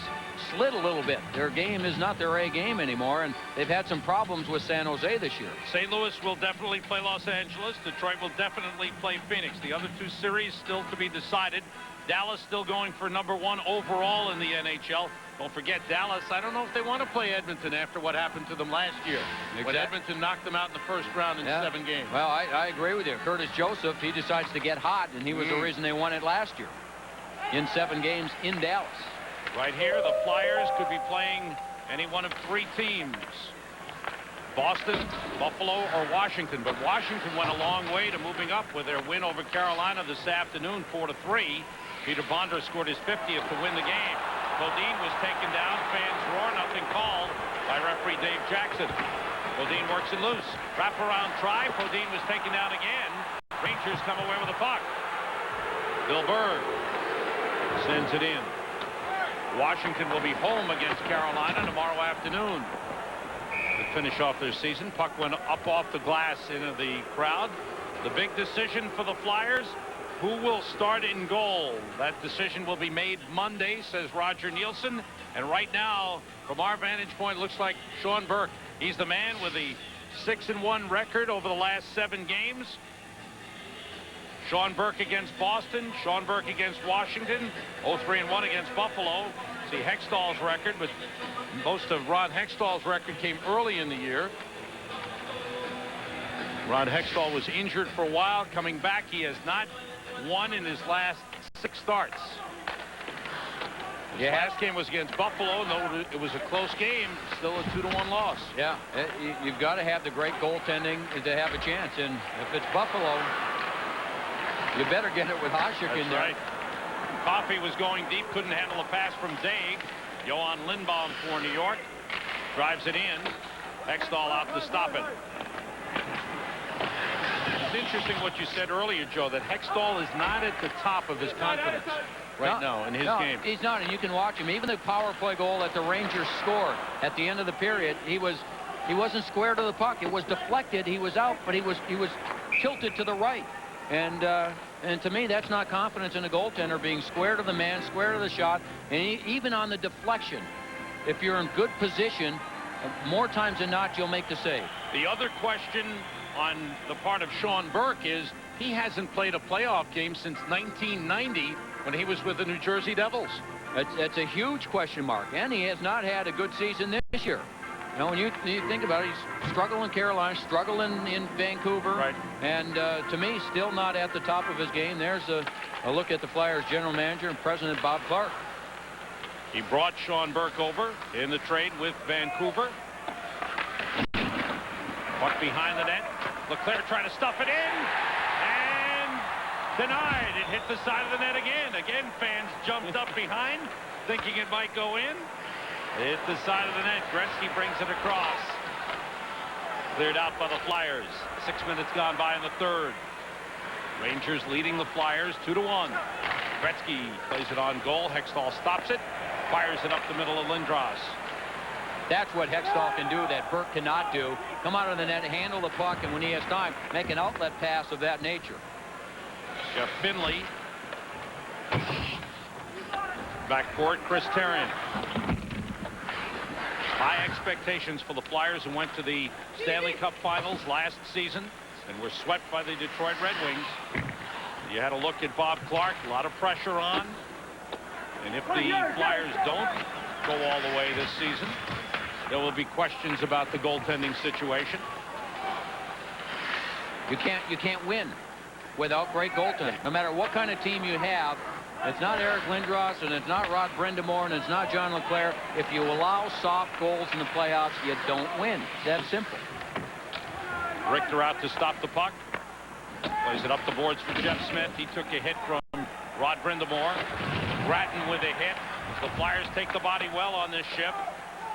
slid a little bit. Their game is not their A game anymore, and they've had some problems with San Jose this year. St. Louis will definitely play Los Angeles. Detroit will definitely play Phoenix. The other 2 series still to be decided. Dallas still going for number 1 overall in the NHL. Don't forget Dallas. I don't know if they want to play Edmonton after what happened to them last year. When Edmonton knocked them out in the first round in 7 games. Well, I agree with you. Curtis Joseph, he decides to get hot, and he was the reason they won it last year in 7 games in Dallas. Right here, the Flyers could be playing any one of 3 teams. Boston, Buffalo, or Washington. But Washington went a long way to moving up with their win over Carolina this afternoon, 4-3. Peter Bondra scored his 50th to win the game. Bodine was taken down. Fans roar. Nothing called by referee Dave Jackson. Bodine works it loose. Wraparound try. Bodine was taken down again. Rangers come away with the puck. Bill Berg sends it in. Washington will be home against Carolina tomorrow afternoon to finish off their season. Puck went up off the glass into the crowd. The big decision for the Flyers: who will start in goal? That decision will be made Monday, says Roger Nielsen. And right now, from our vantage point, it looks like Sean Burke. He's the man with the 6-1 record over the last 7 games. Sean Burke against Boston. Sean Burke against Washington. 0-3-1 against Buffalo. See Hextall's record, but most of Ron Hextall's record came early in the year. Ron Hextall was injured for a while. Coming back, he has not won in his last 6 starts. His last game was against Buffalo. No, it was a close game. Still a 2-1 loss. Yeah, you've got to have the great goaltending to have a chance. And if it's Buffalo, you better get it with Hasek in there. Right. Coffey was going deep, couldn't handle a pass from Daig. Johan Lindbaum for New York drives it in. Hextall out to stop it. It's interesting what you said earlier, Joe, that Hextall is not at the top of his confidence right now in his game. He's not, and you can watch him. Even the power play goal that the Rangers scored at the end of the period, he wasn't square to the puck. It was deflected. He was out, but he was tilted to the right. And to me, that's not confidence in a goaltender, being square to the man, square to the shot, and even on the deflection. If you're in good position, more times than not, you'll make the save. The other question on the part of Sean Burke is he hasn't played a playoff game since 1990 when he was with the New Jersey Devils. That's a huge question mark, and he has not had a good season this year. You know, when you think about it, he's struggling in Carolina, struggling in Vancouver, right. And to me, still not at the top of his game. There's a look at the Flyers general manager and president Bob Clarke. He brought Sean Burke over in the trade with Vancouver. Puck behind the net. Leclerc trying to stuff it in. And denied. It hit the side of the net again. Again, fans jumped up behind, thinking it might go in. It hit the side of the net. Gretzky brings it across. Cleared out by the Flyers. 6 minutes gone by in the third. Rangers leading the Flyers 2-1. Gretzky plays it on goal. Hextall stops it. Fires it up the middle of Lindros. That's what Hextall can do that Burke cannot do. Come out of the net, handle the puck, and when he has time, make an outlet pass of that nature. Jeff Finley. Backcourt, Chris Therien. High expectations for the Flyers, who went to the Stanley Cup Finals last season and were swept by the Detroit Red Wings. You had a look at Bob Clarke, a lot of pressure on. And if the Flyers don't go all the way this season, there will be questions about the goaltending situation. You can't win without great goaltending. No matter what kind of team you have, it's not Eric Lindros, and it's not Rod Brind'Amour, and it's not John Leclerc. If you allow soft goals in the playoffs, you don't win. It's that simple. Richter out to stop the puck. Plays it up the boards for Jeff Smith. He took a hit from Rod Brind'Amour. Gratton with a hit. The Flyers take the body well on this shift.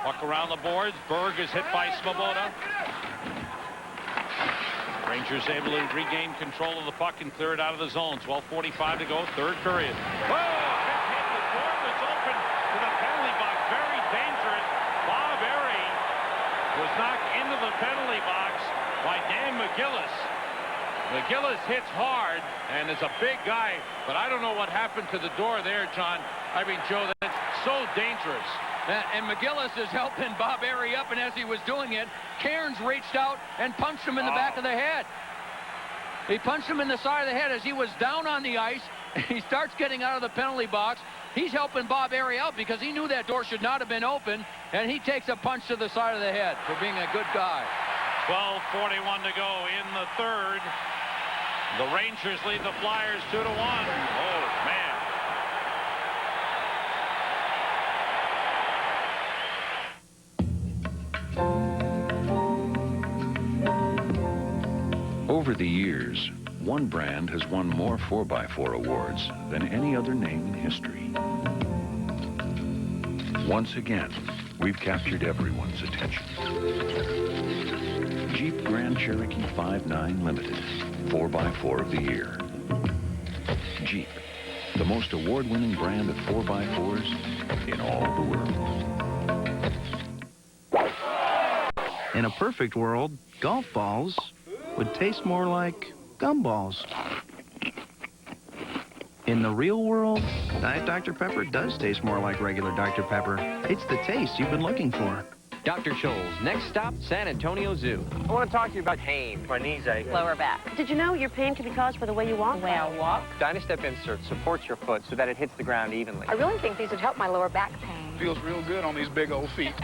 Puck around the boards. Berg is hit by Svoboda. Rangers able to regain control of the puck and clear it out of the zone. 12:45 to go, third period. Oh, hit. The door was open to the penalty box. Very dangerous. Bob Errey was knocked into the penalty box by Dan McGillis. McGillis hits hard and is a big guy, but I don't know what happened to the door there, John. I mean, Joe, that's so dangerous. And McGillis is helping Bob Errey up, and as he was doing it, Cairns reached out and punched him in the back of the head. He punched him in the side of the head as he was down on the ice. He starts getting out of the penalty box. He's helping Bob Errey out because he knew that door should not have been open, and he takes a punch to the side of the head for being a good guy. 12:41 to go in the third. The Rangers lead the Flyers 2-1. Oh, man. Over the years, one brand has won more 4x4 awards than any other name in history. Once again, we've captured everyone's attention. Jeep Grand Cherokee 5.9 Limited, 4x4 of the year. Jeep, the most award-winning brand of 4x4s in all the world. In a perfect world, golf balls would taste more like gumballs. In the real world, Diet Dr. Pepper does taste more like regular Dr. Pepper. It's the taste you've been looking for. Dr. Scholl's next stop, San Antonio Zoo. I want to talk to you about pain. My knees ache. Lower back. Did you know your pain can be caused by the way you walk? The way I walk? Dynastep insert supports your foot so that it hits the ground evenly. I really think these would help my lower back pain. Feels real good on these big old feet.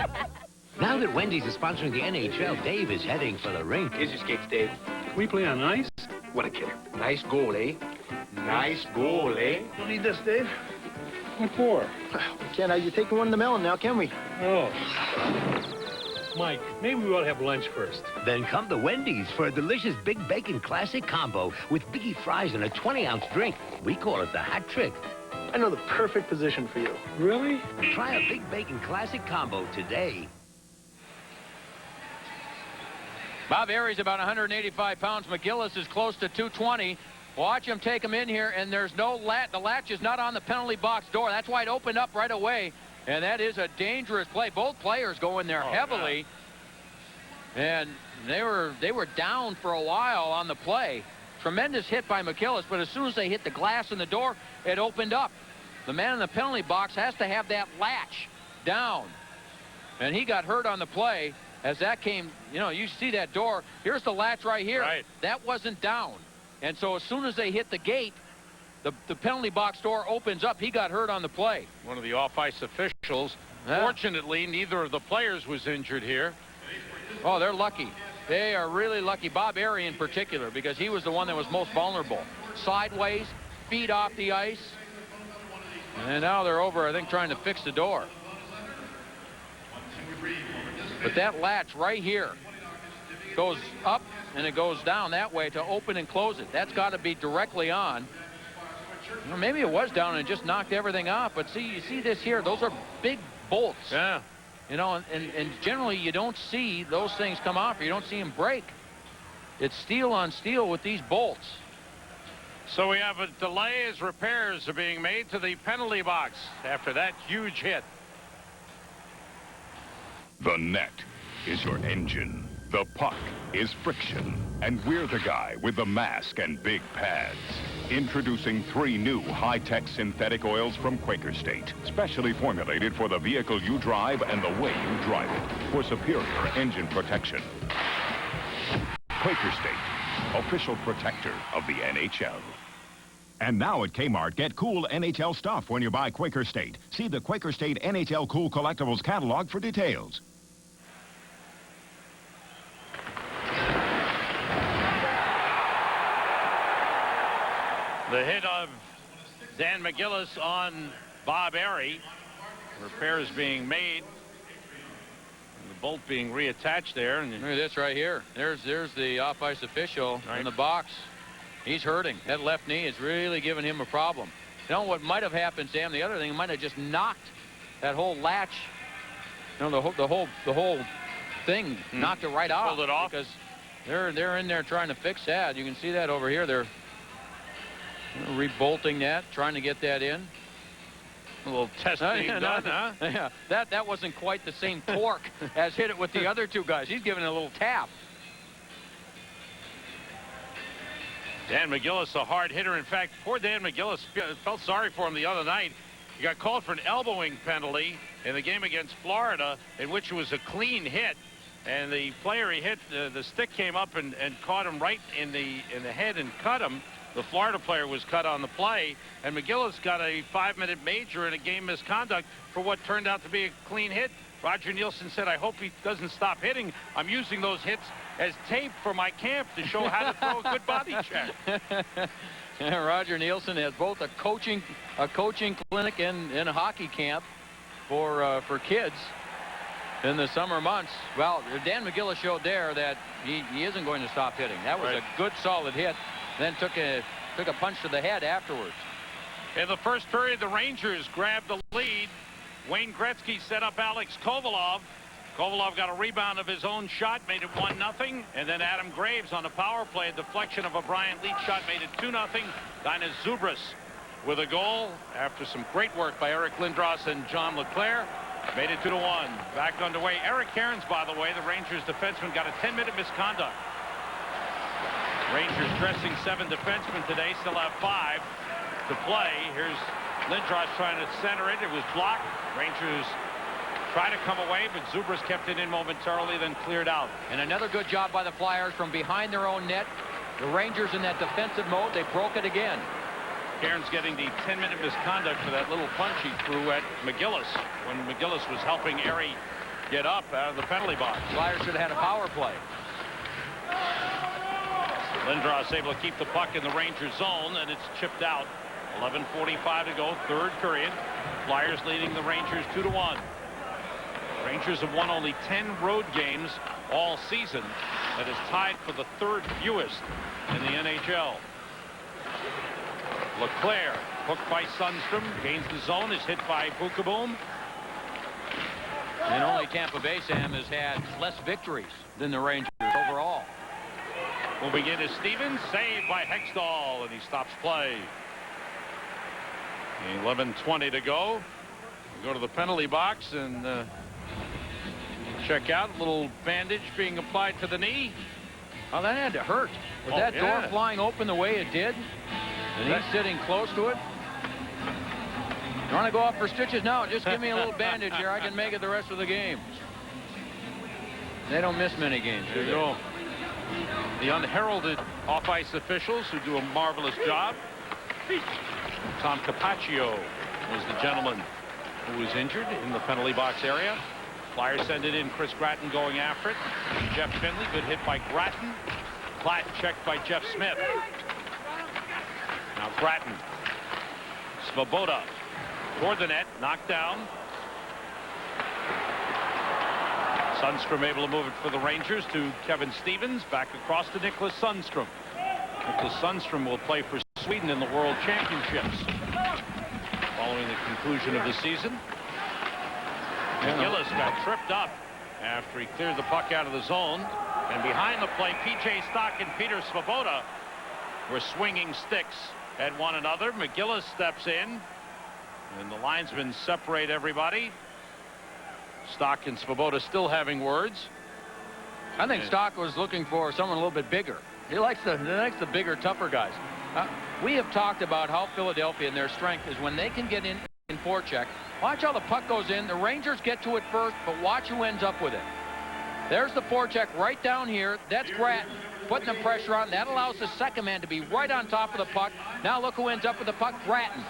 Now that Wendy's is sponsoring the NHL, Dave is heading for the rink. Here's your skates, Dave. We play on ice? What a killer. Nice goal, eh? Nice goal, eh? Don't need this, Dave. What for? We can't have you taking one in the melon now, can we? Oh. Mike, maybe we ought to have lunch first. Then come to Wendy's for a delicious Big Bacon Classic Combo with biggie fries and a 20-ounce drink. We call it the hat trick. I know the perfect position for you. Really? Try a Big Bacon Classic Combo today. Bob Errey's about 185 pounds. McGillis is close to 220. Watch him take him in here, and there's no latch. The latch is not on the penalty box door. That's why it opened up right away. And that is a dangerous play. Both players go in there heavily. And they were down for a while on the play. Tremendous hit by McGillis, but as soon as they hit the glass in the door, it opened up. The man in the penalty box has to have that latch down. And he got hurt on the play as that came. You know, you see that door. Here's the latch right here. Right. That wasn't down. And so as soon as they hit the gate, the penalty box door opens up. He got hurt on the play. One of the off-ice officials. Fortunately, neither of the players was injured here. Oh, they're lucky. They are really lucky. Bob Errey in particular, because he was the one that was most vulnerable. Sideways, feet off the ice. And now they're over, I think, trying to fix the door. But that latch right here goes up and it goes down that way to open and close it. That's got to be directly on. Or maybe it was down and just knocked everything off. But see, you see this here. Those are big bolts. Yeah. You know, and generally you don't see those things come off. You don't see them break. It's steel on steel with these bolts. So we have a delay as repairs are being made to the penalty box after that huge hit. The net is your engine. The puck is friction. And we're the guy with the mask and big pads. Introducing 3 new high-tech synthetic oils from Quaker State. Specially formulated for the vehicle you drive and the way you drive it. For superior engine protection. Quaker State, official protector of the NHL. And now at Kmart, get cool NHL stuff when you buy Quaker State. See the Quaker State NHL Cool Collectibles catalog for details. The hit of Dan McGillis on Bob Airy. Repairs being made. The bolt being reattached there. And look at this right here. There's the off-ice official in the box. He's hurting. That left knee is really giving him a problem. You know what might have happened, Sam? The other thing might have just knocked that whole latch. You know, the whole thing knocked it right off. Pulled it off because they're in there trying to fix that. You can see that over here. They're rebolting that, trying to get that in. A little test being done, huh? Yeah, that wasn't quite the same torque as hit it with the other two guys. He's giving it a little tap. Dan McGillis, a hard hitter. In fact, poor Dan McGillis, felt sorry for him the other night. He got called for an elbowing penalty in the game against Florida, in which it was a clean hit. And the player he hit, the stick came up and caught him right in the head and cut him. The Florida player was cut on the play, and McGillis got a 5-minute major in a game misconduct for what turned out to be a clean hit. Roger Nielsen said, I hope he doesn't stop hitting. I'm using those hits as tape for my camp to show how to throw a good body check. Yeah, Roger Nielsen has both a coaching clinic and a hockey camp for kids in the summer months. Well, Dan McGillis showed there that he isn't going to stop hitting. That was a good, solid hit. Then took a punch to the head afterwards. In the first period, the Rangers grabbed the lead. Wayne Gretzky set up Alex Kovalov. Kovalov got a rebound of his own shot, made it 1-0. And then Adam Graves on a power play, a deflection of a Brian Leetch shot, made it 2-0. Dinah Zubras with a goal after some great work by Eric Lindros and John LeClaire. Made it 2-1. Back underway. Eric Cairns, by the way, the Rangers defenseman, got a 10-minute misconduct. Rangers dressing 7 defensemen today, still have 5 to play. Here's Lindros trying to center it. It was blocked. Rangers try to come away, but Zubras kept it in momentarily, then cleared out. And another good job by the Flyers from behind their own net. The Rangers in that defensive mode, they broke it again. Cairns getting the 10-minute misconduct for that little punch he threw at McGillis when McGillis was helping Airy get up out of the penalty box. Flyers should have had a power play. Lindros able to keep the puck in the Rangers zone, and it's chipped out. 11:45 to go, third period. Flyers leading the Rangers 2-1. Rangers have won only 10 road games all season. That is tied for the 3rd fewest in the NHL. LeClaire, hooked by Sundstrom, gains the zone, is hit by Bukaboom. And only Tampa Bay, Sam, has had less victories than the Rangers overall. Will begin as Stevens, saved by Hextall, and he stops play. 11:20 to go. We go to the penalty box and check out. A little bandage being applied to the knee. Oh, that had to hurt. With that door flying open the way it did, and he's sitting close to it. You want to go off for stitches? No, just give me a little bandage here. I can make it the rest of the game. They don't miss many games, do they? No. The unheralded off-ice officials who do a marvelous job. Tom Capaccio was the gentleman who was injured in the penalty box area. Flyers send it in. Chris Gratton going after it. Jeff Finley, good hit by Gratton. Platt checked by Jeff Smith. Now Gratton. Svoboda. toward the net, knocked down. Sundstrom able to move it for the Rangers to Kevin Stevens. Back across to Nicholas Sundstrom. Nicholas Sundstrom will play for Sweden in the World Championships following the conclusion of the season. McGillis got tripped up after he cleared the puck out of the zone. And behind the play, P.J. Stock and Peter Svoboda were swinging sticks at one another. McGillis steps in, and the linesmen separate everybody. Stock and Svoboda still having words. I think Stock was looking for someone a little bit bigger. He likes the bigger, tougher guys. We have talked about how Philadelphia and their strength is when they can get in forecheck. Watch how the puck goes in. The Rangers get to it first, but watch who ends up with it. There's the forecheck right down here. That's Gratton putting the pressure on. That allows the second man to be right on top of the puck. Now look who ends up with the puck. Gratton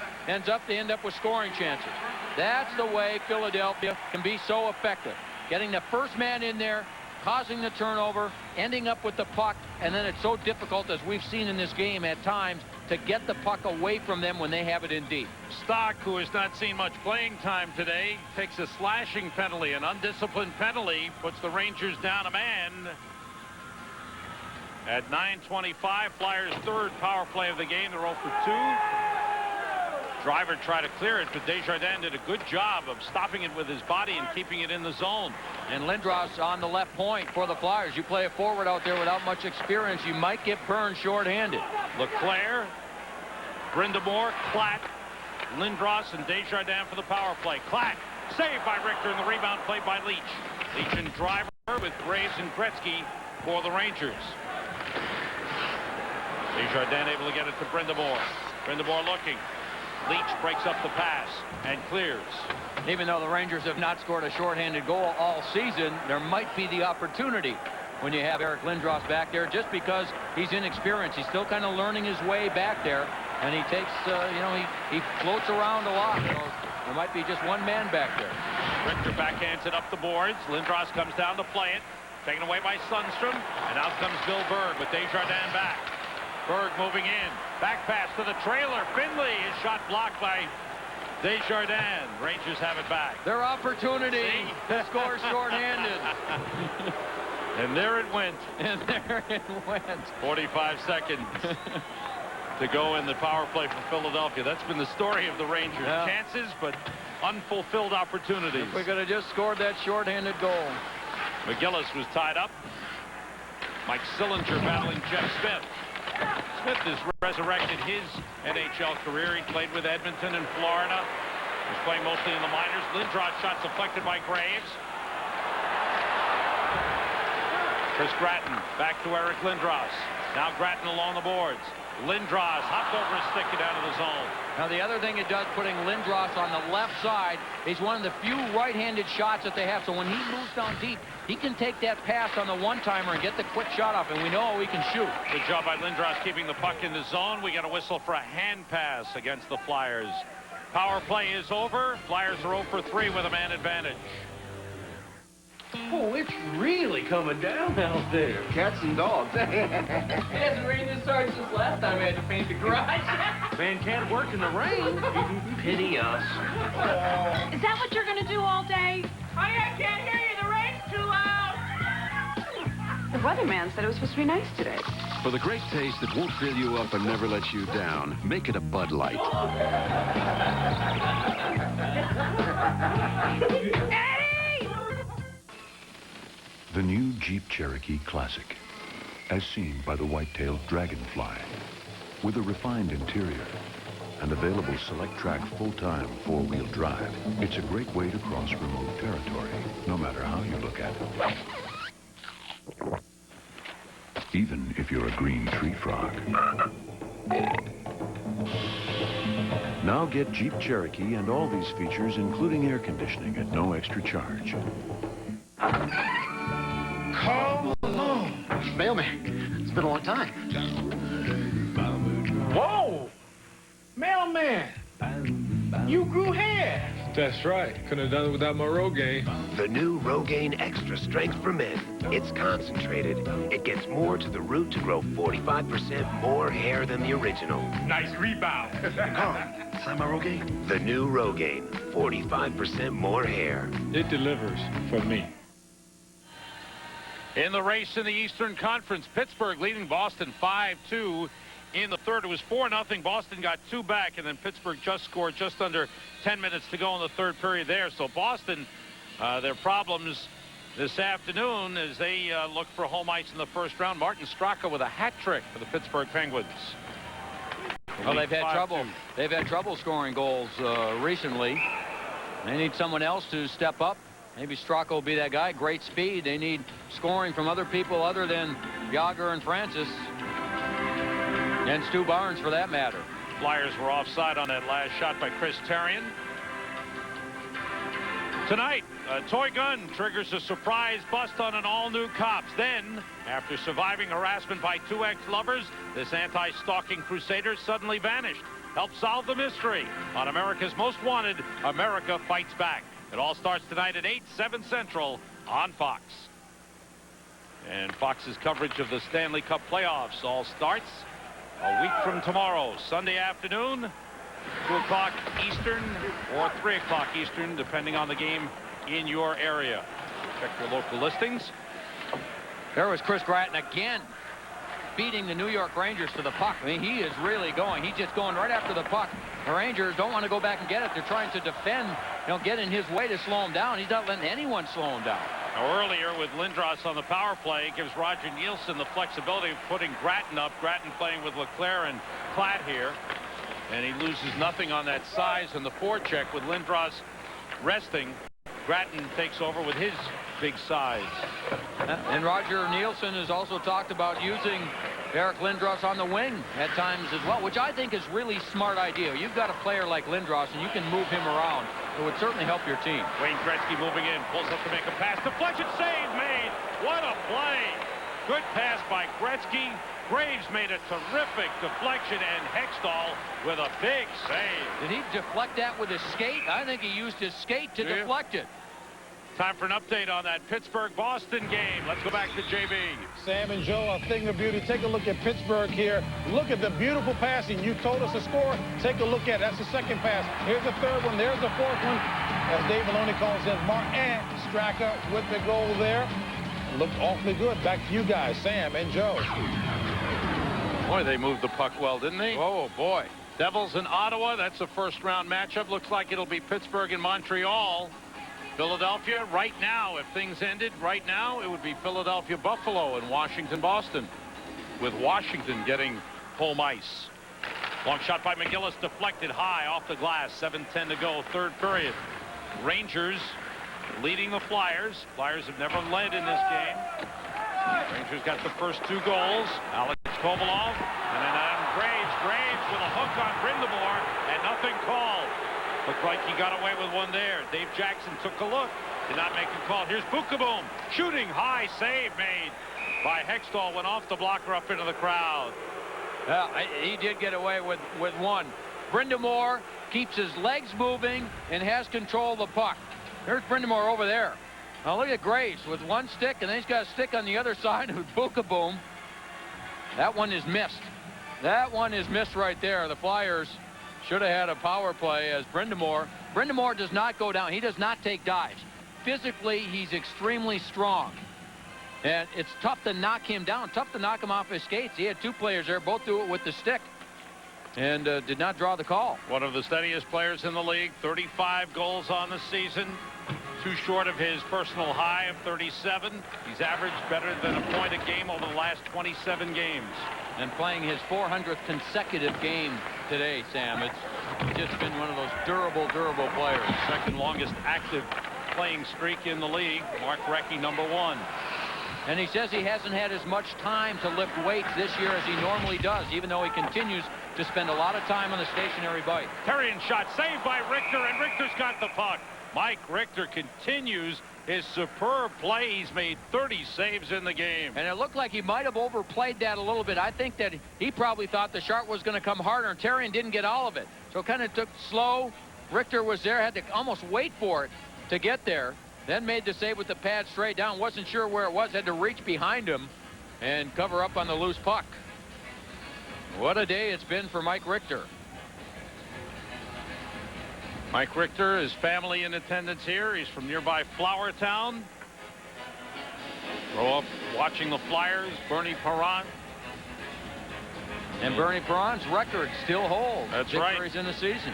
they end up with scoring chances. That's the way Philadelphia can be so effective. Getting the first man in there, causing the turnover, ending up with the puck, and then it's so difficult, as we've seen in this game at times, to get the puck away from them when they have it in deep. Stock, who has not seen much playing time today, takes a slashing penalty, an undisciplined penalty, puts the Rangers down a man. At 9:25, Flyers' third power play of the game. They're 0 for 2. Driver tried to clear it, but Desjardins did a good job of stopping it with his body and keeping it in the zone. And Lindros on the left point for the Flyers. You play a forward out there without much experience, you might get burned shorthanded. LeClaire, Brind'Amour, Klatt, Lindros, and Desjardins for the power play. Klatt, saved by Richter, and the rebound played by Leach. Leach and Driver with Graves and Gretzky for the Rangers. Desjardins able to get it to Brind'Amour. Brind'Amour looking. Leach breaks up the pass and clears. Even though the Rangers have not scored a shorthanded goal all season, there might be the opportunity when you have Eric Lindros back there, just because he's inexperienced. He's still kind of learning his way back there, and he takes, he floats around a lot. So there might be just one man back there. Richter backhands it up the boards. Lindros comes down to play it. Taken away by Sundstrom, and out comes Bill Berg with Desjardins back. Berg moving in. Back pass to the trailer. Finley is shot blocked by Desjardins. Rangers have it back. Their opportunity to score shorthanded. And there it went. And there it went. 45 seconds to go in the power play for Philadelphia. That's been the story of the Rangers. Yeah. Chances, but unfulfilled opportunities. If we could have just scored that shorthanded goal. McGillis was tied up. Mike Sillinger battling Jeff Smith. Smith has resurrected his NHL career. He played with Edmonton in Florida. He was playing mostly in the minors. Lindros shot deflected by Graves. Chris Gratton back to Eric Lindros. Now Gratton along the boards. Lindros hopped over his stick and out of the zone. Now the other thing it does, putting Lindros on the left side, he's one of the few right-handed shots that they have. So when he moves down deep, he can take that pass on the one-timer and get the quick shot off, and we know he can shoot. Good job by Lindros keeping the puck in the zone. We got a whistle for a hand pass against the Flyers. Power play is over. Flyers are 0 for 3 with a man advantage. Oh, it's really coming down out there. Cats and dogs. It hasn't rained this hard since last time I had to paint the garage. Man can't work in the rain. Pity us. Is that what you're going to do all day? Honey, I can't hear you. The rain's too loud. The weatherman said it was supposed to be nice today. For the great taste that won't fill you up and never lets you down, make it a Bud Light. The new Jeep Cherokee Classic, as seen by the white-tailed Dragonfly, with a refined interior and available select-track full-time four-wheel drive. It's a great way to cross remote territory, no matter how you look at it. Even if you're a green tree frog. Now get Jeep Cherokee and all these features, including air conditioning, at no extra charge. Come along. Mailman, it's been a long time. Whoa! Mailman! You grew hair. That's right. Couldn't have done it without my Rogaine. The new Rogaine Extra Strength for Men. It's concentrated. It gets more to the root to grow 45% more hair than the original. Nice rebound. Come. Rogaine? The new Rogaine. 45% more hair. It delivers for me. In the race in the Eastern Conference, Pittsburgh leading Boston 5-2 in the third. It was 4-0. Boston got 2 back, and then Pittsburgh just scored just under 10 minutes to go in the third period there. So Boston, their problems this afternoon as they look for home ice in the first round. Martin Straka with a hat trick for the Pittsburgh Penguins. Well, they've had trouble. They've had trouble scoring goals recently. They need someone else to step up. Maybe Straka will be that guy. Great speed. They need scoring from other people other than Yager and Francis. And Stu Barnes, for that matter. Flyers were offside on that last shot by Chris Therien. Tonight, a toy gun triggers a surprise bust on an all-new Cops. Then, after surviving harassment by 2 ex-lovers, this anti-stalking crusader suddenly vanished. Help solve the mystery on America's Most Wanted, America Fights Back. It all starts tonight at 8, 7 Central on Fox. And Fox's coverage of the Stanley Cup playoffs all starts a week from tomorrow, Sunday afternoon, 2 o'clock Eastern or 3 o'clock Eastern, depending on the game in your area. Check your local listings. There was Chris Gratton again, beating the New York Rangers to the puck. I mean, he is really going. He's just going right after the puck. The Rangers don't want to go back and get it. They're trying to defend, get in his way to slow him down. He's not letting anyone slow him down. Now, earlier with Lindros on the power play, gives Roger Nielsen the flexibility of putting Gratton up. Gratton playing with Leclerc and Klatt here. And he loses nothing on that size and the forecheck with Lindros resting. Gratton takes over with his big size. And Roger Nielsen has also talked about using Eric Lindros on the wing at times as well, which I think is really smart idea. You've got a player like Lindros and you can move him around. It would certainly help your team. Wayne Gretzky moving in, pulls up to make a pass. Deflection save made. What a play. Good pass by Gretzky. Graves made a terrific deflection, and Hextall with a big save. Did he deflect that with his skate? I think he used his skate to deflect it. Time for an update on that Pittsburgh-Boston game. Let's go back to JB. Sam and Joe, a thing of beauty. Take a look at Pittsburgh here. Look at the beautiful passing. You told us to score. Take a look at it. That's the second pass. Here's the third one. There's the fourth one. As Dave Maloney calls it, Martin Straka with the goal there. Looked awfully good. Back to you guys, Sam and Joe. Boy, they moved the puck well, didn't they? Oh, boy. Devils in Ottawa. That's a first-round matchup. Looks like it'll be Pittsburgh and Montreal. Philadelphia, right now, if things ended right now, it would be Philadelphia-Buffalo and Washington-Boston, with Washington getting home ice. Long shot by McGillis, deflected high off the glass. 7:10 to go, third period. Rangers leading the Flyers. Flyers have never led in this game. Rangers got the first 2 goals. Alex Kovalov, and then Adam Graves. Graves with a hook on Brind'Amour, and nothing called. Looked like he got away with one there. Dave Jackson took a look. Did not make a call. Here's Bukaboom. Shooting high save made by Hextall. Went off the blocker up into the crowd. He did get away with one. Brind'Amour keeps his legs moving and has control of the puck. There's Brind'Amour over there. Now look at Graves with one stick, and then he's got a stick on the other side with Bukaboom. That one is missed. That one is missed right there. The Flyers should have had a power play as Brind'Amour does not go down. He does not take dives. Physically, he's extremely strong. And it's tough to knock him down, tough to knock him off his skates. He had 2 players there, both do it with the stick, and did not draw the call. One of the steadiest players in the league, 35 goals on the season, 2 short of his personal high of 37. He's averaged better than a point a game over the last 27 games. And playing his 400th consecutive game today, Sam. It's just been one of those durable players. Second longest active playing streak in the league. Mark Recchi, #1. And he says he hasn't had as much time to lift weights this year as he normally does, even though he continues to spend a lot of time on the stationary bike. Therien shot saved by Richter, and Richter's got the puck. Mike Richter continues his superb play. He's made 30 saves in the game. And it looked like he might have overplayed that a little bit. I think that he probably thought the shot was going to come harder, and Therien didn't get all of it. So it kind of took slow. Richter was there, had to almost wait for it to get there. Then made the save with the pad straight down. Wasn't sure where it was. Had to reach behind him and cover up on the loose puck. What a day it's been for Mike Richter. Mike Richter, his family in attendance here. He's from nearby Flowertown. Grow up watching the Flyers. Bernie Parent. And Bernie Parent's record still holds. That's victories right. in the season.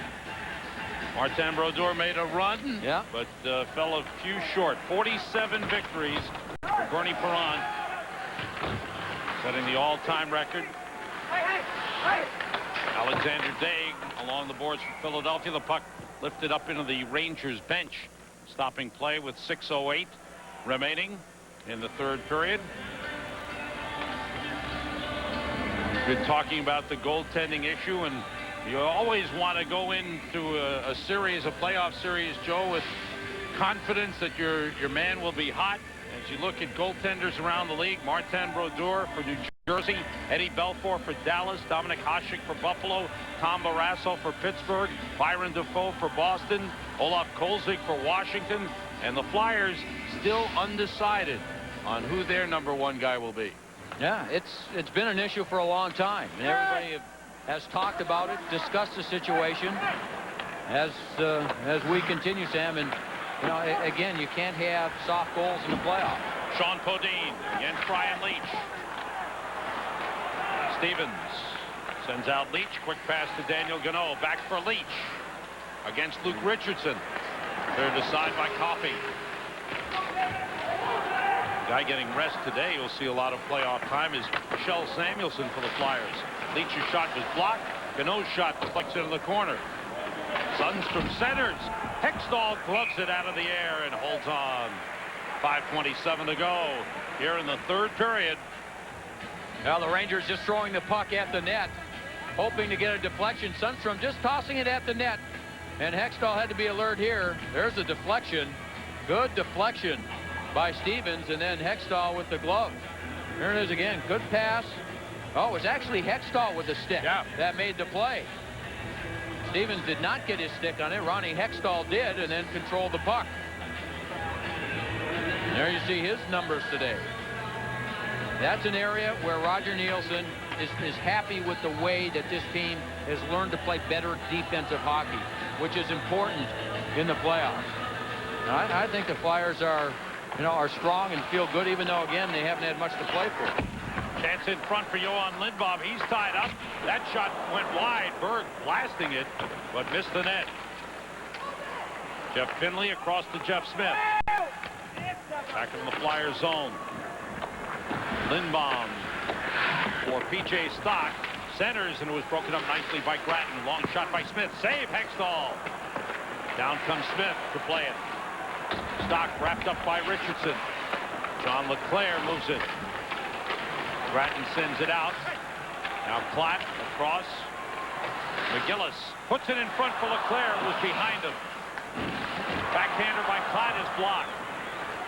Martin Brodeur made a run, yeah, but fell a few short. 47 victories for Bernie Parent, setting the all-time record. Alexander Daig along the boards for Philadelphia. The puck lifted up into the Rangers bench, stopping play with 6:08 remaining in the third period. We've been talking about the goaltending issue, and you always want to go into a series, a playoff series, Joe, with confidence that your man will be hot. As you look at goaltenders around the league, Martin Brodeur for New Jersey, Eddie Belfour for Dallas, Dominic Hasek for Buffalo, Tom Barrasso for Pittsburgh, Byron Dafoe for Boston, Olaf Kolzig for Washington, and the Flyers still undecided on who their #1 guy will be. Yeah, it's been an issue for a long time, and everybody has talked about it, discussed the situation as we continue, Sam. And you know, again, you can't have soft goals in the playoffs. Sean Podine against Brian Leach. Stevens sends out Leach. Quick pass to Daniel Gano. Back for Leach against Luke Richardson. Cleared aside by Coffey. Guy getting rest today. You'll see a lot of playoff time is Michelle Samuelson for the Flyers. Leach's shot was blocked. Gano's shot deflects into the corner. Sundstrom centers. Hextall gloves it out of the air and holds on. 5:27 to go here in the third period. Now the Rangers just throwing the puck at the net, hoping to get a deflection. Sundstrom just tossing it at the net, and Hextall had to be alert here. There's a deflection. Good deflection by Stevens, and then Hextall with the glove. Here it is again. Good pass. Oh, it was actually Hextall with the stick that made the play. Stevens did not get his stick on it. Ronnie Hextall did, and then controlled the puck. There you see his numbers today. That's an area where Roger Nielsen is happy with the way that this team has learned to play better defensive hockey, which is important in the playoffs. I think the Flyers are strong and feel good, even though, again, they haven't had much to play for. Chance in front for Johan Lindblom. He's tied up. That shot went wide. Berg blasting it, but missed the net. Jeff Finley across to Jeff Smith. Back in the Flyers zone. Lindblom for P.J. Stock. Centers, and it was broken up nicely by Gratton. Long shot by Smith. Save Hextall. Down comes Smith to play it. Stock wrapped up by Richardson. John LeClaire moves it. Gratton sends it out. Now Klatt across. McGillis puts it in front for LeClaire, who was behind him. Backhander by Klatt is blocked.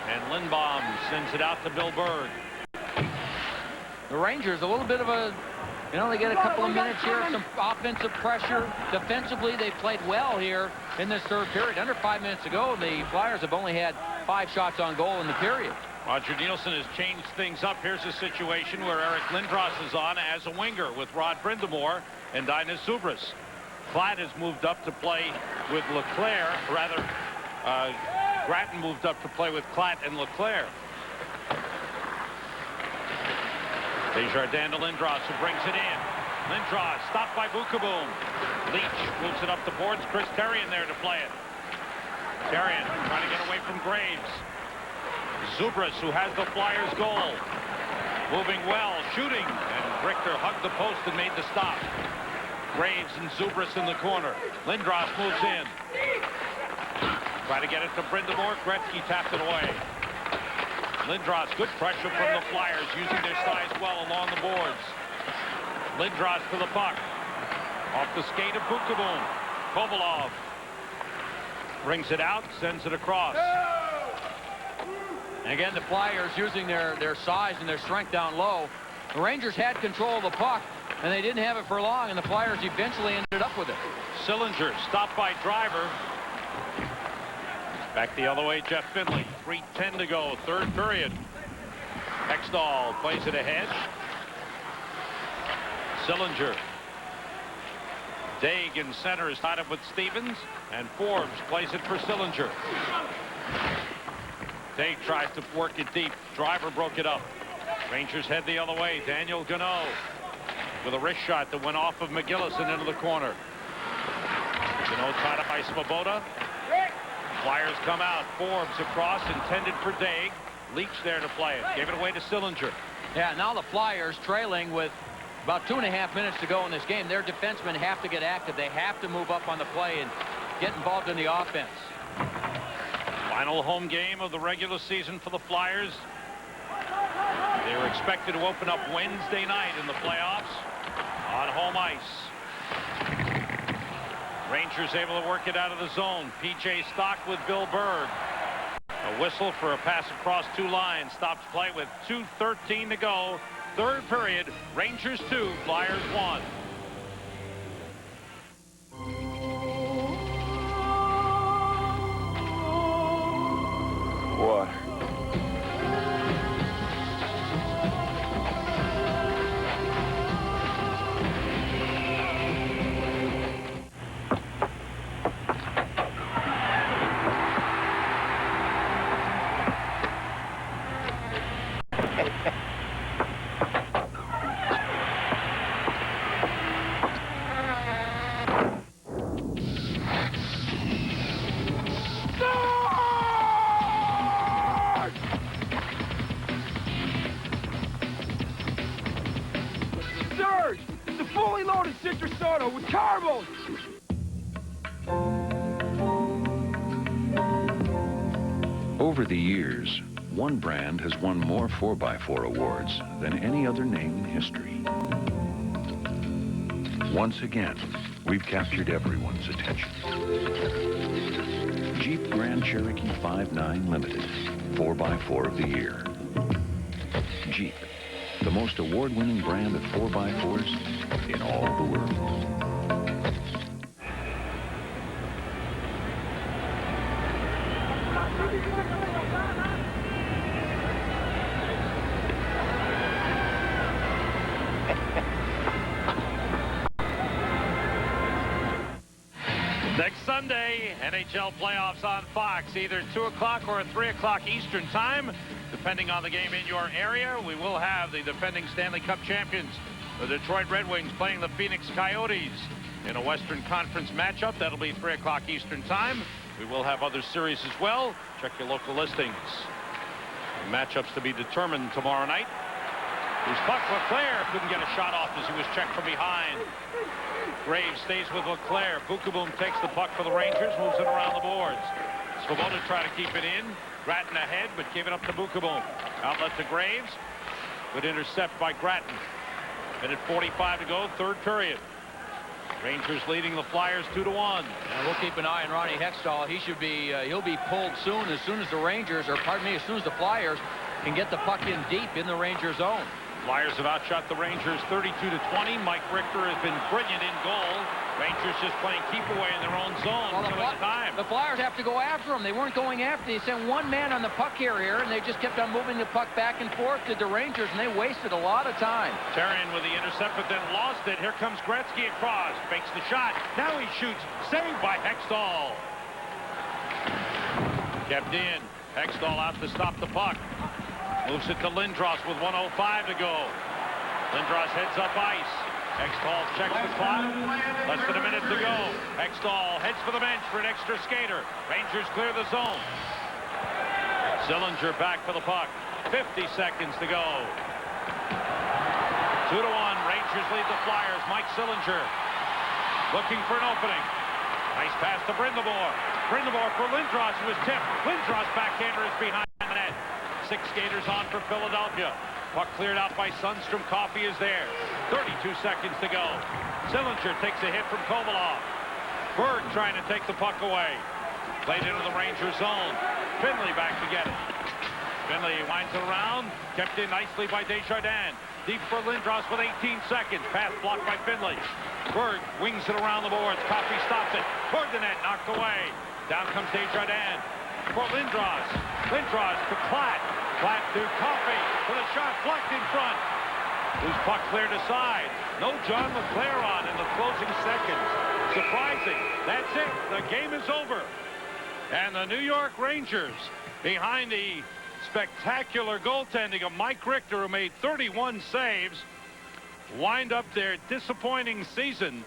And Lindblom sends it out to Bill Berg. The Rangers, a little bit of a, they get a couple of minutes here, some offensive pressure. Defensively, they played well here in this third period. Under 5 minutes ago, the Flyers have only had 5 shots on goal in the period. Roger Nielsen has changed things up. Here's a situation where Eric Lindros is on as a winger with Rod Brind'Amour and Dinas Zubras. Klatt has moved up to play with LeClaire. Rather, Gratton moved up to play with Klatt and LeClaire. Desjardins to Lindros, who brings it in. Lindros stopped by Bukaboom. Leach moves it up the boards. Chris Therien there to play it. Therien trying to get away from Graves. Zubras, who has the Flyers goal. Moving well, shooting, and Richter hugged the post and made the stop. Graves and Zubras in the corner. Lindros moves in. Try to get it to Brind'Amour. Gretzky tapped it away. Lindros, good pressure from the Flyers, using their size well along the boards. Lindros for the puck. Off the skate of Bukaboom. Kovalov brings it out, sends it across. And again, the Flyers using their size and their strength down low. The Rangers had control of the puck, and they didn't have it for long, and the Flyers eventually ended up with it. Sillinger stopped by Driver. Back the other way, Jeff Finley. 3:10 to go, third period. Hextall plays it ahead. Sillinger. Daig in center is tied up with Stevens, and Forbes plays it for Sillinger. Daig tries to work it deep. Driver broke it up. Rangers head the other way. Daniel Gano with a wrist shot that went off of McGillis and into the corner. Gano tied up by Svoboda. Flyers come out. Forbes across, intended for Daig. Leach there to play it. Gave it away to Sillinger. Yeah, now the Flyers trailing with about 2.5 minutes to go in this game. Their defensemen have to get active. They have to move up on the play and get involved in the offense. Final home game of the regular season for the Flyers. They were expected to open up Wednesday night in the playoffs on home ice. Rangers able to work it out of the zone. P.J. Stock with Bill Berg. A whistle for a pass across 2 lines. Stops play with 2:13 to go. Third period. Rangers 2, Flyers 1. Water. Surge! The fully loaded citrus soda with carbos! Over the years, one brand has won more 4x4 awards than any other name in history. Once again, we've captured everyone's attention. Jeep Grand Cherokee 5.9 Limited, 4x4 of the year. Jeep, the most award-winning brand of 4x4s in all the world. Next Sunday, NHL playoffs on Fox, either 2 o'clock or 3 o'clock Eastern time, depending on the game in your area. We will have the defending Stanley Cup champions, the Detroit Red Wings, playing the Phoenix Coyotes in a Western Conference matchup. That'll be 3 o'clock Eastern time. We will have other series as well. Check your local listings. Matchups to be determined tomorrow night. Who's puck? Leclerc couldn't get a shot off as he was checked from behind. Graves stays with Leclerc. Bukaboom takes the puck for the Rangers, moves it around the boards. Svoboda tried to keep it in. Gratton ahead, but gave it up to Bukaboom. Outlet to Graves. Good intercept by Gratton. Minute 45 to go, third period. Rangers leading the Flyers 2-1. And we'll keep an eye on Ronnie Hextall. He should be, he'll be pulled soon as the Rangers, or pardon me, as soon as the Flyers can get the puck in deep in the Ranger zone. Flyers have outshot the Rangers 32-20. Mike Richter has been brilliant in goal. Rangers just playing keep away in their own zone. Well, time. The Flyers have to go after them. They weren't going after. They sent one man on the puck carrier, and they just kept on moving the puck back and forth to the Rangers, and they wasted a lot of time. Therrien with the intercept, but then lost it. Here comes Gretzky across. Fakes the shot. Now he shoots. Saved by Hextall. Kept in. Hextall out to stop the puck. Moves it to Lindros with 1:05 to go. Lindros heads up ice. Hextall checks the clock. Less than a minute to go. Hextall heads for the bench for an extra skater. Rangers clear the zone. Sillinger back for the puck. 50 seconds to go. 2-1. Rangers lead the Flyers. Mike Sillinger looking for an opening. Nice pass to Brind'Amour. Brind'Amour for Lindros, who was tipped. Lindros backhander is behind the net. 6 skaters on for Philadelphia. Puck cleared out by Sundstrom. Coffey is there. 32 seconds to go. Sillinger takes a hit from Kovalov. Berg trying to take the puck away. Played into the Ranger zone. Finley back to get it. Finley winds it around. Kept in nicely by Desjardins. Deep for Lindros with 18 seconds. Pass blocked by Finley. Berg wings it around the boards. Coffey stops it. Toward the net. Knocked away. Down comes Desjardins. For Lindros. Lindros to Platt. Platt to Coffey. With a shot blocked in front. Whose puck cleared aside. No John LeClair on in the closing seconds. Surprising. That's it. The game is over. And the New York Rangers, behind the spectacular goaltending of Mike Richter, who made 31 saves, wind up their disappointing season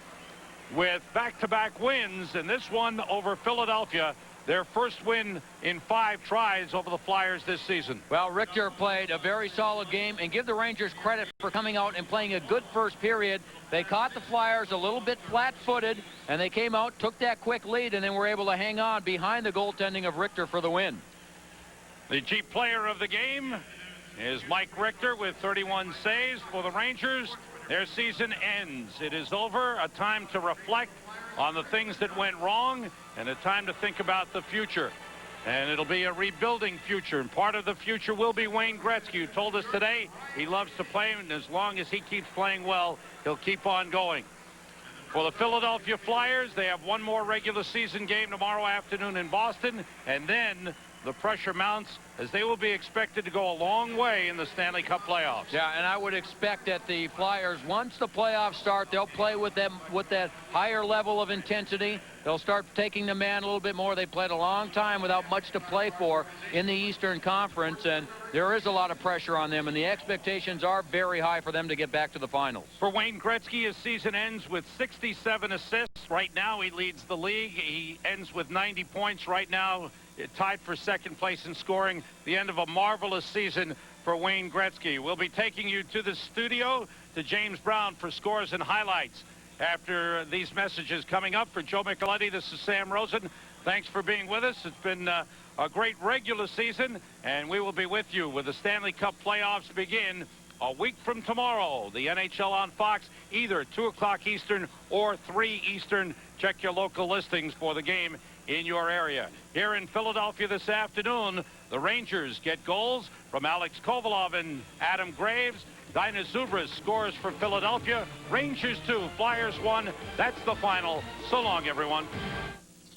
with back-to-back wins, and this one over Philadelphia, their first win in 5 tries over the Flyers this season. Well, Richter played a very solid game, and give the Rangers credit for coming out and playing a good first period. They caught the Flyers a little bit flat-footed, and they came out, took that quick lead, and then were able to hang on behind the goaltending of Richter for the win. The Jeep player of the game is Mike Richter with 31 saves for the Rangers. Their season ends. It is over. A time to reflect on the things that went wrong and a time to think about the future. And it'll be a rebuilding future. And part of the future will be Wayne Gretzky, who told us today he loves to play, and as long as he keeps playing well, he'll keep on going. For the Philadelphia Flyers, they have one more regular season game tomorrow afternoon in Boston, and then the pressure mounts as they will be expected to go a long way in the Stanley Cup playoffs. Yeah, and I would expect that the Flyers, once the playoffs start, they'll play with them with that higher level of intensity. They'll start taking the man a little bit more. They played a long time without much to play for in the Eastern Conference, and there is a lot of pressure on them, and the expectations are very high for them to get back to the finals. For Wayne Gretzky, his season ends with 67 assists. Right now, he leads the league. He ends with 90 points right now, tied for second place in scoring. The end of a marvelous season for Wayne Gretzky. We'll be taking you to the studio, to James Brown for scores and highlights. After these messages coming up, for Joe Micheletti, this is Sam Rosen. Thanks for being with us. It's been a great regular season, and we will be with you when the Stanley Cup playoffs begin a week from tomorrow. The NHL on Fox, either 2 o'clock Eastern or 3 Eastern. Check your local listings for the game in your area. Here in Philadelphia this afternoon, the Rangers get goals from Alex Kovalov and Adam Graves. Dinah Zubras scores for Philadelphia. Rangers 2, Flyers 1. That's the final. So long, everyone.